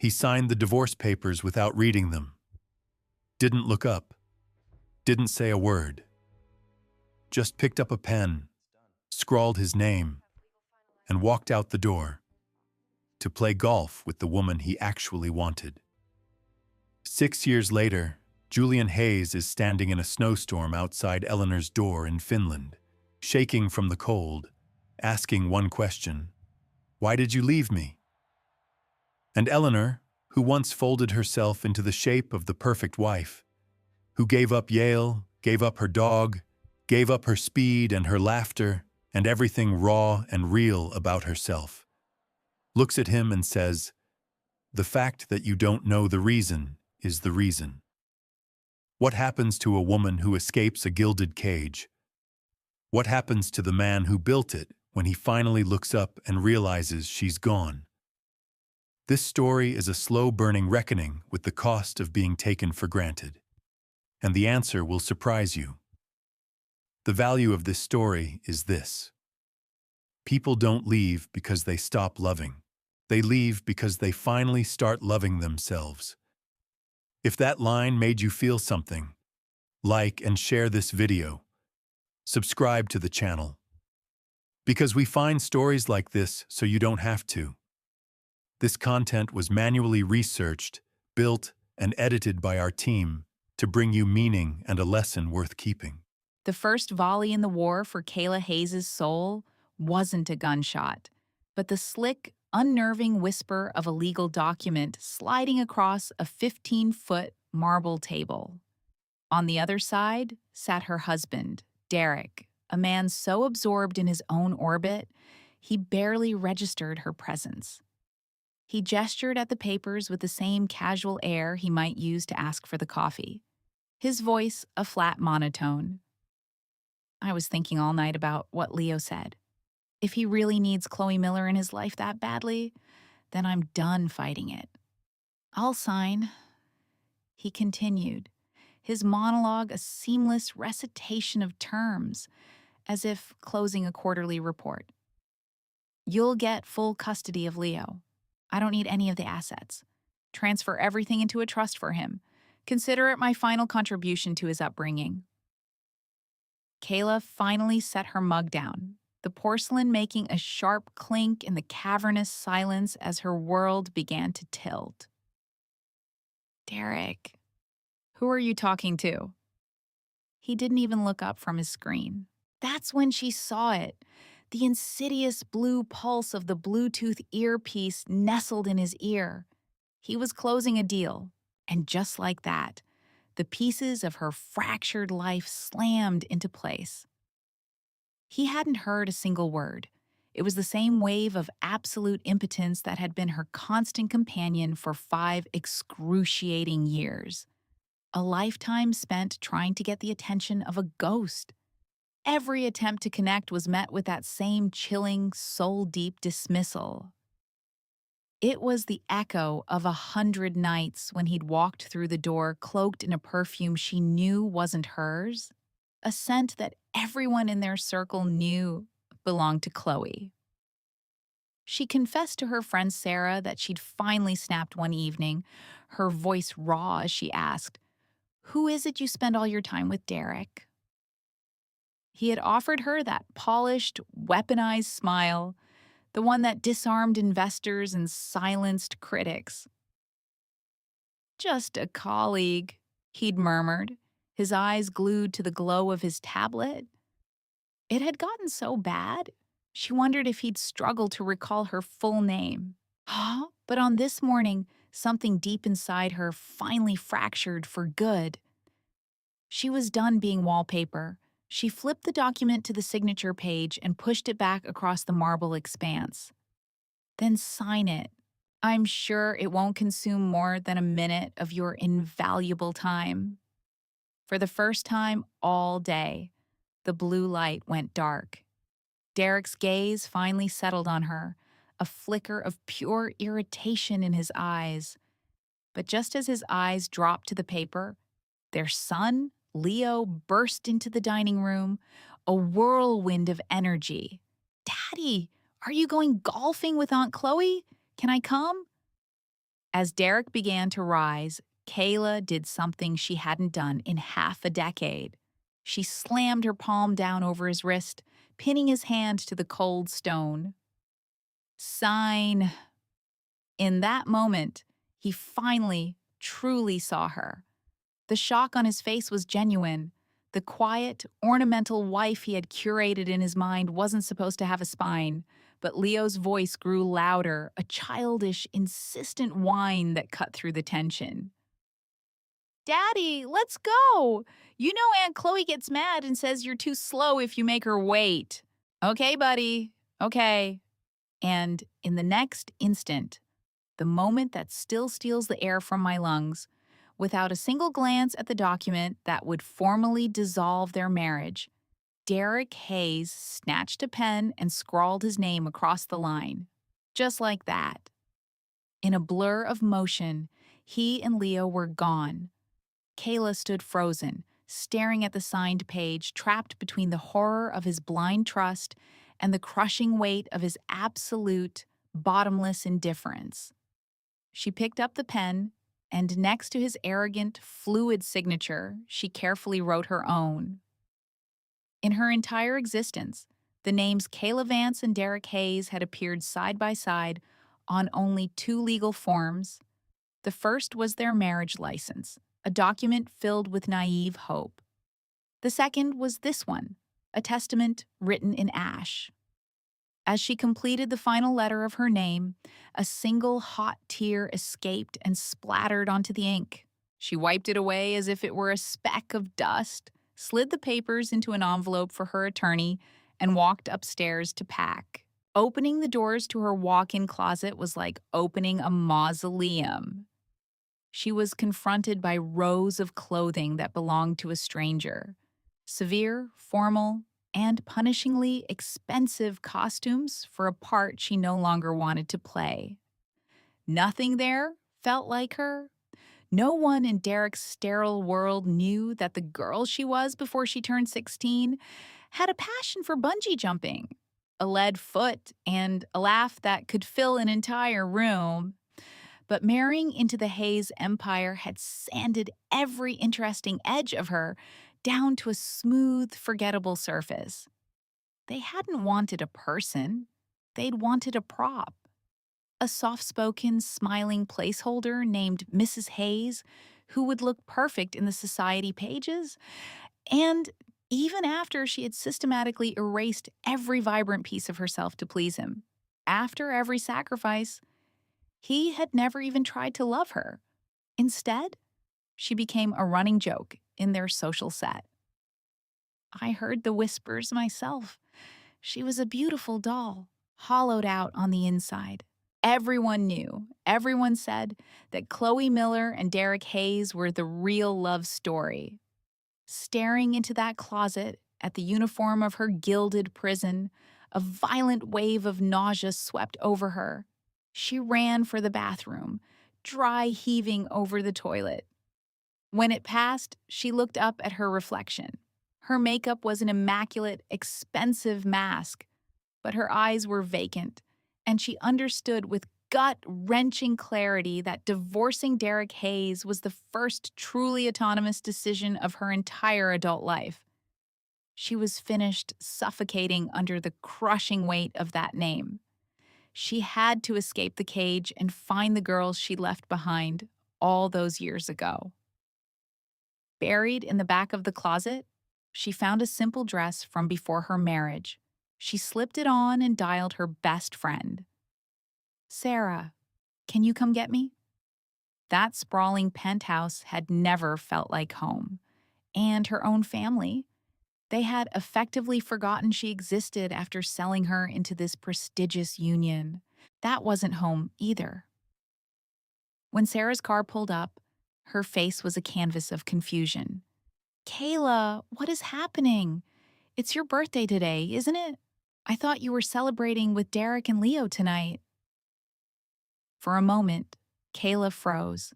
He signed the divorce papers without reading them. Didn't look up. Didn't say a word. Just picked up a pen, scrawled his name, and walked out the door to play golf with the woman he actually wanted. 6 years later, Julian Hayes is standing in a snowstorm outside Eleanor's door in Finland, shaking from the cold, asking one question: "Why did you leave me?" And Eleanor, who once folded herself into the shape of the perfect wife, who gave up Yale, gave up her dog, gave up her speed and her laughter and everything raw and real about herself, looks at him and says, "The fact that you don't know the reason is the reason." What happens to a woman who escapes a gilded cage? What happens to the man who built it when he finally looks up and realizes she's gone? This story is a slow-burning reckoning with the cost of being taken for granted. And the answer will surprise you. The value of this story is this: people don't leave because they stop loving. They leave because they finally start loving themselves. If that line made you feel something, like and share this video. Subscribe to the channel. Because we find stories like this so you don't have to. This content was manually researched, built, and edited by our team to bring you meaning and a lesson worth keeping. The first volley in the war for Kayla Hayes' soul wasn't a gunshot, but the slick, unnerving whisper of a legal document sliding across a 15-foot marble table. On the other side sat her husband, Derek, a man so absorbed in his own orbit, he barely registered her presence. He gestured at the papers with the same casual air he might use to ask for the coffee. His voice a flat monotone. I was thinking all night about what Leo said. If he really needs Chloe Miller in his life that badly, then I'm done fighting it. I'll sign. He continued, his monologue a seamless recitation of terms, as if closing a quarterly report. You'll get full custody of Leo. I don't need any of the assets. Transfer everything into a trust for him. Consider it my final contribution to his upbringing. Kayla finally set her mug down, the porcelain making a sharp clink in the cavernous silence as her world began to tilt. Derek, who are you talking to? He didn't even look up from his screen. That's when she saw it. The insidious blue pulse of the Bluetooth earpiece nestled in his ear. He was closing a deal, and just like that, the pieces of her fractured life slammed into place. He hadn't heard a single word. It was the same wave of absolute impotence that had been her constant companion for 5 excruciating years. A lifetime spent trying to get the attention of a ghost. Every attempt to connect was met with that same chilling, soul-deep dismissal. It was the echo of 100 nights when he'd walked through the door cloaked in a perfume she knew wasn't hers, a scent that everyone in their circle knew belonged to Chloe. She confessed to her friend Sarah that she'd finally snapped one evening, her voice raw as she asked, "Who is it you spend all your time with, Derek?" He had offered her that polished, weaponized smile, the one that disarmed investors and silenced critics. "Just a colleague," he'd murmured, his eyes glued to the glow of his tablet. It had gotten so bad, she wondered if he'd struggle to recall her full name. But on this morning, something deep inside her finally fractured for good. She was done being wallpaper. She flipped the document to the signature page and pushed it back across the marble expanse. Then sign it. I'm sure it won't consume more than a minute of your invaluable time. For the first time all day, the blue light went dark. Derek's gaze finally settled on her, a flicker of pure irritation in his eyes. But just as his eyes dropped to the paper, their son, Leo, burst into the dining room, a whirlwind of energy. "Daddy, are you going golfing with Aunt Chloe? Can I come?" As Derek began to rise, Kayla did something she hadn't done in half a decade. She slammed her palm down over his wrist, pinning his hand to the cold stone. Sign. In that moment, he finally, truly saw her. The shock on his face was genuine. The quiet, ornamental wife he had curated in his mind wasn't supposed to have a spine, but Leo's voice grew louder, a childish, insistent whine that cut through the tension. Daddy, let's go! You know Aunt Chloe gets mad and says you're too slow if you make her wait. Okay, buddy. Okay. And in the next instant, the moment that still steals the air from my lungs, without a single glance at the document that would formally dissolve their marriage, Derek Hayes snatched a pen and scrawled his name across the line. Just like that. In a blur of motion, he and Leo were gone. Kayla stood frozen, staring at the signed page, trapped between the horror of his blind trust and the crushing weight of his absolute, bottomless indifference. She picked up the pen, and next to his arrogant, fluid signature, she carefully wrote her own. In her entire existence, the names Kayla Vance and Derek Hayes had appeared side by side on only two legal forms. The first was their marriage license, a document filled with naive hope. The second was this one, a testament written in ash. As she completed the final letter of her name, a single hot tear escaped and splattered onto the ink. She wiped it away as if it were a speck of dust, slid the papers into an envelope for her attorney, and walked upstairs to pack. Opening the doors to her walk-in closet was like opening a mausoleum. She was confronted by rows of clothing that belonged to a stranger. Severe, formal, and punishingly expensive costumes for a part she no longer wanted to play. Nothing there felt like her. No one in Derek's sterile world knew that the girl she was before she turned 16 had a passion for bungee jumping, a lead foot, and a laugh that could fill an entire room. But marrying into the Hayes empire had sanded every interesting edge of her down to a smooth, forgettable surface. They hadn't wanted a person. They'd wanted a prop. A soft-spoken, smiling placeholder named Mrs. Hayes, who would look perfect in the society pages. And even after she had systematically erased every vibrant piece of herself to please him, after every sacrifice, he had never even tried to love her. Instead, she became a running joke in their social set. I heard the whispers myself. She was a beautiful doll, hollowed out on the inside. Everyone knew, everyone said that Chloe Miller and Derek Hayes were the real love story. Staring into that closet at the uniform of her gilded prison, a violent wave of nausea swept over her. She ran for the bathroom, dry heaving over the toilet. When it passed, she looked up at her reflection. Her makeup was an immaculate, expensive mask, but her eyes were vacant, and she understood with gut-wrenching clarity that divorcing Derek Hayes was the first truly autonomous decision of her entire adult life. She was finished suffocating under the crushing weight of that name. She had to escape the cage and find the girls she left behind all those years ago. Buried in the back of the closet, she found a simple dress from before her marriage. She slipped it on and dialed her best friend. Sarah, can you come get me? That sprawling penthouse had never felt like home. And her own family. They had effectively forgotten she existed after selling her into this prestigious union. That wasn't home either. When Sarah's car pulled up, her face was a canvas of confusion. Kayla, what is happening? It's your birthday today, isn't it? I thought you were celebrating with Derek and Leo tonight. For a moment, Kayla froze.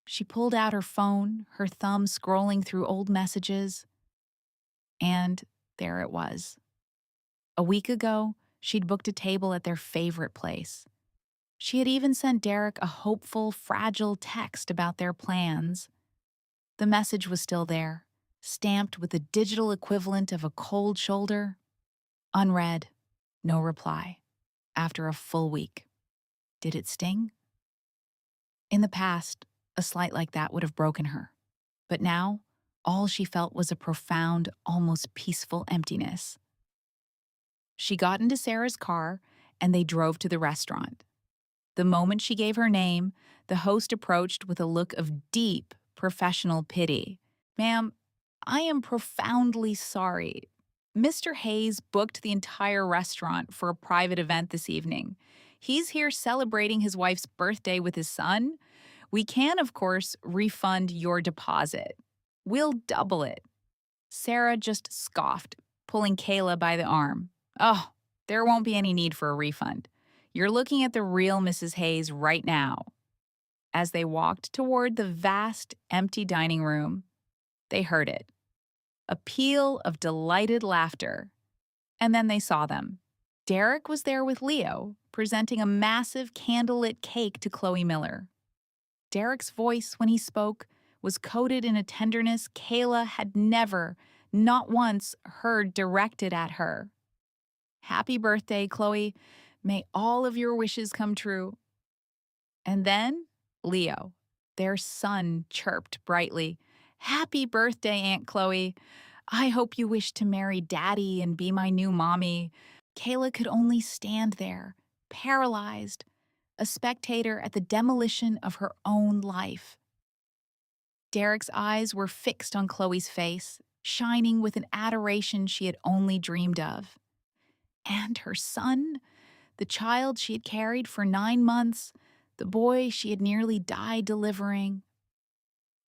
She pulled out her phone, her thumb scrolling through old messages. And there it was. A week ago, she'd booked a table at their favorite place. She had even sent Derek a hopeful, fragile text about their plans. The message was still there, stamped with the digital equivalent of a cold shoulder. Unread, no reply, after a full week. Did it sting? In the past, a slight like that would have broken her. But now, all she felt was a profound, almost peaceful emptiness. She got into Sarah's car, and they drove to the restaurant. The moment she gave her name, the host approached with a look of deep, professional pity. "Ma'am, I am profoundly sorry. Mr. Hayes booked the entire restaurant for a private event this evening. He's here celebrating his wife's birthday with his son. We can, of course, refund your deposit. We'll double it." Sarah just scoffed, pulling Kayla by the arm. "Oh, there won't be any need for a refund. You're looking at the real Mrs. Hayes right now." As they walked toward the vast, empty dining room, they heard it. A peal of delighted laughter. And then they saw them. Derek was there with Leo, presenting a massive candlelit cake to Chloe Miller. Derek's voice, when he spoke, was coated in a tenderness Kayla had never, not once, heard directed at her. "Happy birthday, Chloe. May all of your wishes come true." And then Leo, their son, chirped brightly, "Happy birthday, Aunt Chloe. I hope you wish to marry Daddy and be my new mommy." Kayla could only stand there, paralyzed, a spectator at the demolition of her own life. Derek's eyes were fixed on Chloe's face, shining with an adoration she had only dreamed of. And her son, the child she had carried for 9 months, the boy she had nearly died delivering,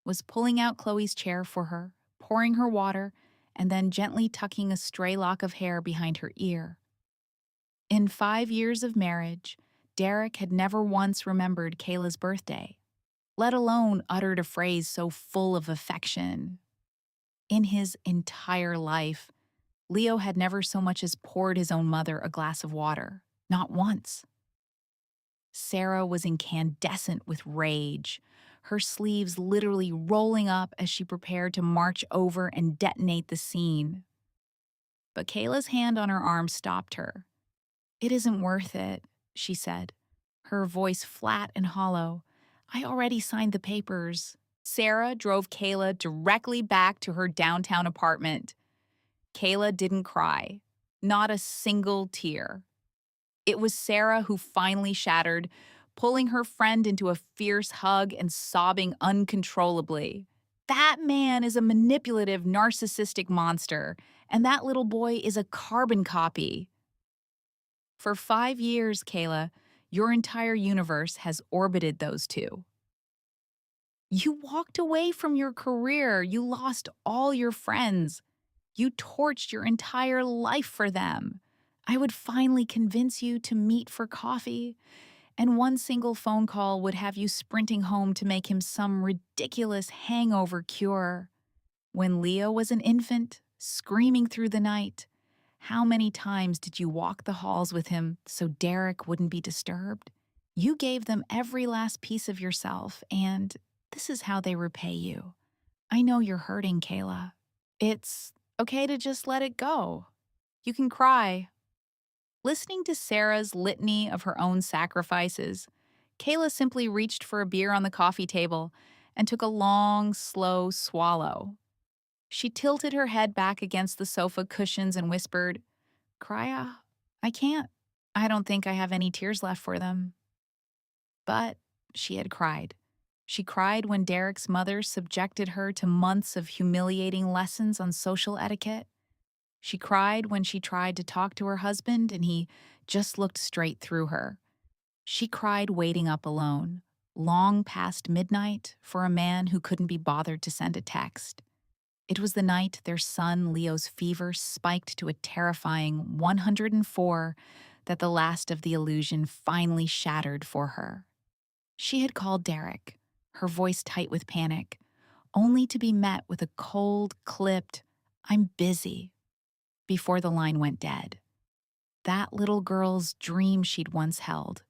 was pulling out Chloe's chair for her, pouring her water, and then gently tucking a stray lock of hair behind her ear. In 5 years of marriage, Derek had never once remembered Kayla's birthday, let alone uttered a phrase so full of affection. In his entire life, Leo had never so much as poured his own mother a glass of water, not once. Sarah was incandescent with rage, her sleeves literally rolling up as she prepared to march over and detonate the scene. But Kayla's hand on her arm stopped her. "It isn't worth it," she said, her voice flat and hollow. "I already signed the papers." Sarah drove Kayla directly back to her downtown apartment. Kayla didn't cry, not a single tear. It was Sarah who finally shattered, pulling her friend into a fierce hug and sobbing uncontrollably. "That man is a manipulative, narcissistic monster, and that little boy is a carbon copy." For 5 years, Kayla, your entire universe has orbited those two. You walked away from your career. You lost all your friends. You torched your entire life for them. I would finally convince you to meet for coffee, and one single phone call would have you sprinting home to make him some ridiculous hangover cure. When Leo was an infant, screaming through the night, how many times did you walk the halls with him so Derek wouldn't be disturbed? You gave them every last piece of yourself, and this is how they repay you. I know you're hurting, Kayla. It's okay to just let it go. You can cry. Listening to Sarah's litany of her own sacrifices, Kayla simply reached for a beer on the coffee table and took a long, slow swallow. She tilted her head back against the sofa cushions and whispered, "Cry? I can't. I don't think I have any tears left for them." But she had cried. She cried when Derek's mother subjected her to months of humiliating lessons on social etiquette. She cried when she tried to talk to her husband and he just looked straight through her. She cried waiting up alone, long past midnight, for a man who couldn't be bothered to send a text. It was the night their son Leo's fever spiked to a terrifying 104 that the last of the illusion finally shattered for her. She had called Derek, her voice tight with panic, only to be met with a cold, clipped, "I'm busy," before the line went dead. That little girl's dream she'd once held,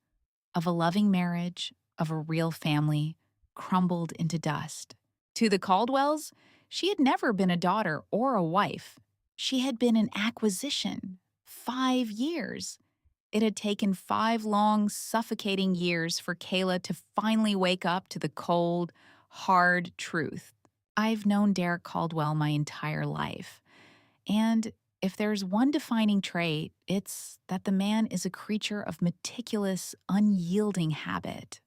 of a loving marriage, of a real family, crumbled into dust. To the Caldwells, she had never been a daughter or a wife. She had been an acquisition. 5 years. It had taken 5 long, suffocating years for Kayla to finally wake up to the cold, hard truth. I've known Derek Caldwell my entire life, and if there's one defining trait, it's that the man is a creature of meticulous, unyielding habit.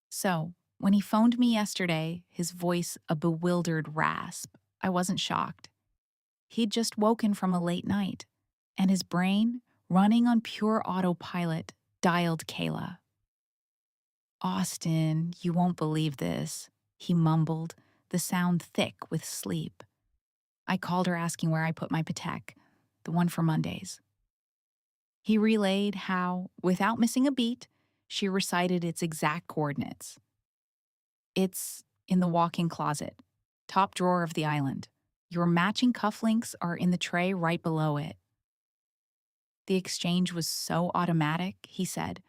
So, when he phoned me yesterday, his voice a bewildered rasp, I wasn't shocked. He'd just woken from a late night, and his brain, running on pure autopilot, dialed Kayla. "Austin, you won't believe this," he mumbled, the sound thick with sleep. I called her asking where I put my Patek, the one for Mondays. He relayed how, without missing a beat, she recited its exact coordinates. "It's in the walk-in closet, top drawer of the island. Your matching cufflinks are in the tray right below it." The exchange was so automatic, he said,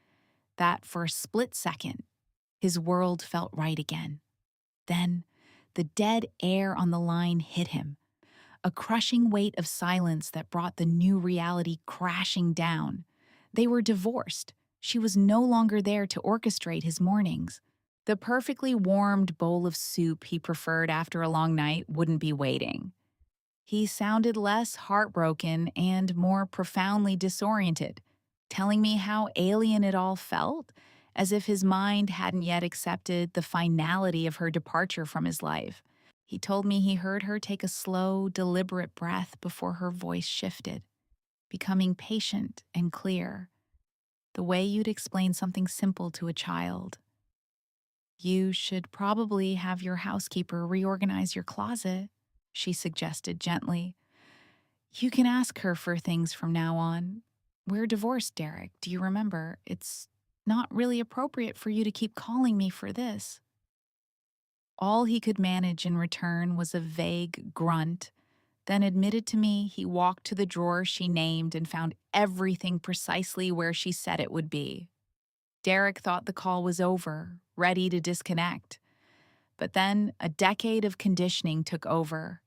that for a split second, his world felt right again. Then, the dead air on the line hit him, a crushing weight of silence that brought the new reality crashing down. They were divorced. She was no longer there to orchestrate his mornings. The perfectly warmed bowl of soup he preferred after a long night wouldn't be waiting. He sounded less heartbroken and more profoundly disoriented, telling me how alien it all felt, as if his mind hadn't yet accepted the finality of her departure from his life. He told me he heard her take a slow, deliberate breath before her voice shifted, becoming patient and clear, the way you'd explain something simple to a child. "You should probably have your housekeeper reorganize your closet," she suggested gently. "You can ask her for things from now on. We're divorced, Derek, do you remember? It's not really appropriate for you to keep calling me for this." All he could manage in return was a vague grunt, then admitted to me he walked to the drawer she named and found everything precisely where she said it would be. Derek thought the call was over, ready to disconnect. But then a decade of conditioning took over.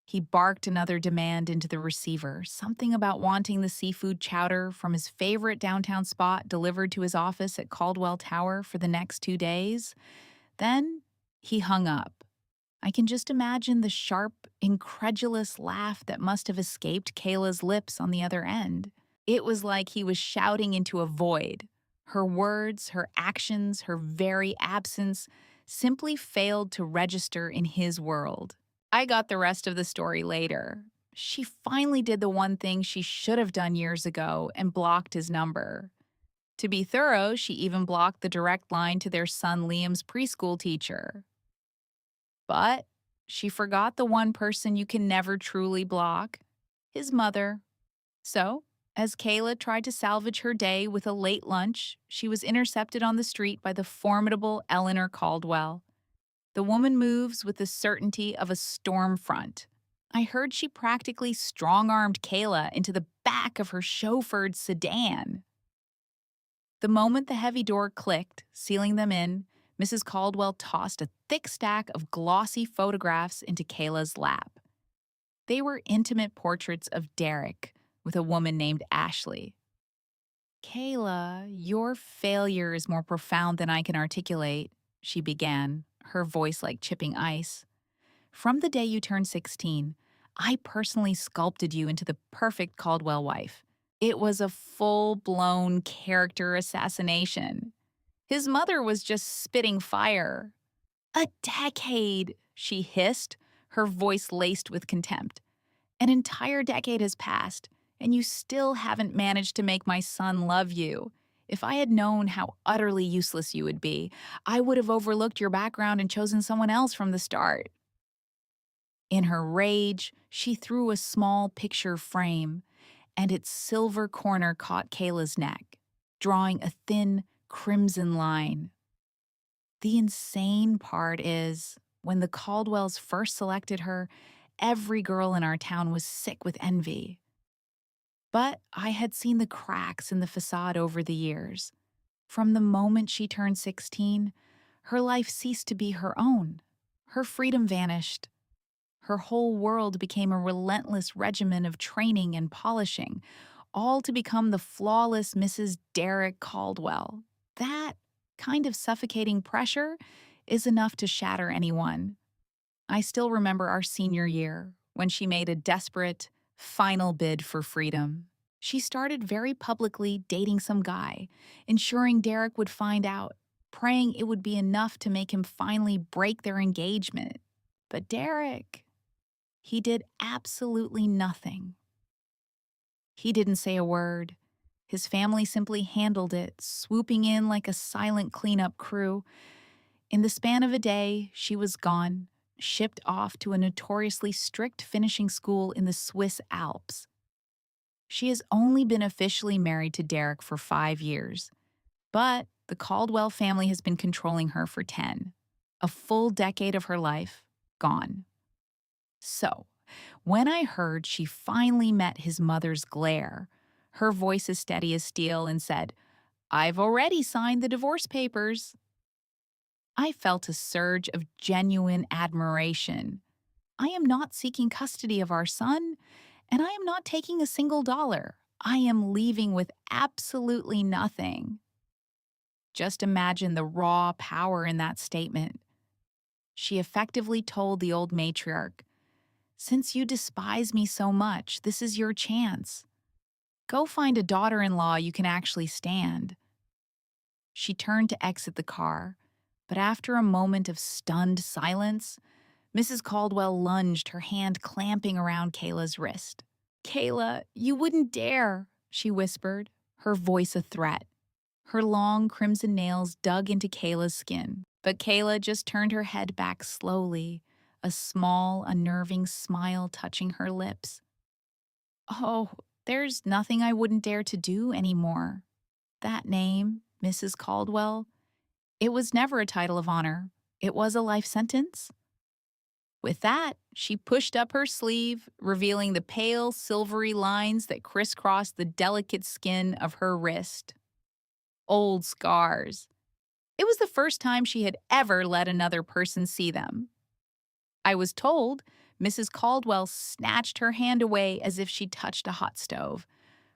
He barked another demand into the receiver, something about wanting the seafood chowder from his favorite downtown spot delivered to his office at Caldwell Tower for the next 2 days. Then he hung up. I can just imagine the sharp, incredulous laugh that must have escaped Kayla's lips on the other end. It was like he was shouting into a void. Her words, her actions, her very absence simply failed to register in his world. I got the rest of the story later. She finally did the one thing she should have done years ago and blocked his number. To be thorough, she even blocked the direct line to their son Liam's preschool teacher. But she forgot the one person you can never truly block, his mother. So, as Kayla tried to salvage her day with a late lunch, she was intercepted on the street by the formidable Eleanor Caldwell. The woman moves with the certainty of a storm front. I heard she practically strong-armed Kayla into the back of her chauffeured sedan. The moment the heavy door clicked, sealing them in, Mrs. Caldwell tossed a thick stack of glossy photographs into Kayla's lap. They were intimate portraits of Derek with a woman named Ashley. "Kayla, your failure is more profound than I can articulate," she began, her voice like chipping ice. "From the day you turned 16, I personally sculpted you into the perfect Caldwell wife. It was a full-blown character assassination. His mother was just spitting fire." "A decade," she hissed, her voice laced with contempt. "An entire decade has passed, and you still haven't managed to make my son love you. If I had known how utterly useless you would be, I would have overlooked your background and chosen someone else from the start." In her rage, she threw a small picture frame, and its silver corner caught Kayla's neck, drawing a thin, crimson line. The insane part is, when the Caldwells first selected her, every girl in our town was sick with envy. But I had seen the cracks in the facade over the years. From the moment she turned 16, her life ceased to be her own. Her freedom vanished. Her whole world became a relentless regimen of training and polishing, all to become the flawless Mrs. Derek Caldwell. That kind of suffocating pressure is enough to shatter anyone. I still remember our senior year when she made a desperate, final bid for freedom. She started very publicly dating some guy, ensuring Derek would find out, praying it would be enough to make him finally break their engagement. But Derek, he did absolutely nothing. He didn't say a word. His family simply handled it, swooping in like a silent cleanup crew. In the span of a day, she was gone, shipped off to a notoriously strict finishing school in the Swiss Alps. She has only been officially married to Derek for 5 years, but the Caldwell family has been controlling her for 10. A full decade of her life gone. So, when I heard she finally met his mother's glare, her voice as steady as steel, and said, "I've already signed the divorce papers," I felt a surge of genuine admiration. I am not seeking custody of our son, and I am not taking a single dollar. I am leaving with absolutely nothing. Just imagine the raw power in that statement. She effectively told the old matriarch, "Since you despise me so much, this is your chance. Go find a daughter-in-law you can actually stand." She turned to exit the car, but after a moment of stunned silence, Mrs. Caldwell lunged, her hand clamping around Kayla's wrist. "Kayla, you wouldn't dare," she whispered, her voice a threat. Her long crimson nails dug into Kayla's skin, but Kayla just turned her head back slowly, a small, unnerving smile touching her lips. "Oh, there's nothing I wouldn't dare to do anymore. That name, Mrs. Caldwell, it was never a title of honor. It was a life sentence." With that, she pushed up her sleeve, revealing the pale, silvery lines that crisscrossed the delicate skin of her wrist. Old scars. It was the first time she had ever let another person see them. I was told Mrs. Caldwell snatched her hand away as if she touched a hot stove,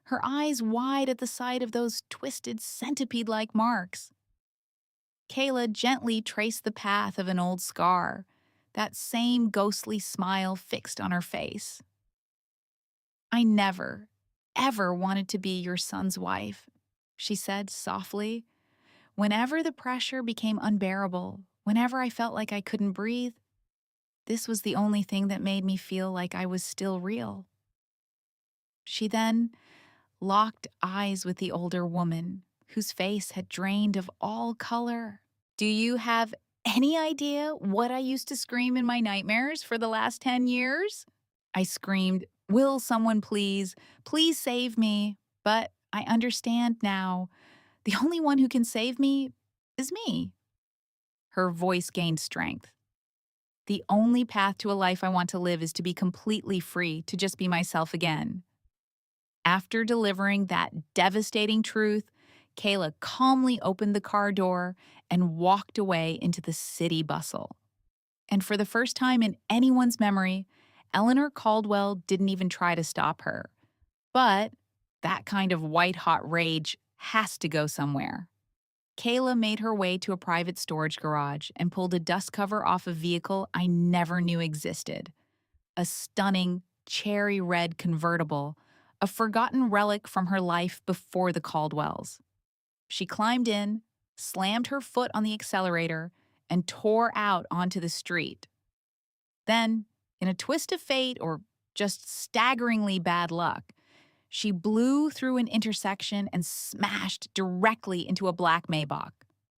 her eyes wide at the sight of those twisted centipede-like marks. Kayla gently traced the path of an old scar, that same ghostly smile fixed on her face. "I never, ever wanted to be your son's wife," she said softly. "Whenever the pressure became unbearable, whenever I felt like I couldn't breathe, this was the only thing that made me feel like I was still real." She then locked eyes with the older woman, whose face had drained of all color. "Do you have any idea what I used to scream in my nightmares for the last 10 years? I screamed, 'Will someone please, please save me?' But I understand now. The only one who can save me is me." Her voice gained strength. "The only path to a life I want to live is to be completely free, to just be myself again." After delivering that devastating truth, Kayla calmly opened the car door and walked away into the city bustle. And for the first time in anyone's memory, Eleanor Caldwell didn't even try to stop her. But that kind of white-hot rage has to go somewhere. Kayla made her way to a private storage garage and pulled a dust cover off a vehicle I never knew existed. A stunning, cherry red convertible, a forgotten relic from her life before the Caldwells. She climbed in, slammed her foot on the accelerator, and tore out onto the street. Then, in a twist of fate or just staggeringly bad luck, she blew through an intersection and smashed directly into a black Maybach.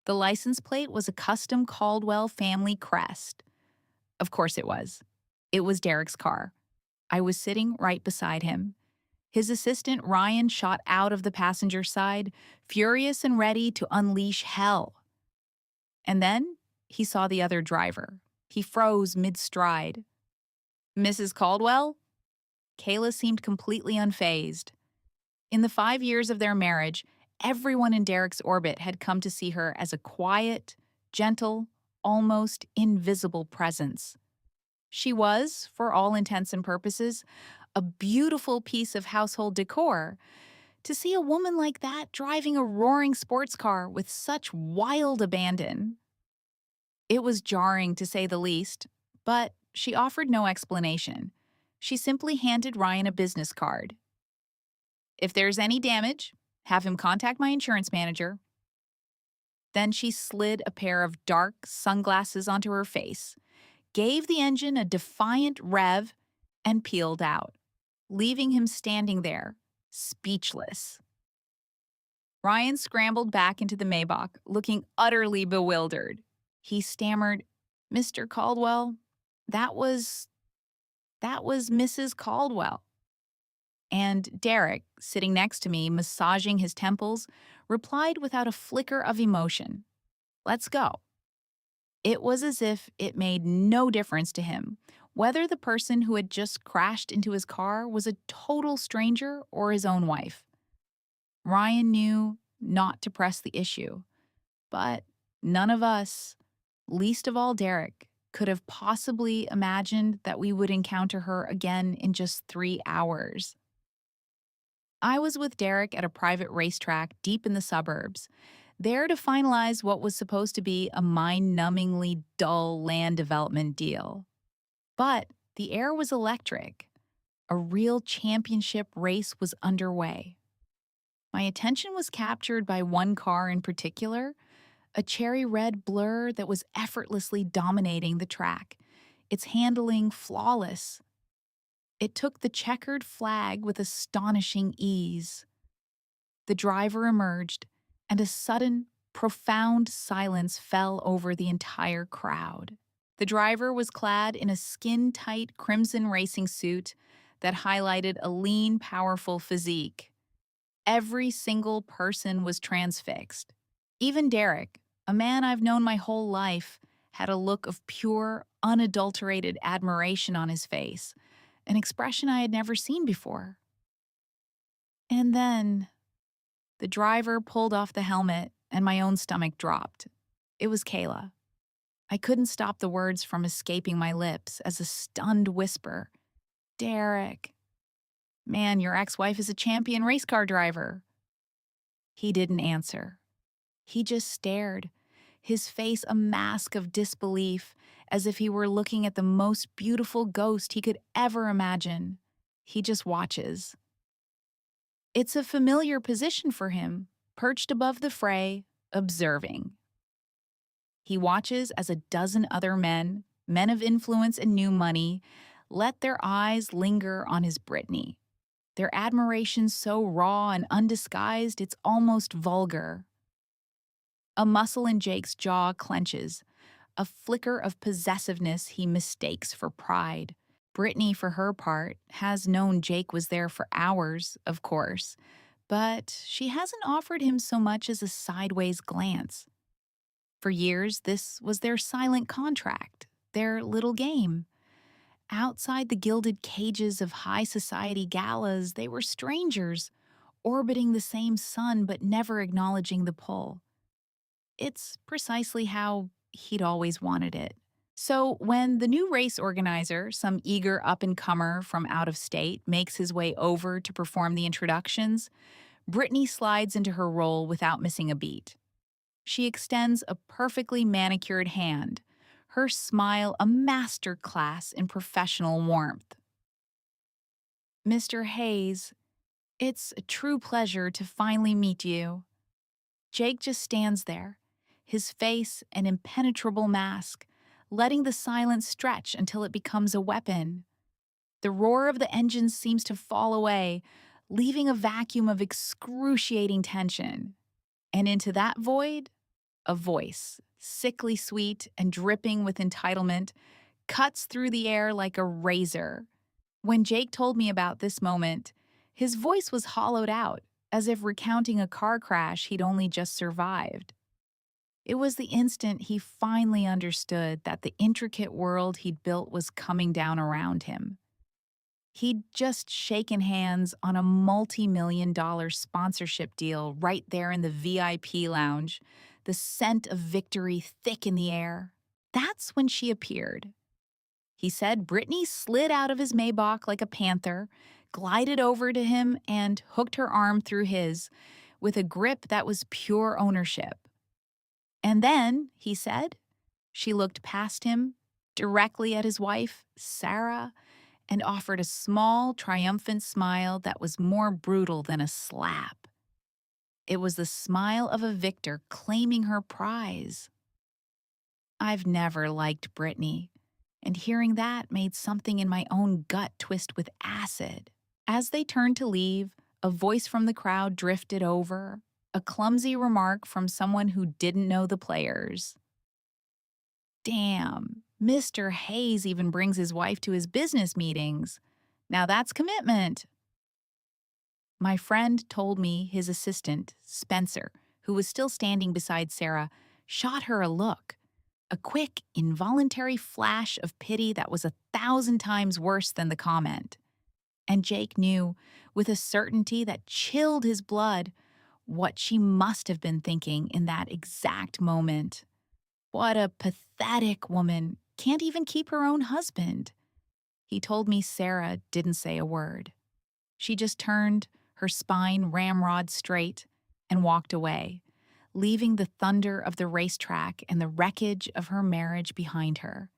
The license plate was a custom Caldwell family crest. Of course it was. It was Derek's car. I was sitting right beside him. His assistant, Ryan, shot out of the passenger side, furious and ready to unleash hell. And then he saw the other driver. He froze mid-stride. "Mrs. Caldwell?" Kayla seemed completely unfazed. In the 5 years of their marriage, Everyone in Derek's orbit had come to see her as a quiet, gentle, almost invisible presence. She was, for all intents and purposes, a beautiful piece of household decor. To see a woman like that driving a roaring sports car with such wild abandon, it was jarring to say the least, but she offered no explanation. She simply handed Ryan a business card. "If there's any damage, have him contact my insurance manager." Then she slid a pair of dark sunglasses onto her face, gave the engine a defiant rev, and peeled out, leaving him standing there, speechless. Ryan scrambled back into the Maybach, looking utterly bewildered. He stammered, "Mr. Caldwell, that was Mrs. Caldwell." And Derek, sitting next to me, massaging his temples, replied without a flicker of emotion, "Let's go." It was as if it made no difference to him whether the person who had just crashed into his car was a total stranger or his own wife. Ryan knew not to press the issue, but none of us, least of all Derek, could have possibly imagined that we would encounter her again in just 3 hours. I was with Derek at a private racetrack deep in the suburbs, there to finalize what was supposed to be a mind-numbingly dull land development deal. But the air was electric. A real championship race was underway. My attention was captured by one car in particular, a cherry red blur that was effortlessly dominating the track, its handling flawless. It took the checkered flag with astonishing ease. The driver emerged, and a sudden, profound silence fell over the entire crowd. The driver was clad in a skin-tight crimson racing suit that highlighted a lean, powerful physique. Every single person was transfixed. Even Derek, a man I've known my whole life, had a look of pure, unadulterated admiration on his face, an expression I had never seen before. And then the driver pulled off the helmet, and my own stomach dropped. It was Kayla. I couldn't stop the words from escaping my lips as a stunned whisper, "Derek, man, your ex-wife is a champion race car driver." He didn't answer. He just stared, his face a mask of disbelief, as if he were looking at the most beautiful ghost he could ever imagine. He just watches. It's a familiar position for him, perched above the fray, observing. He watches as a dozen other men, men of influence and new money, let their eyes linger on his Brittany. Their admiration so raw and undisguised it's almost vulgar. A muscle in Jake's jaw clenches, a flicker of possessiveness he mistakes for pride. Brittany, for her part, has known Jake was there for hours, of course, but she hasn't offered him so much as a sideways glance. For years, this was their silent contract, their little game. Outside the gilded cages of high society galas, they were strangers, orbiting the same sun but never acknowledging the pull. It's precisely how he'd always wanted it. So when the new race organizer, some eager up-and-comer from out of state, makes his way over to perform the introductions, Brittany slides into her role without missing a beat. She extends a perfectly manicured hand, her smile a master class in professional warmth. "Mr. Hayes, it's a true pleasure to finally meet you." Jake just stands there, his face an impenetrable mask, letting the silence stretch until it becomes a weapon. The roar of the engines seems to fall away, leaving a vacuum of excruciating tension. And into that void, a voice, sickly sweet and dripping with entitlement, cuts through the air like a razor. When Jake told me about this moment, his voice was hollowed out, as if recounting a car crash he'd only just survived. It was the instant he finally understood that the intricate world he'd built was coming down around him. He'd just shaken hands on a multi-million-dollar sponsorship deal right there in the VIP lounge, the scent of victory thick in the air. That's when she appeared. He said Brittany slid out of his Maybach like a panther, glided over to him, and hooked her arm through his with a grip that was pure ownership. And then, he said, she looked past him, directly at his wife, Sarah, and offered a small, triumphant smile that was more brutal than a slap. It was the smile of a victor claiming her prize. I've never liked Brittany, and hearing that made something in my own gut twist with acid. As they turned to leave, a voice from the crowd drifted over, a clumsy remark from someone who didn't know the players. Damn, Mr. Hayes even brings his wife to his business meetings. Now that's commitment. My friend told me his assistant, Spencer, who was still standing beside Sarah, shot her a look. A quick, involuntary flash of pity that was 1,000 times worse than the comment. And Jake knew, with a certainty that chilled his blood, what she must have been thinking in that exact moment. What a pathetic woman. Can't even keep her own husband. He told me Sarah didn't say a word. She just turned, her spine ramrod straight, and walked away, leaving the thunder of the racetrack and the wreckage of her marriage behind her.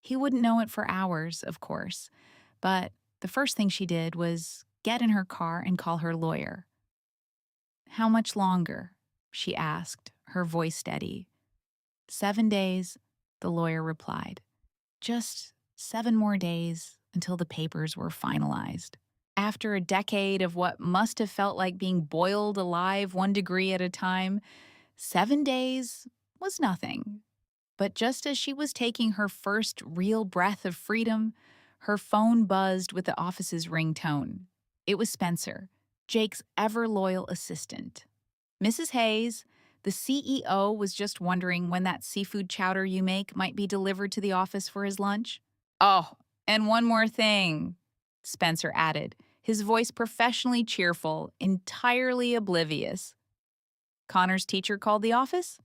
He wouldn't know it for hours, of course, but the first thing she did was get in her car and call her lawyer. "How much longer?" she asked, her voice steady. 7 days, the lawyer replied. Just 7 more days until the papers were finalized. After a decade of what must have felt like being boiled alive 1 degree at a time, 7 days was nothing. But just as she was taking her first real breath of freedom, her phone buzzed with the office's ringtone. It was Spencer, Jake's ever-loyal assistant. "Mrs. Hayes, the CEO was just wondering when that seafood chowder you make might be delivered to the office for his lunch." "Oh, and one more thing," Spencer added, his voice professionally cheerful, entirely oblivious. "Connor's teacher called the office?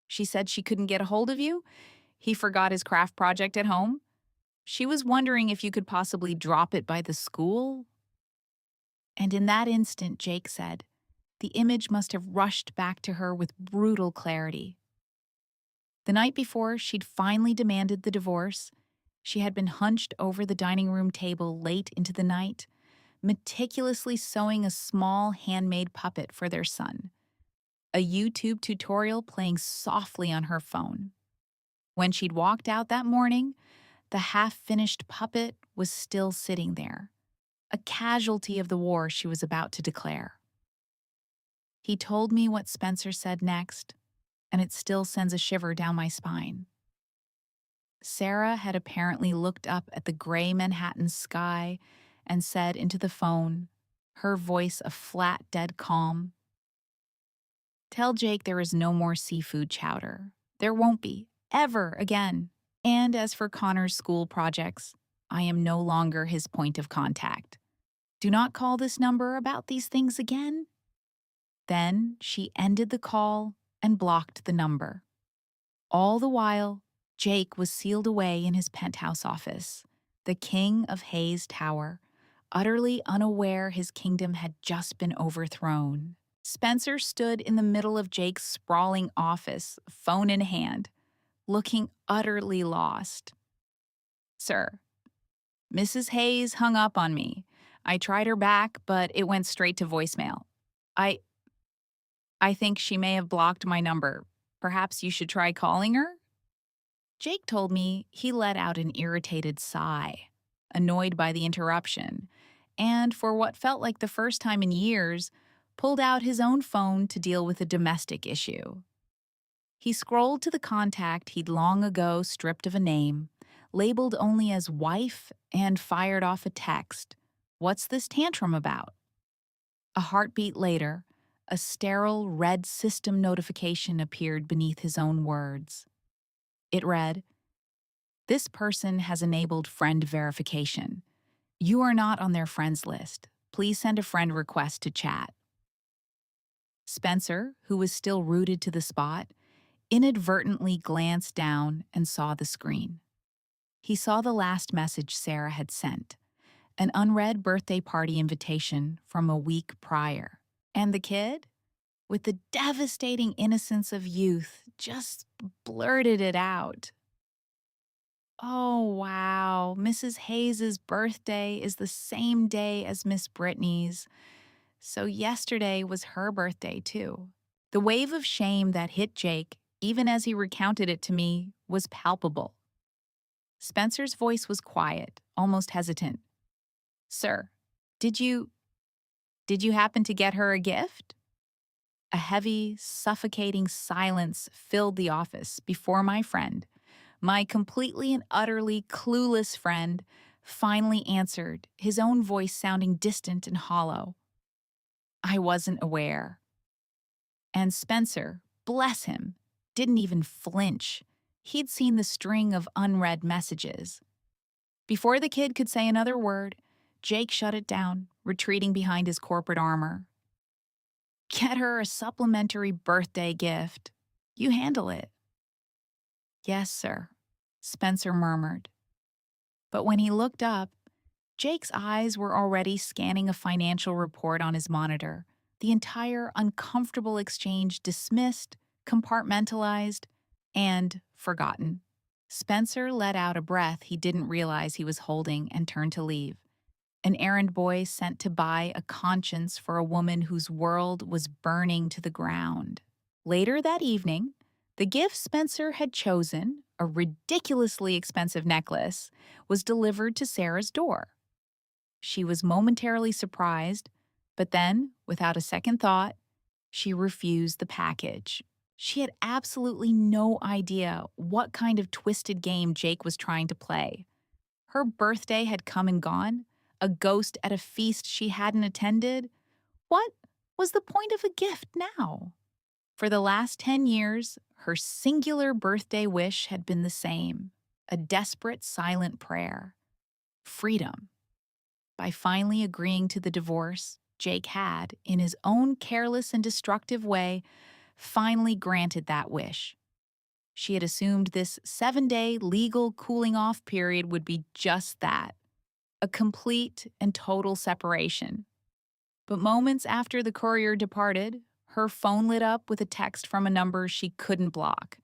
She said she couldn't get a hold of you? He forgot his craft project at home? She was wondering if you could possibly drop it by the school?" And in that instant, Jake said, the image must have rushed back to her with brutal clarity. The night before she'd finally demanded the divorce, she had been hunched over the dining room table late into the night, meticulously sewing a small handmade puppet for their son, a YouTube tutorial playing softly on her phone. When she'd walked out that morning, the half-finished puppet was still sitting there, a casualty of the war she was about to declare. He told me what Spencer said next, and it still sends a shiver down my spine. Sarah had apparently looked up at the gray Manhattan sky and said into the phone, her voice a flat, dead calm, "Tell Jake there is no more seafood chowder. There won't be, ever again. And as for Connor's school projects, I am no longer his point of contact. Do not call this number about these things again." Then she ended the call and blocked the number. All the while, Jake was sealed away in his penthouse office, the king of Hayes Tower, utterly unaware his kingdom had just been overthrown. Spencer stood in the middle of Jake's sprawling office, phone in hand, looking utterly lost. "Sir, Mrs. Hayes hung up on me. I tried her back, but it went straight to voicemail. I think she may have blocked my number. Perhaps you should try calling her?" Jake told me he let out an irritated sigh, annoyed by the interruption, and for what felt like the first time in years, pulled out his own phone to deal with a domestic issue. He scrolled to the contact he'd long ago stripped of a name, labeled only as wife, and fired off a text. "What's this tantrum about?" A heartbeat later, a sterile red system notification appeared beneath his own words. It read, "This person has enabled friend verification. You are not on their friends list. Please send a friend request to chat. Spencer, who was still rooted to the spot, inadvertently glanced down and saw the screen. He saw the last message Sarah had sent, an unread birthday party invitation from a week prior. And the kid, with the devastating innocence of youth, just blurted it out. Oh, wow. Mrs. Hayes's birthday is the same day as Miss Brittany's. So yesterday was her birthday, too. The wave of shame that hit Jake, even as he recounted it to me, was palpable. Spencer's voice was quiet, almost hesitant. Sir, did you happen to get her a gift? A heavy, suffocating silence filled the office before my friend, my completely and utterly clueless friend, finally answered, his own voice sounding distant and hollow. I wasn't aware. And Spencer, bless him, didn't even flinch. He'd seen the string of unread messages. Before the kid could say another word, Jake shut it down, retreating behind his corporate armor. Get her a supplementary birthday gift. You handle it. Yes, sir, Spencer murmured. But when he looked up, Jake's eyes were already scanning a financial report on his monitor, the entire uncomfortable exchange dismissed, compartmentalized, and forgotten. Spencer let out a breath he didn't realize he was holding and turned to leave. An errand boy sent to buy a conscience for a woman whose world was burning to the ground. Later that evening, the gift Spencer had chosen, a ridiculously expensive necklace, was delivered to Sarah's door. She was momentarily surprised, but then, without a second thought, she refused the package. She had absolutely no idea what kind of twisted game Jake was trying to play. Her birthday had come and gone, a ghost at a feast she hadn't attended. What was the point of a gift now? For the last 10 years, her singular birthday wish had been the same, a desperate silent prayer. Freedom. By finally agreeing to the divorce, Jake had, in his own careless and destructive way, finally granted that wish. She had assumed this 7-day legal cooling-off period would be just that, a complete and total separation. But moments after the courier departed, her phone lit up with a text from a number she couldn't block.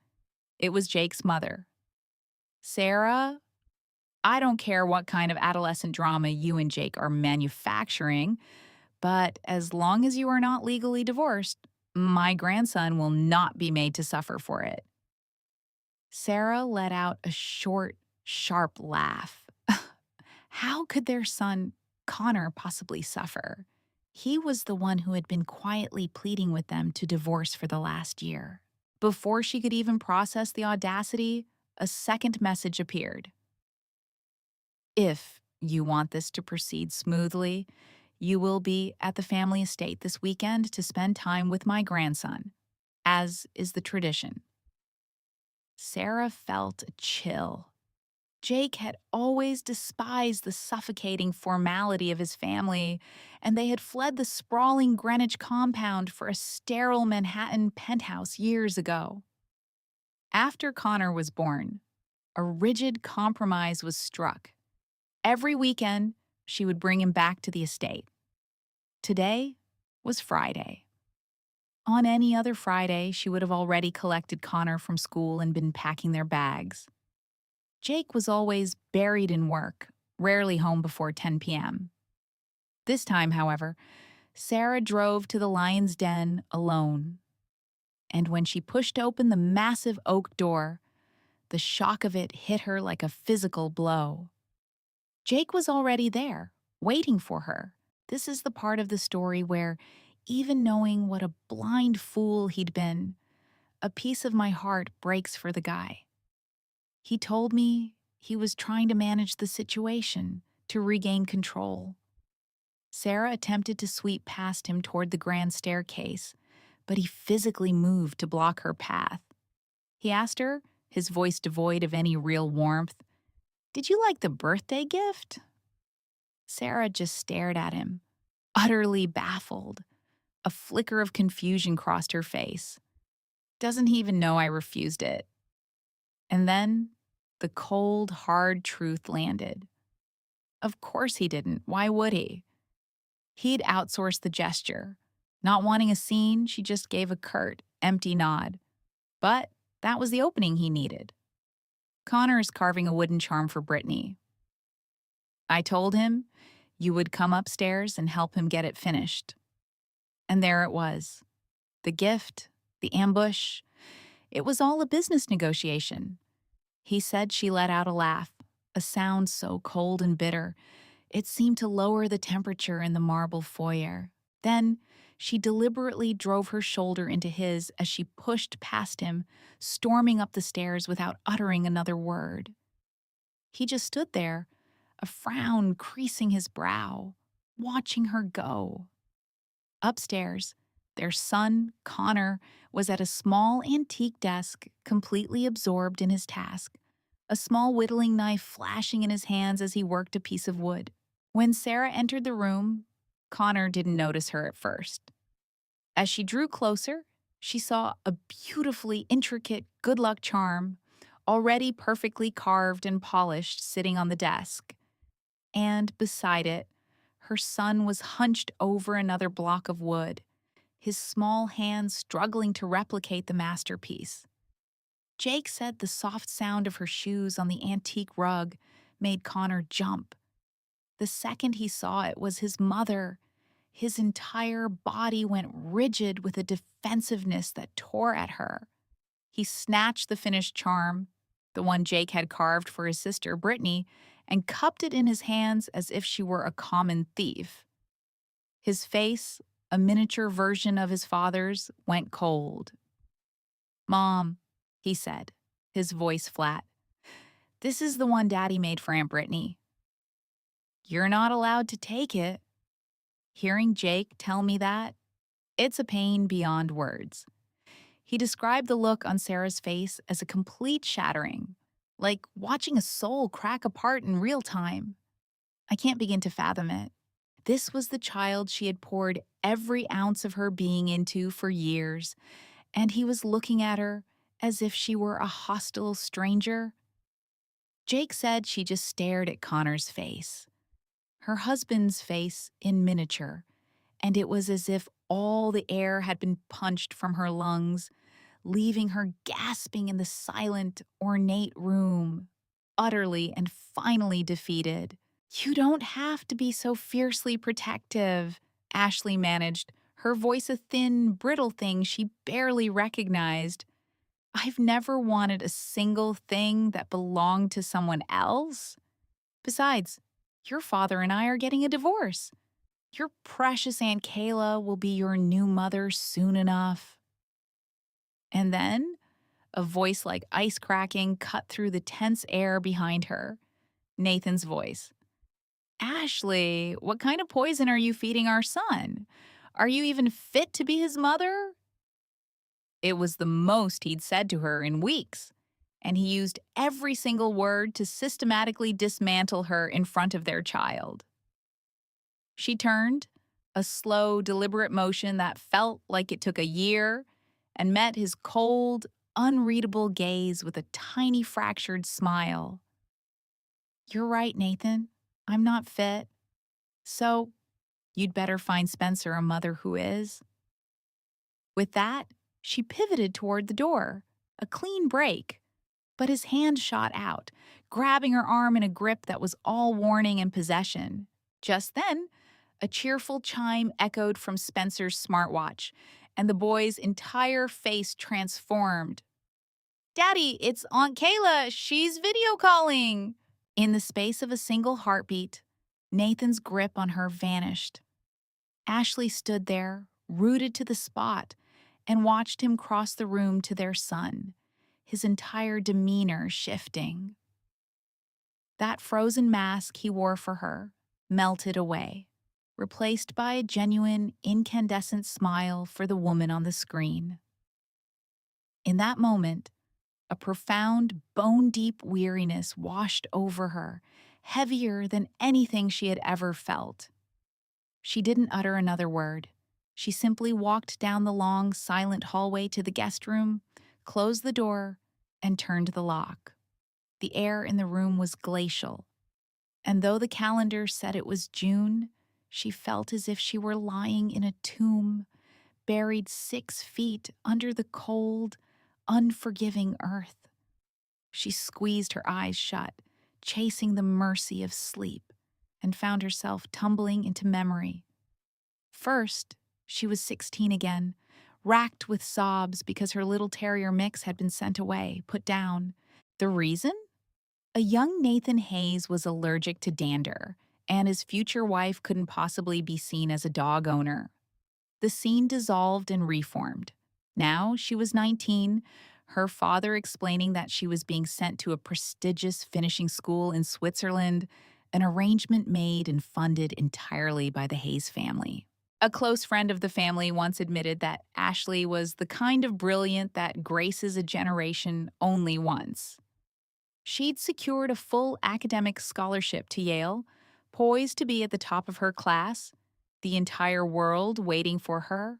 It was Jake's mother. Sarah, I don't care what kind of adolescent drama you and Jake are manufacturing, but as long as you are not legally divorced, my grandson will not be made to suffer for it. Sarah let out a short, sharp laugh. How could their son, Connor, possibly suffer? He was the one who had been quietly pleading with them to divorce for the last year. Before she could even process the audacity, a second message appeared. If you want this to proceed smoothly, you will be at the family estate this weekend to spend time with my grandson, as is the tradition. Sarah felt a chill. Jake had always despised the suffocating formality of his family, and they had fled the sprawling Greenwich compound for a sterile Manhattan penthouse years ago. After Connor was born, a rigid compromise was struck. Every weekend, she would bring him back to the estate. Today was Friday. On any other Friday, she would have already collected Connor from school and been packing their bags. Jake was always buried in work, rarely home before 10 p.m. This time, however, Sarah drove to the lion's den alone. And when she pushed open the massive oak door, the shock of it hit her like a physical blow. Jake was already there, waiting for her. This is the part of the story where, even knowing what a blind fool he'd been, a piece of my heart breaks for the guy. He told me he was trying to manage the situation, to regain control. Sarah attempted to sweep past him toward the grand staircase, but he physically moved to block her path. He asked her, his voice devoid of any real warmth, "Did you like the birthday gift?" Sarah just stared at him, utterly baffled. A flicker of confusion crossed her face. Doesn't he even know I refused it? And then the cold, hard truth landed. Of course he didn't. Why would he? He'd outsourced the gesture. Not wanting a scene, she just gave a curt, empty nod. But that was the opening he needed. Connor is carving a wooden charm for Brittany. I told him you would come upstairs and help him get it finished. And there it was. The gift, the ambush. It was all a business negotiation. He said she let out a laugh, a sound so cold and bitter, it seemed to lower the temperature in the marble foyer. Then she deliberately drove her shoulder into his as she pushed past him, storming up the stairs without uttering another word. He just stood there, a frown creasing his brow, watching her go. Upstairs, their son, Connor, was at a small antique desk, completely absorbed in his task, a small whittling knife flashing in his hands as he worked a piece of wood. When Sarah entered the room, Connor didn't notice her at first. As she drew closer, she saw a beautifully intricate good luck charm, already perfectly carved and polished, sitting on the desk. And beside it, her son was hunched over another block of wood, his small hands struggling to replicate the masterpiece. Jake said the soft sound of her shoes on the antique rug made Connor jump. The second he saw it was his mother. His entire body went rigid with a defensiveness that tore at her. He snatched the finished charm, the one Jake had carved for his sister, Brittany, and cupped it in his hands as if she were a common thief. His face, a miniature version of his father's, went cold. "Mom," he said, his voice flat, "this is the one Daddy made for Aunt Brittany." "You're not allowed to take it." Hearing Jake tell me that, it's a pain beyond words. He described the look on Sarah's face as a complete shattering, like watching a soul crack apart in real time. I can't begin to fathom it. This was the child she had poured every ounce of her being into for years, and he was looking at her as if she were a hostile stranger. Jake said she just stared at Connor's face, her husband's face in miniature, and it was as if all the air had been punched from her lungs, leaving her gasping in the silent, ornate room, utterly and finally defeated. "You don't have to be so fiercely protective," Ashley managed, her voice a thin, brittle thing she barely recognized. "I've never wanted a single thing that belonged to someone else. Besides, your father and I are getting a divorce. Your precious Aunt Kayla will be your new mother soon enough." And then, a voice like ice cracking cut through the tense air behind her. Nathan's voice. "Ashley, what kind of poison are you feeding our son? Are you even fit to be his mother?" It was the most he'd said to her in weeks, and he used every single word to systematically dismantle her in front of their child. She turned, a slow, deliberate motion that felt like it took a year, and met his cold, unreadable gaze with a tiny fractured smile. "You're right, Nathan. I'm not fit. So, you'd better find Spencer a mother who is." With that, she pivoted toward the door, a clean break. But his hand shot out, grabbing her arm in a grip that was all warning and possession. Just then, a cheerful chime echoed from Spencer's smartwatch, and the boy's entire face transformed. "Daddy, it's Aunt Kayla. She's video calling." In the space of a single heartbeat, Nathan's grip on her vanished. Ashley stood there, rooted to the spot, and watched him cross the room to their son, his entire demeanor shifting. That frozen mask he wore for her melted away, replaced by a genuine, incandescent smile for the woman on the screen. In that moment, a profound, bone-deep weariness washed over her heavier than anything she had ever felt. She didn't utter another word. She simply walked down the long, silent hallway to the guest room, closed the door, and turned the lock. The air in the room was glacial, and though the calendar said it was June, she felt as if she were lying in a tomb, buried 6 feet under the cold, unforgiving earth. She squeezed her eyes shut, chasing the mercy of sleep, and found herself tumbling into memory. First, she was 16 again, racked with sobs because her little terrier Mix had been sent away, put down. The reason? A young Nathan Hayes was allergic to dander, and his future wife couldn't possibly be seen as a dog owner. The scene dissolved and reformed. Now she was 19, her father explaining that she was being sent to a prestigious finishing school in Switzerland, an arrangement made and funded entirely by the Hayes family. A close friend of the family once admitted that Ashley was the kind of brilliant that graces a generation only once. She'd secured a full academic scholarship to Yale, poised to be at the top of her class, the entire world waiting for her.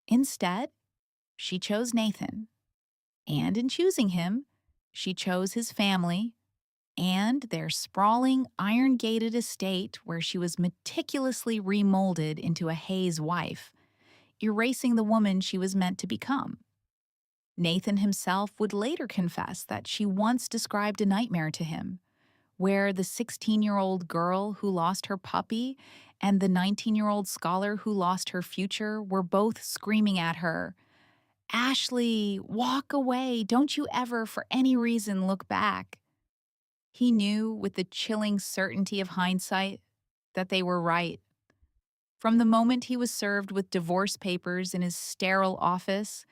Instead, she chose Nathan. And in choosing him, she chose his family and their sprawling, iron-gated estate where she was meticulously remolded into a Hayes wife, erasing the woman she was meant to become. Nathan himself would later confess that she once described a nightmare to him, where the 16-year-old girl who lost her puppy and the 19-year-old scholar who lost her future were both screaming at her, "Ashley, walk away. Don't you ever, for any reason, look back." He knew, with the chilling certainty of hindsight, that they were right. From the moment he was served with divorce papers in his sterile office,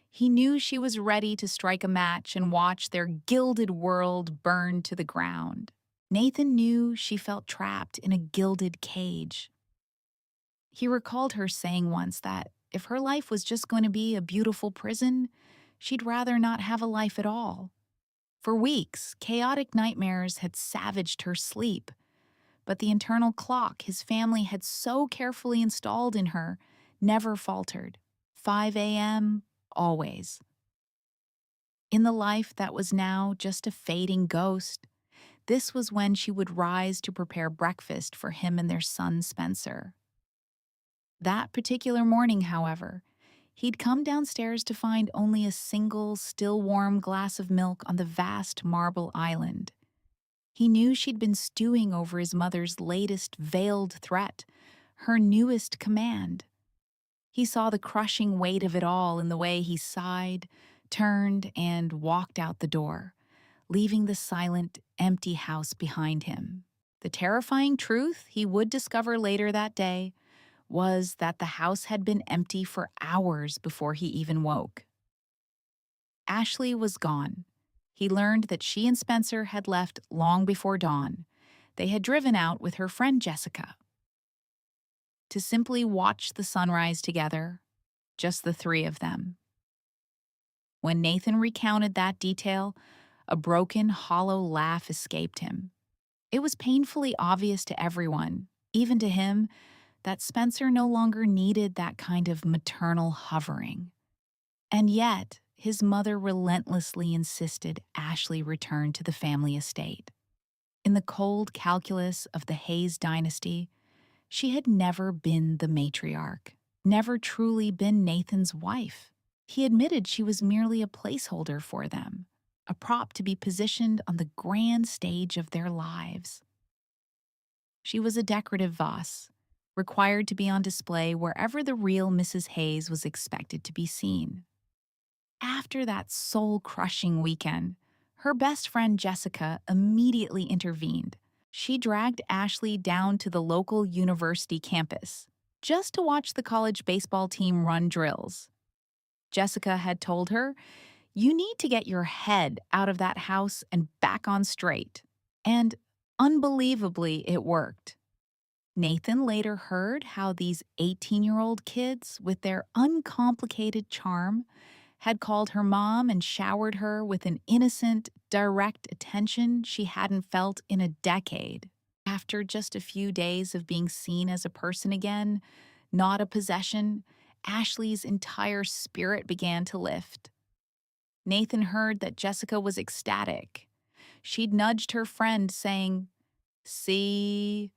he knew she was ready to strike a match and watch their gilded world burn to the ground. Nathan knew she felt trapped in a gilded cage. He recalled her saying once that if her life was just going to be a beautiful prison, she'd rather not have a life at all. For weeks, chaotic nightmares had savaged her sleep, but the internal clock his family had so carefully installed in her never faltered. 5 a.m., always. In the life that was now just a fading ghost, this was when she would rise to prepare breakfast for him and their son Spencer. That particular morning, however, he'd come downstairs to find only a single, still warm glass of milk on the vast marble island. He knew she'd been stewing over his mother's latest veiled threat, her newest command. He saw the crushing weight of it all in the way he sighed, turned, and walked out the door, leaving the silent, empty house behind him. The terrifying truth he would discover later that day was that the house had been empty for hours before he even woke. Ashley was gone. He learned that she and Spencer had left long before dawn. They had driven out with her friend Jessica to simply watch the sunrise together, just the three of them. When Nathan recounted that detail, a broken, hollow laugh escaped him. It was painfully obvious to everyone, even to him, that Spencer no longer needed that kind of maternal hovering. And yet, his mother relentlessly insisted Ashley return to the family estate. In the cold calculus of the Hayes dynasty, she had never been the matriarch, never truly been Nathan's wife. He admitted she was merely a placeholder for them, a prop to be positioned on the grand stage of their lives. She was a decorative vase, required to be on display wherever the real Mrs. Hayes was expected to be seen. After that soul-crushing weekend, her best friend Jessica immediately intervened. She dragged Ashley down to the local university campus, just to watch the college baseball team run drills. Jessica had told her, "You need to get your head out of that house and back on straight." And unbelievably, it worked. Nathan later heard how these 18-year-old kids, with their uncomplicated charm, had called her mom and showered her with an innocent, direct attention she hadn't felt in a decade. After just a few days of being seen as a person again, not a possession, Ashley's entire spirit began to lift. Nathan heard that Jessica was ecstatic. She'd nudged her friend, saying, "See,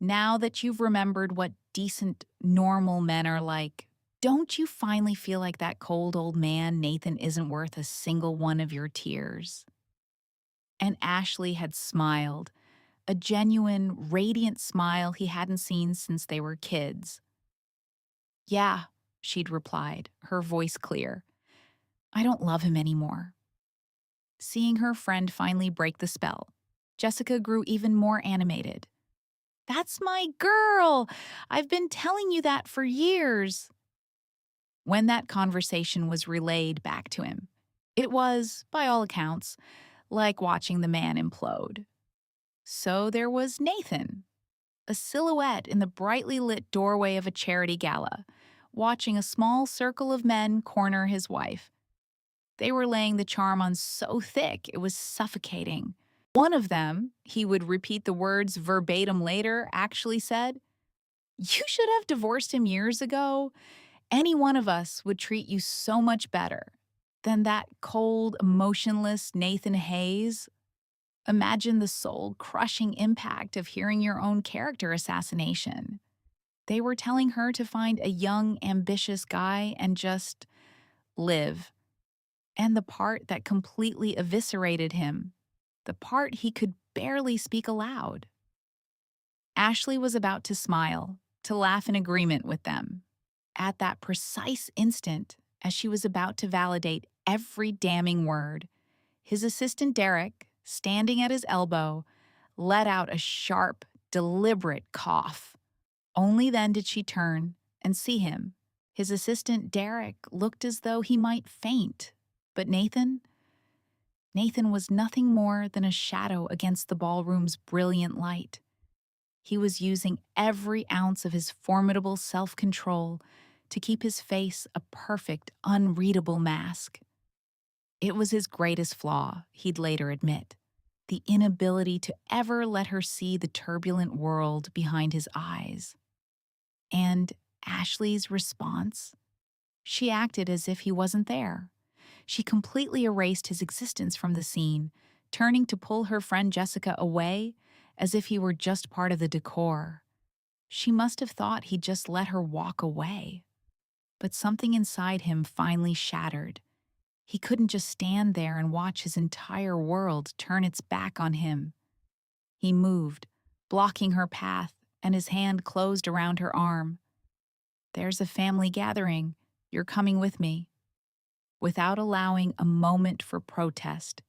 now that you've remembered what decent, normal men are like, don't you finally feel like that cold old man Nathan isn't worth a single one of your tears?" And Ashley had smiled, a genuine, radiant smile he hadn't seen since they were kids. "Yeah," she'd replied, her voice clear. "I don't love him anymore." Seeing her friend finally break the spell, Jessica grew even more animated. "That's my girl! I've been telling you that for years." When that conversation was relayed back to him, it was, by all accounts, like watching the man implode. So there was Nathan, a silhouette in the brightly lit doorway of a charity gala, watching a small circle of men corner his wife. They were laying the charm on so thick it was suffocating. One of them, he would repeat the words verbatim later, actually said, "You should have divorced him years ago. Any one of us would treat you so much better than that cold, emotionless Nathan Hayes." Imagine the soul-crushing impact of hearing your own character assassination. They were telling her to find a young, ambitious guy and just live. And the part that completely eviscerated him, the part he could barely speak aloud. Ashley was about to smile, to laugh in agreement with them. At that precise instant, as she was about to validate every damning word, his assistant Derek, standing at his elbow, let out a sharp, deliberate cough. Only then did she turn and see him. His assistant Derek looked as though he might faint, but Nathan was nothing more than a shadow against the ballroom's brilliant light. He was using every ounce of his formidable self-control to keep his face a perfect, unreadable mask. It was his greatest flaw, he'd later admit, the inability to ever let her see the turbulent world behind his eyes. And Ashley's response? She acted as if he wasn't there. She completely erased his existence from the scene, turning to pull her friend Jessica away as if he were just part of the decor. She must have thought he'd just let her walk away. But something inside him finally shattered. He couldn't just stand there and watch his entire world turn its back on him. He moved, blocking her path, and his hand closed around her arm. "There's a family gathering. You're coming with me." Without allowing a moment for protest,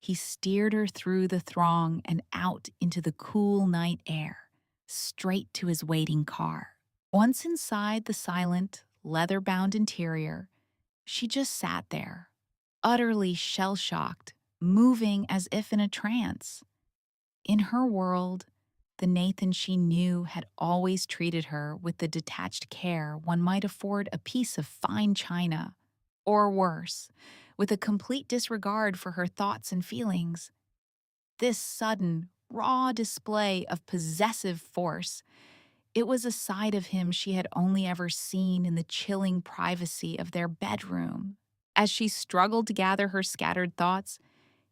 he steered her through the throng and out into the cool night air, straight to his waiting car. Once inside the silent, leather-bound interior, she just sat there, utterly shell-shocked, moving as if in a trance. In her world, the Nathan she knew had always treated her with the detached care one might afford a piece of fine china, or worse, with a complete disregard for her thoughts and feelings. This sudden, raw display of possessive force, it was a side of him she had only ever seen in the chilling privacy of their bedroom. As she struggled to gather her scattered thoughts,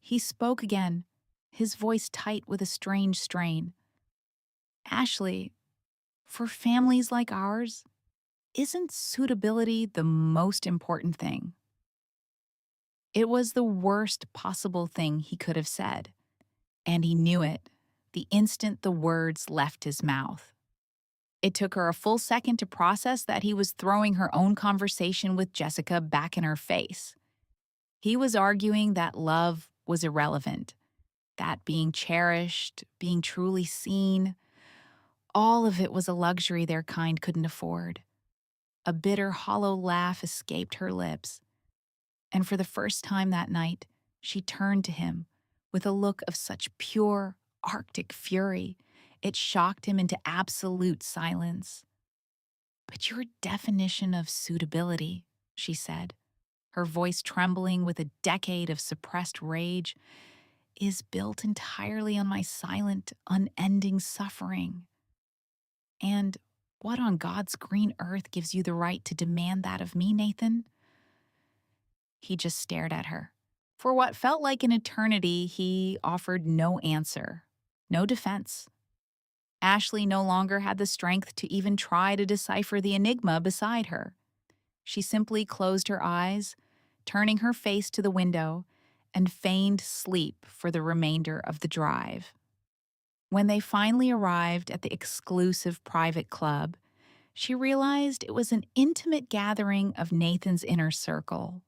he spoke again, his voice tight with a strange strain. "Ashley, for families like ours, isn't suitability the most important thing?" It was the worst possible thing he could have said, and he knew it the instant the words left his mouth. It took her a full second to process that he was throwing her own conversation with Jessica back in her face. He was arguing that love was irrelevant, that being cherished, being truly seen, all of it was a luxury their kind couldn't afford. A bitter, hollow laugh escaped her lips, and for the first time that night, she turned to him with a look of such pure, Arctic fury, it shocked him into absolute silence. "But your definition of suitability," she said, her voice trembling with a decade of suppressed rage, is built entirely on my silent, unending suffering. And what on God's green earth gives you the right to demand that of me, Nathan? He just stared at her. For what felt like an eternity, he offered no answer, no defense. Ashley no longer had the strength to even try to decipher the enigma beside her. She simply closed her eyes, turning her face to the window, and feigned sleep for the remainder of the drive. When they finally arrived at the exclusive private club, she realized it was an intimate gathering of Nathan's inner circle,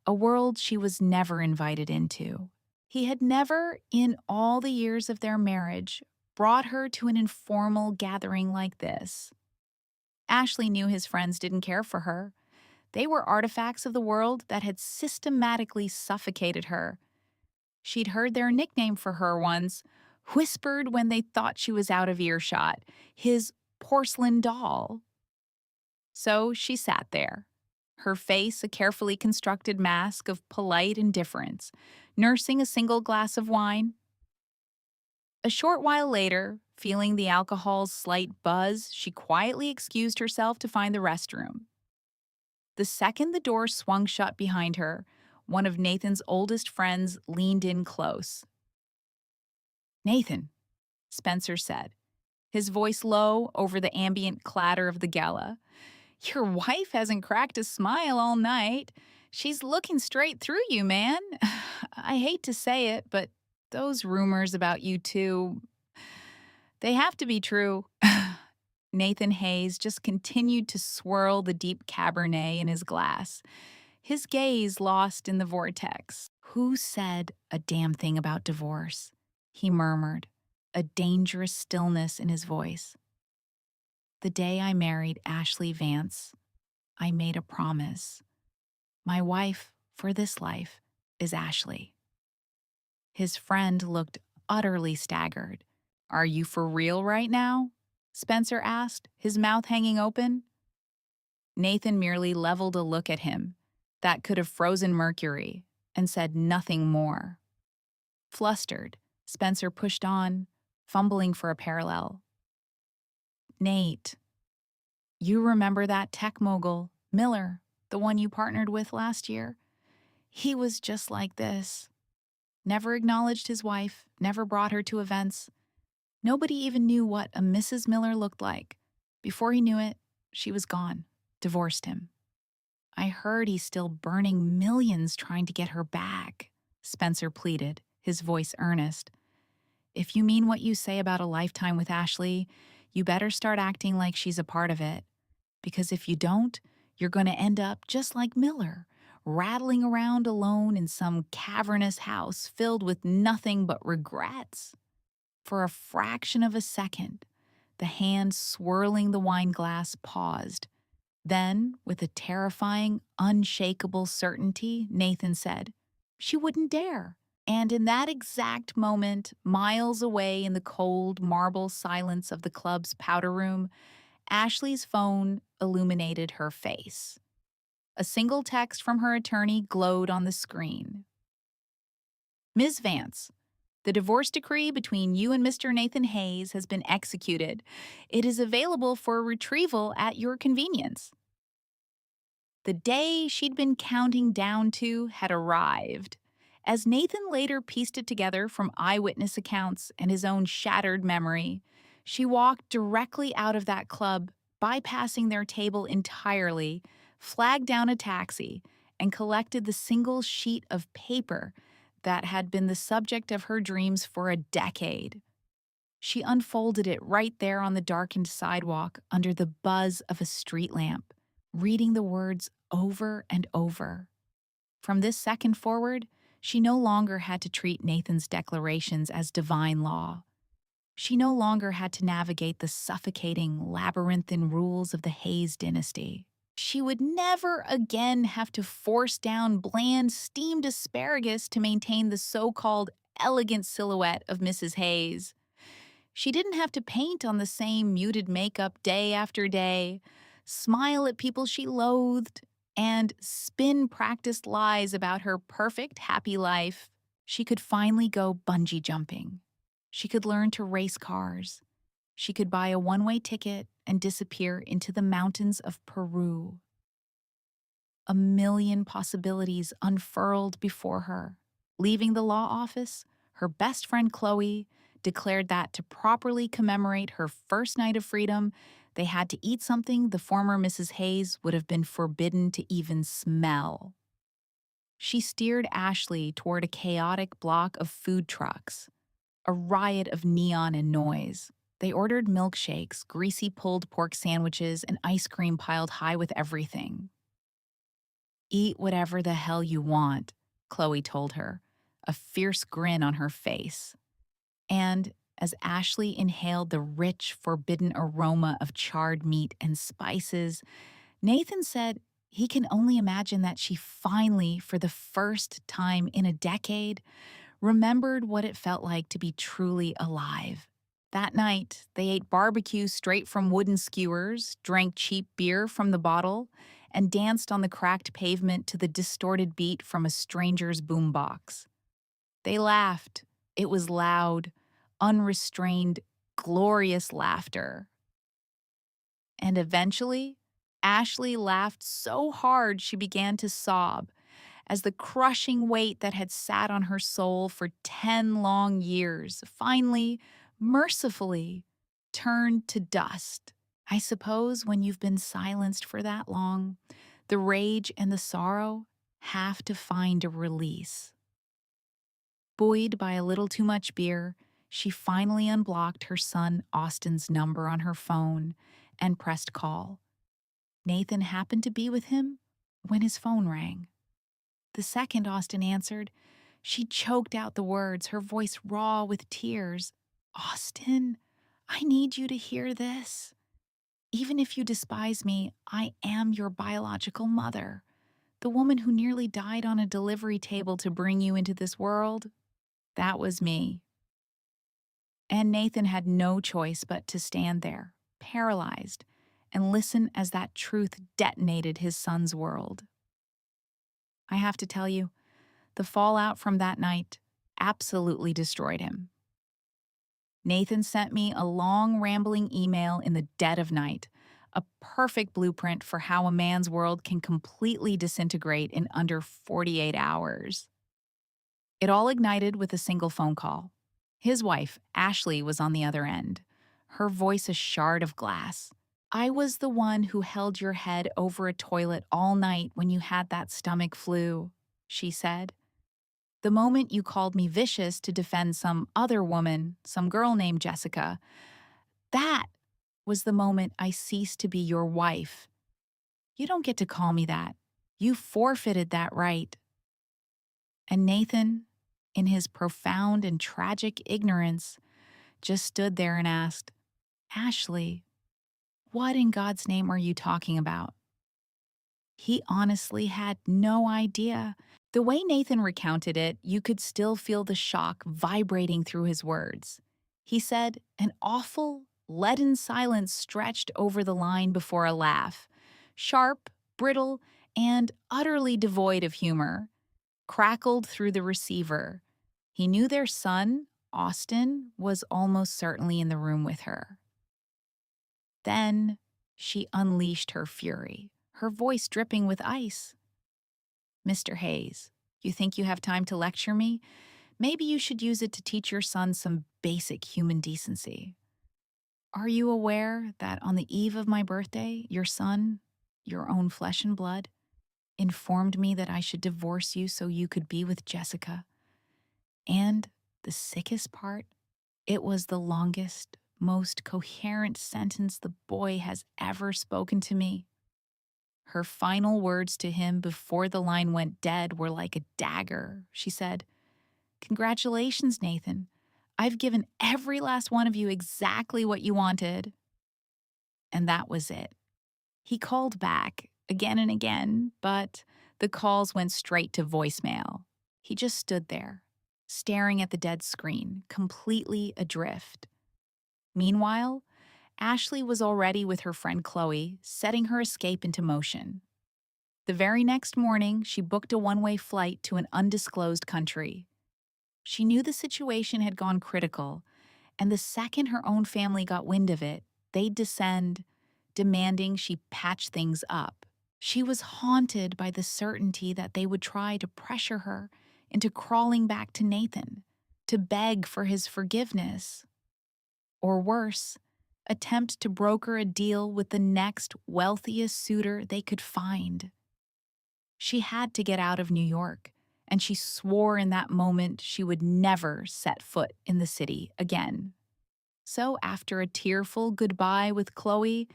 a world she was never invited into. He had never, in all the years of their marriage, brought her to an informal gathering like this. Ashley knew his friends didn't care for her. They were artifacts of the world that had systematically suffocated her. She'd heard their nickname for her once, whispered when they thought she was out of earshot, his porcelain doll. So she sat there, her face a carefully constructed mask of polite indifference, nursing a single glass of wine. A short while later, feeling the alcohol's slight buzz, she quietly excused herself to find the restroom. The second the door swung shut behind her, one of Nathan's oldest friends leaned in close. "Nathan," Spencer said, his voice low over the ambient clatter of the gala. "Your wife hasn't cracked a smile all night. She's looking straight through you, man. I hate to say it, but those rumors about you two, they have to be true." Nathan Hayes just continued to swirl the deep Cabernet in his glass, his gaze lost in the vortex. "Who said a damn thing about divorce?" he murmured, a dangerous stillness in his voice. "The day I married Ashley Vance, I made a promise. My wife for this life is Ashley." His friend looked utterly staggered. "Are you for real right now?" Spencer asked, his mouth hanging open. Nathan merely leveled a look at him that could have frozen mercury and said nothing more. Flustered, Spencer pushed on, fumbling for a parallel. "Nate, you remember that tech mogul, Miller, the one you partnered with last year? He was just like this. Never acknowledged his wife, never brought her to events. Nobody even knew what a Mrs. Miller looked like. Before he knew it, she was gone, divorced him. I heard he's still burning millions trying to get her back," Spencer pleaded, his voice earnest. "If you mean what you say about a lifetime with Ashley, you better start acting like she's a part of it. Because if you don't, you're going to end up just like Miller, rattling around alone in some cavernous house filled with nothing but regrets." For a fraction of a second, the hand swirling the wine glass paused. Then, with a terrifying, unshakable certainty, Nathan said, "She wouldn't dare." And in that exact moment, miles away in the cold marble silence of the club's powder room, Ashley's phone illuminated her face. A single text from her attorney glowed on the screen. "Ms. Vance, the divorce decree between you and Mr. Nathan Hayes has been executed. It is available for retrieval at your convenience." The day she'd been counting down to had arrived. As Nathan later pieced it together from eyewitness accounts and his own shattered memory, she walked directly out of that club, bypassing their table entirely, flagged down a taxi, and collected the single sheet of paper that had been the subject of her dreams for a decade. She unfolded it right there on the darkened sidewalk under the buzz of a street lamp, reading the words over and over. From this second forward, she no longer had to treat Nathan's declarations as divine law. She no longer had to navigate the suffocating, labyrinthine rules of the Hayes dynasty. She would never again have to force down bland, steamed asparagus to maintain the so-called elegant silhouette of Mrs. Hayes. She didn't have to paint on the same muted makeup day after day, smile at people she loathed, and spin practiced lies about her perfect, happy life, she could finally go bungee jumping. She could learn to race cars. She could buy a one-way ticket and disappear into the mountains of Peru. A million possibilities unfurled before her. Leaving the law office, her best friend Chloe declared that to properly commemorate her first night of freedom, they had to eat something the former Mrs. Hayes would have been forbidden to even smell. She steered Ashley toward a chaotic block of food trucks, a riot of neon and noise. They ordered milkshakes, greasy pulled pork sandwiches, and ice cream piled high with everything. Eat whatever the hell you want, Chloe told her, a fierce grin on her face. And as Ashley inhaled the rich, forbidden aroma of charred meat and spices, Nathan said he can only imagine that she finally, for the first time in a decade, remembered what it felt like to be truly alive. That night, they ate barbecue straight from wooden skewers, drank cheap beer from the bottle, and danced on the cracked pavement to the distorted beat from a stranger's boombox. They laughed. It was loud, unrestrained, glorious laughter. And eventually, Ashley laughed so hard she began to sob, as the crushing weight that had sat on her soul for 10 long years finally, mercifully, turned to dust. I suppose when you've been silenced for that long, the rage and the sorrow have to find a release. Buoyed by a little too much beer, she finally unblocked her son Austin's number on her phone and pressed call. Nathan happened to be with him when his phone rang. The second Austin answered, she choked out the words, her voice raw with tears. Austin, I need you to hear this. Even if you despise me, I am your biological mother, the woman who nearly died on a delivery table to bring you into this world. That was me. And Nathan had no choice but to stand there, paralyzed, and listen as that truth detonated his son's world. I have to tell you, the fallout from that night absolutely destroyed him. Nathan sent me a long, rambling email in the dead of night, a perfect blueprint for how a man's world can completely disintegrate in under 48 hours. It all ignited with a single phone call. His wife, Ashley, was on the other end, her voice a shard of glass. I was the one who held your head over a toilet all night when you had that stomach flu, she said. The moment you called me vicious to defend some other woman, some girl named Jessica, that was the moment I ceased to be your wife. You don't get to call me that. You forfeited that right. And Nathan, in his profound and tragic ignorance, just stood there and asked, Ashley, what in God's name are you talking about? He honestly had no idea. The way Nathan recounted it, you could still feel the shock vibrating through his words. He said, an awful, leaden silence stretched over the line before a laugh, sharp, brittle, and utterly devoid of humor, crackled through the receiver. He knew their son, Austin, was almost certainly in the room with her. Then she unleashed her fury, her voice dripping with ice. Mr. Hayes, you think you have time to lecture me? Maybe you should use it to teach your son some basic human decency. Are you aware that on the eve of my birthday, your son, your own flesh and blood, informed me that I should divorce you so you could be with Jessica? And the sickest part, it was the longest, most coherent sentence the boy has ever spoken to me. Her final words to him before the line went dead were like a dagger. She said, Congratulations, Nathan. I've given every last one of you exactly what you wanted. And that was it. He called back again and again, but the calls went straight to voicemail. He just stood there, staring at the dead screen, completely adrift. Meanwhile, Ashley was already with her friend Chloe, setting her escape into motion. The very next morning, she booked a one-way flight to an undisclosed country. She knew the situation had gone critical, and the second her own family got wind of it, they'd descend, demanding she patch things up. She was haunted by the certainty that they would try to pressure her into crawling back to Nathan, to beg for his forgiveness. Or worse, attempt to broker a deal with the next wealthiest suitor they could find. She had to get out of New York, and she swore in that moment she would never set foot in the city again. So after a tearful goodbye with Chloe,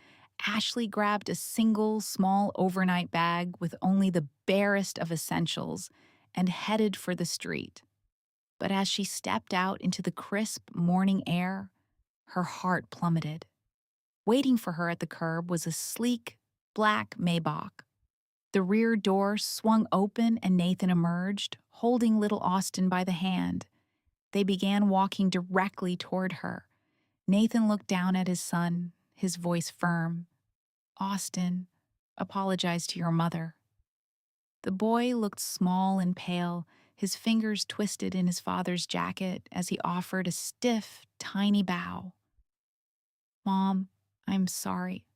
Ashley grabbed a single small overnight bag with only the barest of essentials and headed for the street. But as she stepped out into the crisp morning air, her heart plummeted. Waiting for her at the curb was a sleek, black Maybach. The rear door swung open and Nathan emerged, holding little Austin by the hand. They began walking directly toward her. Nathan looked down at his son, his voice firm. "Austin, apologize to your mother." The boy looked small and pale, his fingers twisted in his father's jacket as he offered a stiff, tiny bow. "Mom, I'm sorry.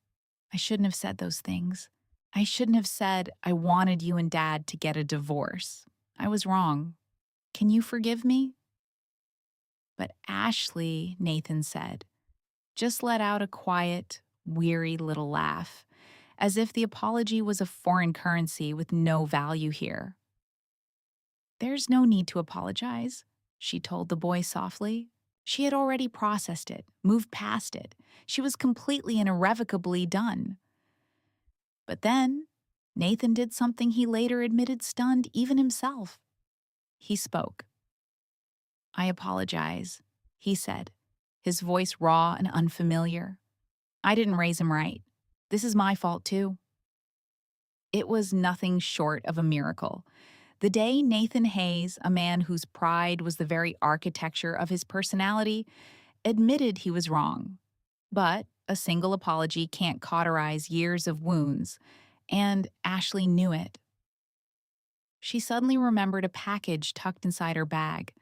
I shouldn't have said those things. I shouldn't have said I wanted you and Dad to get a divorce. I was wrong. Can you forgive me?" But Ashley, Nathan said, just let out a quiet, weary little laugh, as if the apology was a foreign currency with no value here. "There's no need to apologize," she told the boy softly. She had already processed it, moved past it. She was completely and irrevocably done. But then, Nathan did something he later admitted stunned even himself. He spoke. "I apologize," he said, his voice raw and unfamiliar. "I didn't raise him right. This is my fault, too." It was nothing short of a miracle. The day Nathan Hayes, a man whose pride was the very architecture of his personality, admitted he was wrong. But a single apology can't cauterize years of wounds, and Ashley knew it. She suddenly remembered a package tucked inside her bag,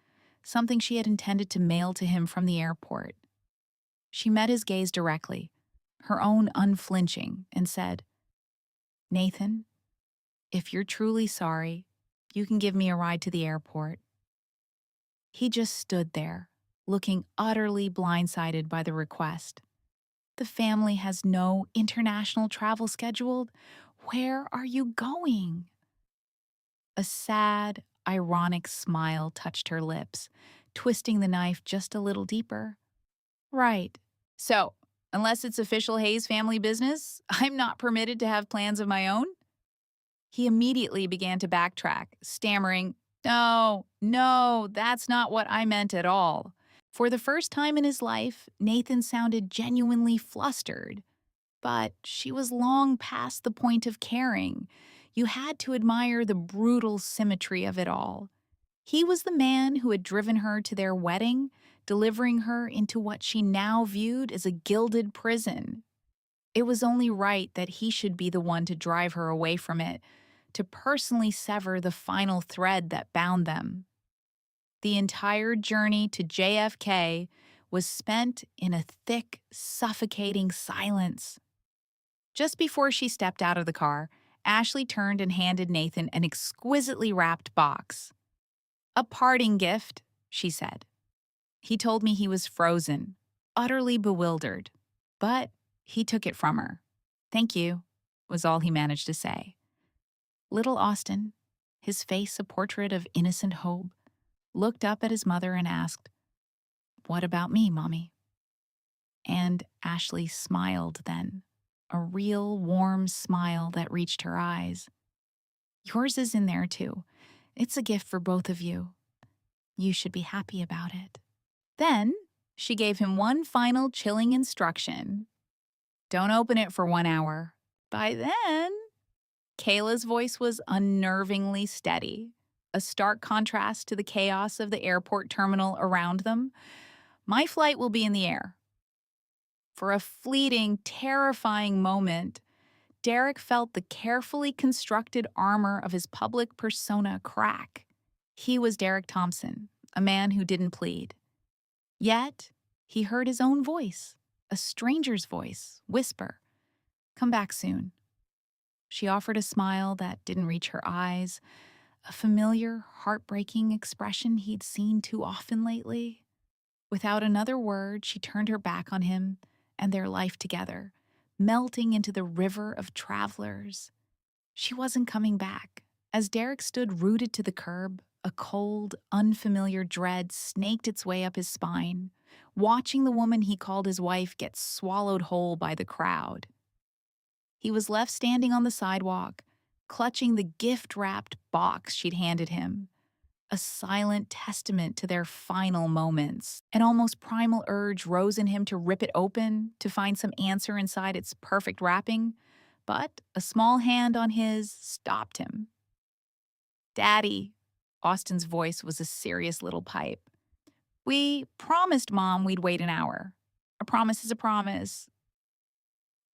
something she had intended to mail to him from the airport. She met his gaze directly, her own unflinching, and said, "Nathan, if you're truly sorry, you can give me a ride to the airport." He just stood there, looking utterly blindsided by the request. "The family has no international travel scheduled. Where are you going?" A sad, ironic smile touched her lips, twisting the knife just a little deeper. "Right. So, unless it's official Hayes family business, I'm not permitted to have plans of my own?" He immediately began to backtrack, stammering, No, that's not what I meant at all." For the first time in his life, Nathan sounded genuinely flustered. But she was long past the point of caring. You had to admire the brutal symmetry of it all. He was the man who had driven her to their wedding, delivering her into what she now viewed as a gilded prison. It was only right that he should be the one to drive her away from it, to personally sever the final thread that bound them. The entire journey to JFK was spent in a thick, suffocating silence. Just before she stepped out of the car, Ashley turned and handed Nathan an exquisitely wrapped box. "A parting gift," she said. He told me he was frozen, utterly bewildered, but he took it from her. "Thank you," was all he managed to say. Little Austin, his face a portrait of innocent hope, looked up at his mother and asked, "What about me, Mommy?" And Ashley smiled then, a real warm smile that reached her eyes. "Yours is in there too. It's a gift for both of you. You should be happy about it." Then she gave him one final chilling instruction. "Don't open it for 1 hour. By then," Kayla's voice was unnervingly steady, a stark contrast to the chaos of the airport terminal around them, "my flight will be in the air." For a fleeting, terrifying moment, Derek felt the carefully constructed armor of his public persona crack. He was Derek Thompson, a man who didn't plead. Yet, he heard his own voice, a stranger's voice, whisper, "Come back soon." She offered a smile that didn't reach her eyes, a familiar, heartbreaking expression he'd seen too often lately. Without another word, she turned her back on him and their life together, melting into the river of travelers. She wasn't coming back. As Derek stood rooted to the curb, a cold, unfamiliar dread snaked its way up his spine, watching the woman he called his wife get swallowed whole by the crowd. He was left standing on the sidewalk, clutching the gift-wrapped box she'd handed him, a silent testament to their final moments. An almost primal urge rose in him to rip it open, to find some answer inside its perfect wrapping, but a small hand on his stopped him. "Daddy," Austin's voice was a serious little pipe. "We promised Mom we'd wait an hour. A promise is a promise."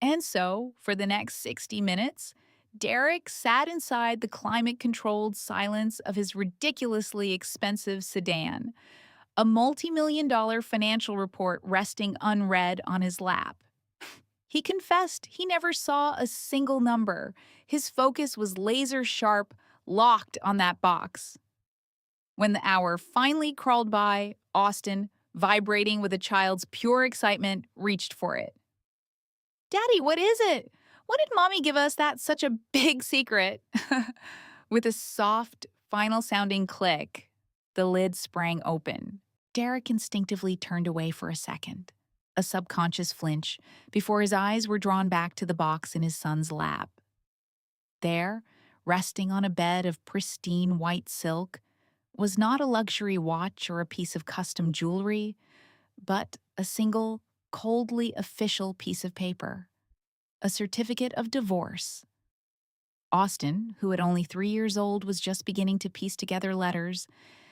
And so, for the next 60 minutes, Derek sat inside the climate-controlled silence of his ridiculously expensive sedan, a multi-million-dollar financial report resting unread on his lap. He confessed he never saw a single number. His focus was laser-sharp, locked on that box. When the hour finally crawled by, Austin, vibrating with a child's pure excitement, reached for it. "Daddy, what is it? Why did Mommy give us that such a big secret?" With a soft, final-sounding click, the lid sprang open. Derek instinctively turned away for a second, a subconscious flinch, before his eyes were drawn back to the box in his son's lap. There, resting on a bed of pristine white silk, was not a luxury watch or a piece of custom jewelry, but a single, coldly official piece of paper, a certificate of divorce. Austin, who at only 3 years old was just beginning to piece together letters,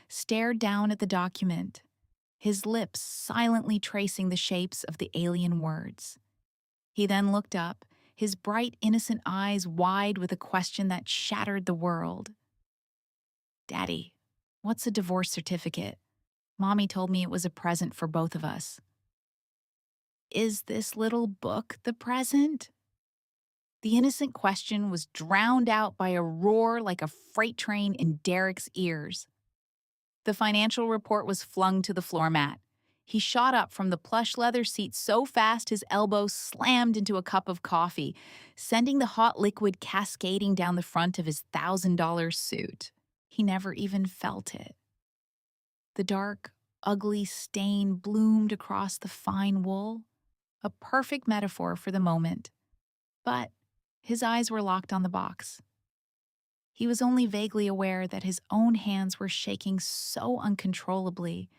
stared down at the document, his lips silently tracing the shapes of the alien words. He then looked up, his bright, innocent eyes wide with a question that shattered the world. "Daddy, what's a divorce certificate? Mommy told me it was a present for both of us." "Is this little book the present?" The innocent question was drowned out by a roar like a freight train in Derek's ears. The financial report was flung to the floor mat. He shot up from the plush leather seat so fast his elbow slammed into a cup of coffee, sending the hot liquid cascading down the front of his $1,000 suit. He never even felt it. The dark, ugly stain bloomed across the fine wool, a perfect metaphor for the moment. But his eyes were locked on the box. He was only vaguely aware that his own hands were shaking so uncontrollably,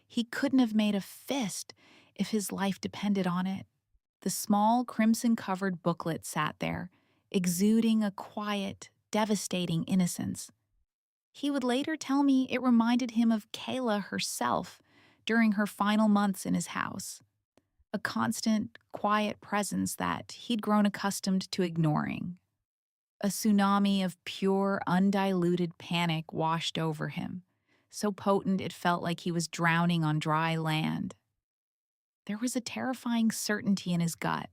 he couldn't have made a fist if his life depended on it. The small crimson-covered booklet sat there, exuding a quiet, devastating innocence. He would later tell me it reminded him of Kayla herself during her final months in his house, a constant, quiet presence that he'd grown accustomed to ignoring. A tsunami of pure, undiluted panic washed over him, so potent it felt like he was drowning on dry land. There was a terrifying certainty in his gut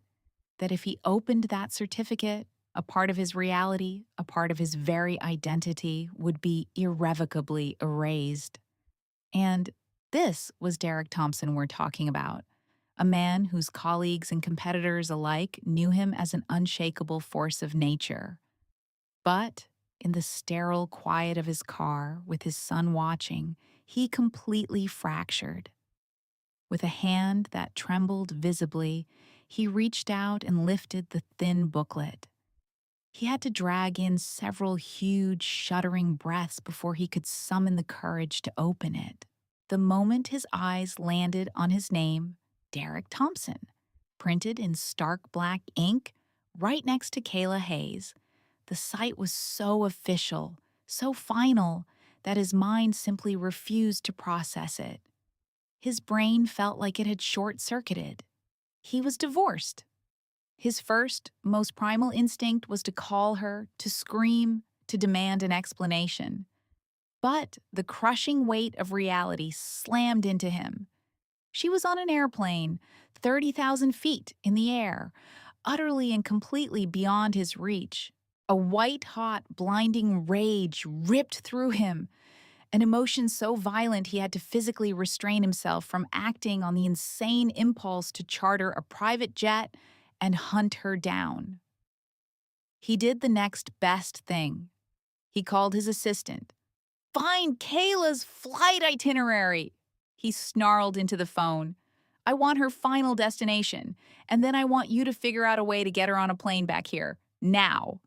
that if he opened that certificate, a part of his reality, a part of his very identity, would be irrevocably erased. And this was Derek Thompson we're talking about, a man whose colleagues and competitors alike knew him as an unshakable force of nature. But in the sterile quiet of his car, with his son watching, he completely fractured. With a hand that trembled visibly, he reached out and lifted the thin booklet. He had to drag in several huge, shuddering breaths before he could summon the courage to open it. The moment his eyes landed on his name, Derek Thompson, printed in stark black ink right next to Kayla Hayes, the sight was so official, so final, that his mind simply refused to process it. His brain felt like it had short-circuited. He was divorced. His first, most primal instinct was to call her, to scream, to demand an explanation. But the crushing weight of reality slammed into him. She was on an airplane, 30,000 feet in the air, utterly and completely beyond his reach. A white-hot, blinding rage ripped through him, an emotion so violent he had to physically restrain himself from acting on the insane impulse to charter a private jet and hunt her down. He did the next best thing. He called his assistant. "Find Kayla's flight itinerary!" He snarled into the phone. "I want her final destination, and then I want you to figure out a way to get her on a plane back here. Now.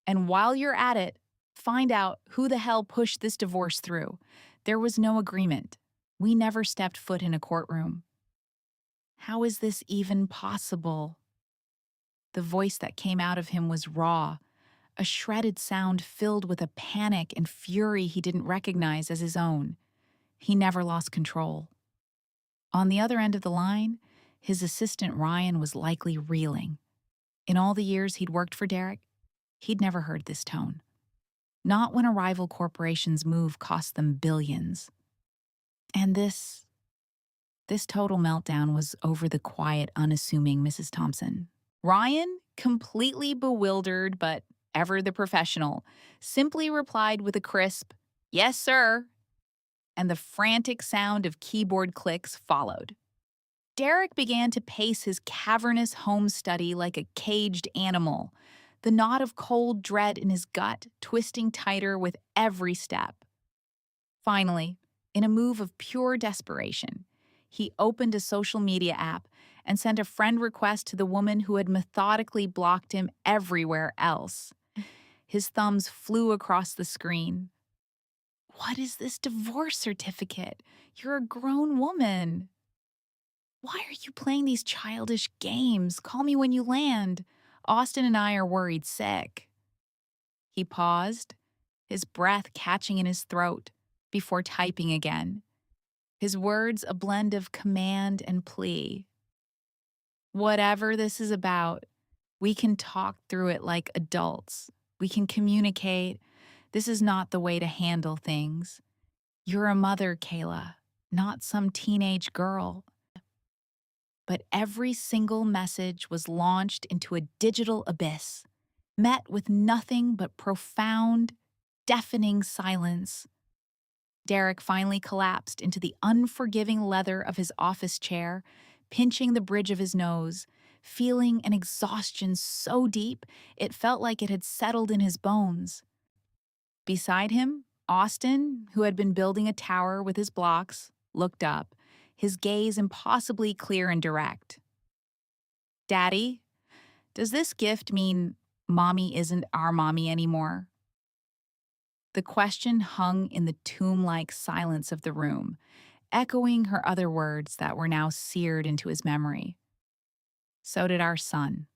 And while you're at it, find out who the hell pushed this divorce through. There was no agreement. We never stepped foot in a courtroom. How is this even possible?" The voice that came out of him was raw, a shredded sound filled with a panic and fury he didn't recognize as his own. He never lost control. On the other end of the line, his assistant Ryan was likely reeling. In all the years he'd worked for Derek, he'd never heard this tone. Not when a rival corporation's move cost them billions. And this total meltdown was over the quiet, unassuming Mrs. Thompson. Ryan, completely bewildered but ever the professional, simply replied with a crisp, "Yes, sir," and the frantic sound of keyboard clicks followed. Derek began to pace his cavernous home study like a caged animal, the knot of cold dread in his gut twisting tighter with every step. Finally, in a move of pure desperation, he opened a social media app and sent a friend request to the woman who had methodically blocked him everywhere else. His thumbs flew across the screen. "What is this divorce certificate? You're a grown woman. Why are you playing these childish games? Call me when you land. Austin and I are worried sick." He paused, his breath catching in his throat, before typing again. His words a blend of command and plea. "Whatever this is about, we can talk through it like adults. We can communicate. This is not the way to handle things. You're a mother, Kayla, not some teenage girl." But every single message was launched into a digital abyss, met with nothing but profound, deafening silence. Derek finally collapsed into the unforgiving leather of his office chair, pinching the bridge of his nose, feeling an exhaustion so deep it felt like it had settled in his bones. Beside him, Austin, who had been building a tower with his blocks, looked up, his gaze impossibly clear and direct. "Daddy, does this gift mean Mommy isn't our mommy anymore?" The question hung in the tomb-like silence of the room, echoing her other words that were now seared into his memory. "So did our son."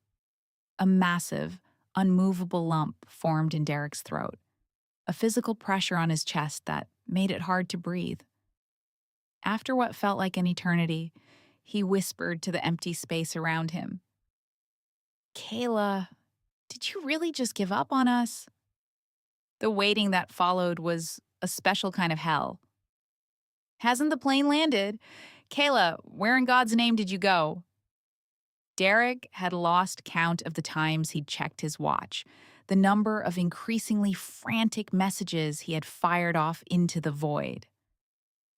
A massive, unmovable lump formed in Derek's throat, a physical pressure on his chest that made it hard to breathe. After what felt like an eternity, he whispered to the empty space around him. "Kayla, did you really just give up on us?" The waiting that followed was a special kind of hell. "Hasn't the plane landed? Kayla, where in God's name did you go?" Derek had lost count of the times he'd checked his watch, the number of increasingly frantic messages he had fired off into the void.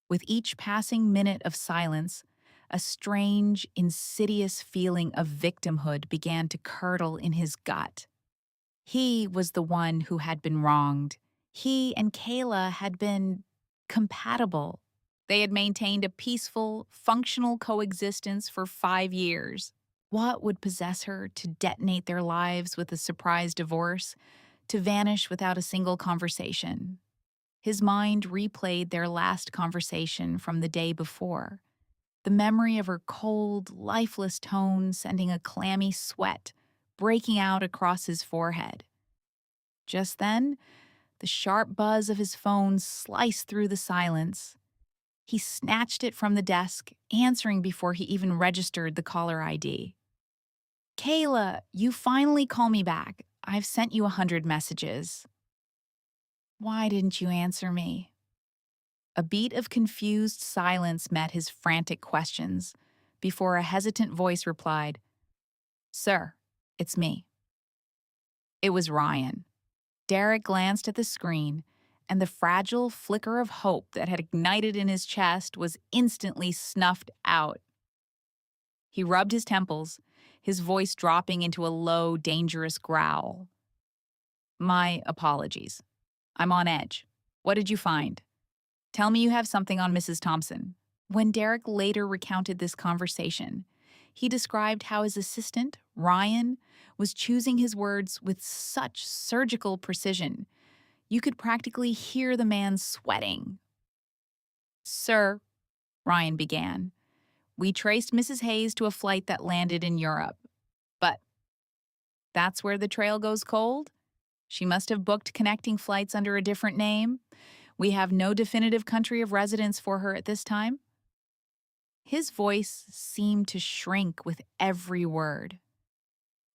With each passing minute of silence, a strange, insidious feeling of victimhood began to curdle in his gut. He was the one who had been wronged. He and Kayla had been compatible. They had maintained a peaceful, functional coexistence for 5 years. What would possess her to detonate their lives with a surprise divorce, to vanish without a single conversation? His mind replayed their last conversation from the day before, the memory of her cold, lifeless tone sending a clammy sweat breaking out across his forehead. Just then, the sharp buzz of his phone sliced through the silence. He snatched it from the desk, answering before he even registered the caller ID. Kayla, you finally call me back. I've sent you 100 messages. Why didn't you answer me? A beat of confused silence met his frantic questions before a hesitant voice replied, Sir, it's me. It was Ryan. Derek glanced at the screen, and the fragile flicker of hope that had ignited in his chest was instantly snuffed out. He rubbed his temples, his voice dropping into a low, dangerous growl. My apologies. I'm on edge. What did you find? Tell me you have something on Mrs. Thompson. When Derek later recounted this conversation, he described how his assistant, Ryan, was choosing his words with such surgical precision. You could practically hear the man sweating. Sir, Ryan began, we traced Mrs. Hayes to a flight that landed in Europe. But that's where the trail goes cold? She must have booked connecting flights under a different name. We have no definitive country of residence for her at this time. His voice seemed to shrink with every word.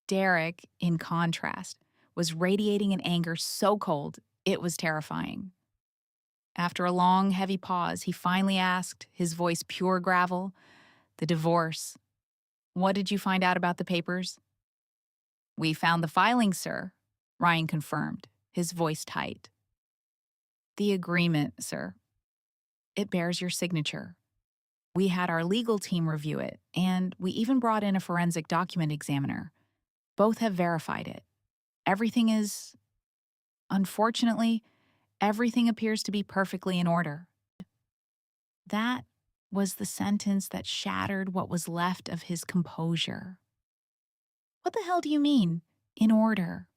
Derek, in contrast, was radiating an anger so cold it was terrifying. After a long, heavy pause, he finally asked, his voice pure gravel, the divorce. What did you find out about the papers? We found the filing, sir, Ryan confirmed, his voice tight. The agreement, sir. It bears your signature. We had our legal team review it, and we even brought in a forensic document examiner. Both have verified it. Everything is... Unfortunately, everything appears to be perfectly in order. That was the sentence that shattered what was left of his composure. What the hell do you mean, in order?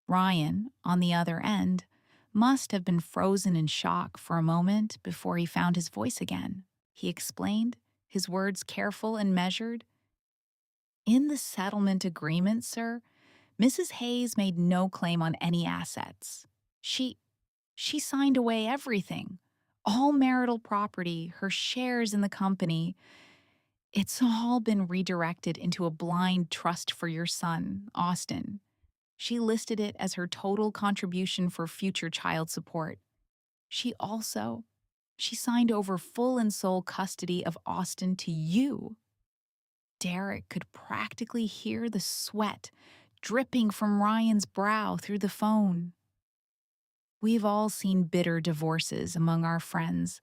Ryan, on the other end, must have been frozen in shock for a moment before he found his voice again. He explained, his words careful and measured. In the settlement agreement, sir, Mrs. Hayes made no claim on any assets. She signed away everything. All marital property, her shares in the company. It's all been redirected into a blind trust for your son, Austin. She listed it as her total contribution for future child support. She signed over full and sole custody of Austin to you. Derek could practically hear the sweat dripping from Ryan's brow through the phone. We've all seen bitter divorces among our friends.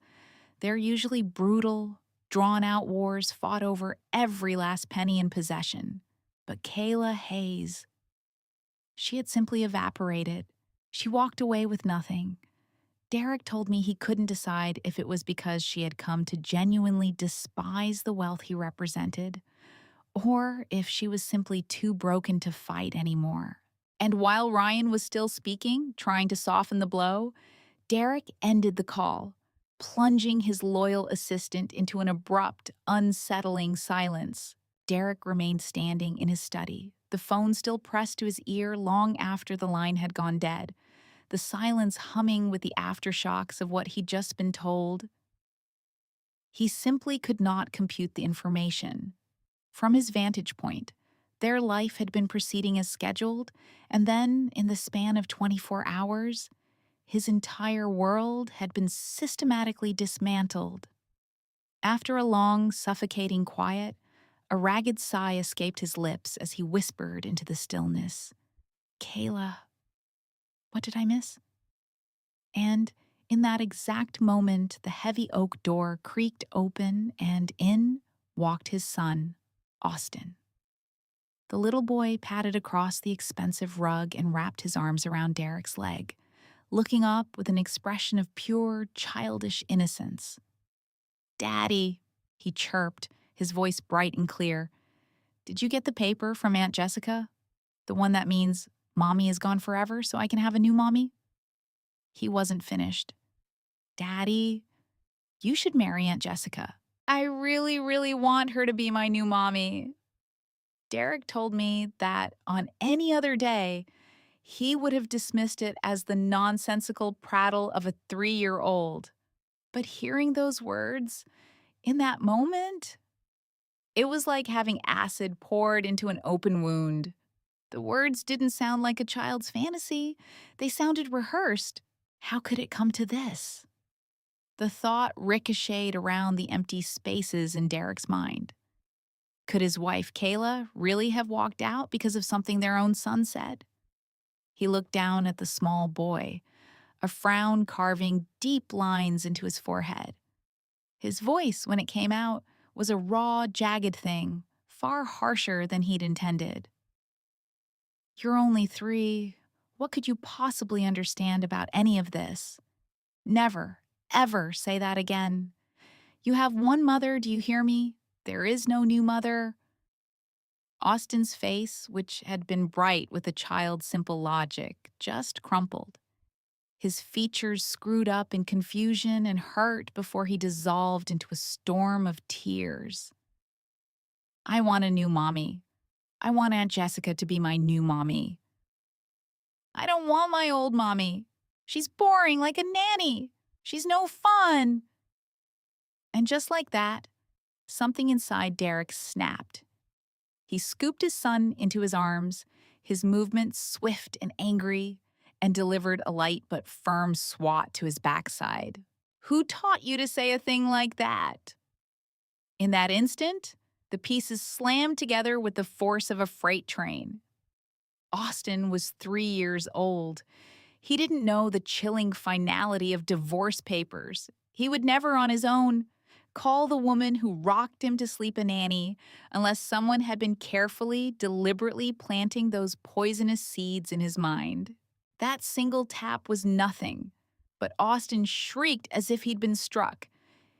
They're usually brutal, drawn-out wars fought over every last penny in possession. But Kayla Hayes, she had simply evaporated. She walked away with nothing. Derek told me he couldn't decide if it was because she had come to genuinely despise the wealth he represented, or if she was simply too broken to fight anymore. And while Ryan was still speaking, trying to soften the blow, Derek ended the call, plunging his loyal assistant into an abrupt, unsettling silence. Derek remained standing in his study, the phone still pressed to his ear long after the line had gone dead, the silence humming with the aftershocks of what he'd just been told. He simply could not compute the information. From his vantage point, their life had been proceeding as scheduled, and then, in the span of 24 hours, his entire world had been systematically dismantled. After a long, suffocating quiet, a ragged sigh escaped his lips as he whispered into the stillness, Kayla, what did I miss? And in that exact moment, the heavy oak door creaked open, and in walked his son, Austin. The little boy patted across the expensive rug and wrapped his arms around Derek's leg, looking up with an expression of pure, childish innocence. Daddy, he chirped, his voice bright and clear. Did you get the paper from Aunt Jessica? The one that means Mommy is gone forever so I can have a new mommy? He wasn't finished. Daddy, you should marry Aunt Jessica. I really, really want her to be my new mommy. Derek told me that on any other day, he would have dismissed it as the nonsensical prattle of a 3-year-old. But hearing those words, in that moment, It was like having acid poured into an open wound. The words didn't sound like a child's fantasy. They sounded rehearsed. How could it come to this? The thought ricocheted around the empty spaces in Derek's mind. Could his wife, Kayla, really have walked out because of something their own son said? He looked down at the small boy, a frown carving deep lines into his forehead. His voice, when it came out, was a raw, jagged thing, far harsher than he'd intended. You're only 3. What could you possibly understand about any of this? Never, ever say that again. You have one mother, do you hear me? There is no new mother. Austin's face, which had been bright with a child's simple logic, just crumpled. His features screwed up in confusion and hurt before he dissolved into a storm of tears. I want a new mommy. I want Aunt Jessica to be my new mommy. I don't want my old mommy. She's boring like a nanny. She's no fun. And just like that, something inside Derek snapped. He scooped his son into his arms, his movements swift and angry, and delivered a light but firm swat to his backside. Who taught you to say a thing like that? In that instant, the pieces slammed together with the force of a freight train. Austin was 3 years old. He didn't know the chilling finality of divorce papers. He would never on his own call the woman who rocked him to sleep a nanny unless someone had been carefully, deliberately planting those poisonous seeds in his mind. That single tap was nothing, but Austin shrieked as if he'd been struck.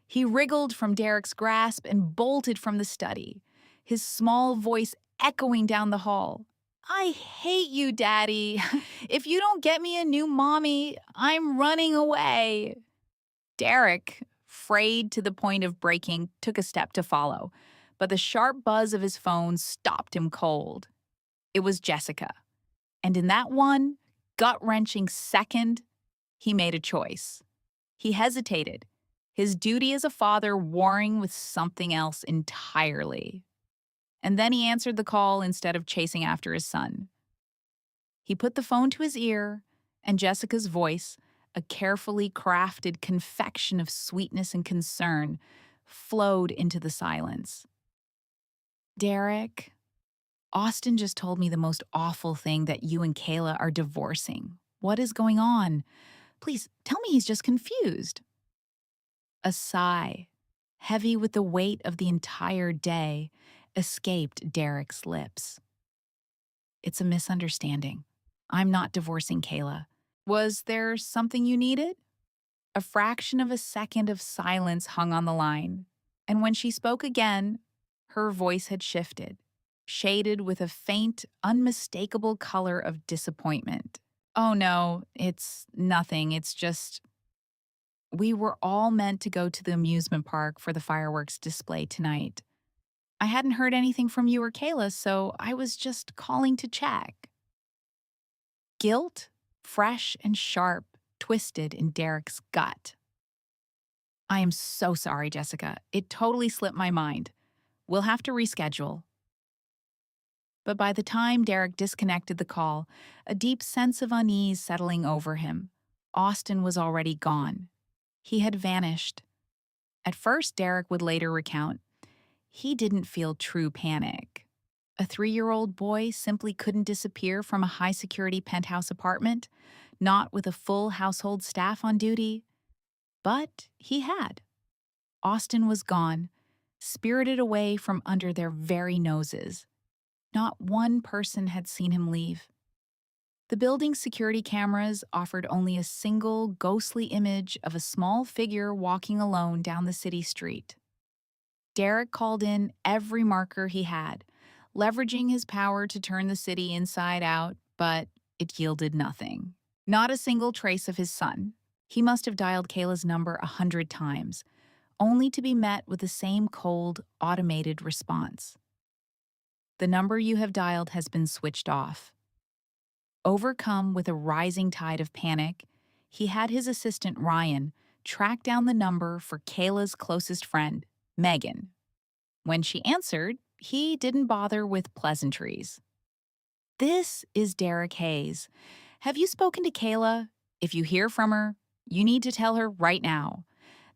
He wriggled from Derek's grasp and bolted from the study, his small voice echoing down the hall. I hate you, Daddy. If you don't get me a new mommy, I'm running away. Derek, frayed to the point of breaking, took a step to follow, but the sharp buzz of his phone stopped him cold. It was Jessica. And in that one gut-wrenching second, he made a choice. He hesitated, his duty as a father warring with something else entirely. And then he answered the call instead of chasing after his son. He put the phone to his ear, and Jessica's voice, a carefully crafted confection of sweetness and concern, flowed into the silence. Derek, Austin just told me the most awful thing, that you and Kayla are divorcing. What is going on? Please, tell me he's just confused. A sigh, heavy with the weight of the entire day, escaped Derek's lips. It's a misunderstanding. I'm not divorcing Kayla. Was there something you needed? A fraction of a second of silence hung on the line, and when she spoke again, her voice had shifted, shaded with a faint, unmistakable color of disappointment. Oh no, it's nothing. It's just, we were all meant to go to the amusement park for the fireworks display tonight. I hadn't heard anything from you or Kayla, so I was just calling to check. Guilt, fresh and sharp, twisted in Derek's gut. I am so sorry, Jessica. It totally slipped my mind. We'll have to reschedule. But by the time Derek disconnected the call, a deep sense of unease settling over him. Austin was already gone. He had vanished. At first, Derek would later recount, he didn't feel true panic. A 3-year-old boy simply couldn't disappear from a high-security penthouse apartment, not with a full household staff on duty. But he had. Austin was gone, spirited away from under their very noses. Not one person had seen him leave. The building's security cameras offered only a single ghostly image of a small figure walking alone down the city street. Derek called in every marker he had, leveraging his power to turn the city inside out, but it yielded nothing. Not a single trace of his son. He must have dialed Kayla's number 100 times, only to be met with the same cold, automated response. The number you have dialed has been switched off. Overcome with a rising tide of panic, he had his assistant Ryan track down the number for Kayla's closest friend, Megan. When she answered, he didn't bother with pleasantries. This is Derek Hayes. Have you spoken to Kayla? If you hear from her, you need to tell her right now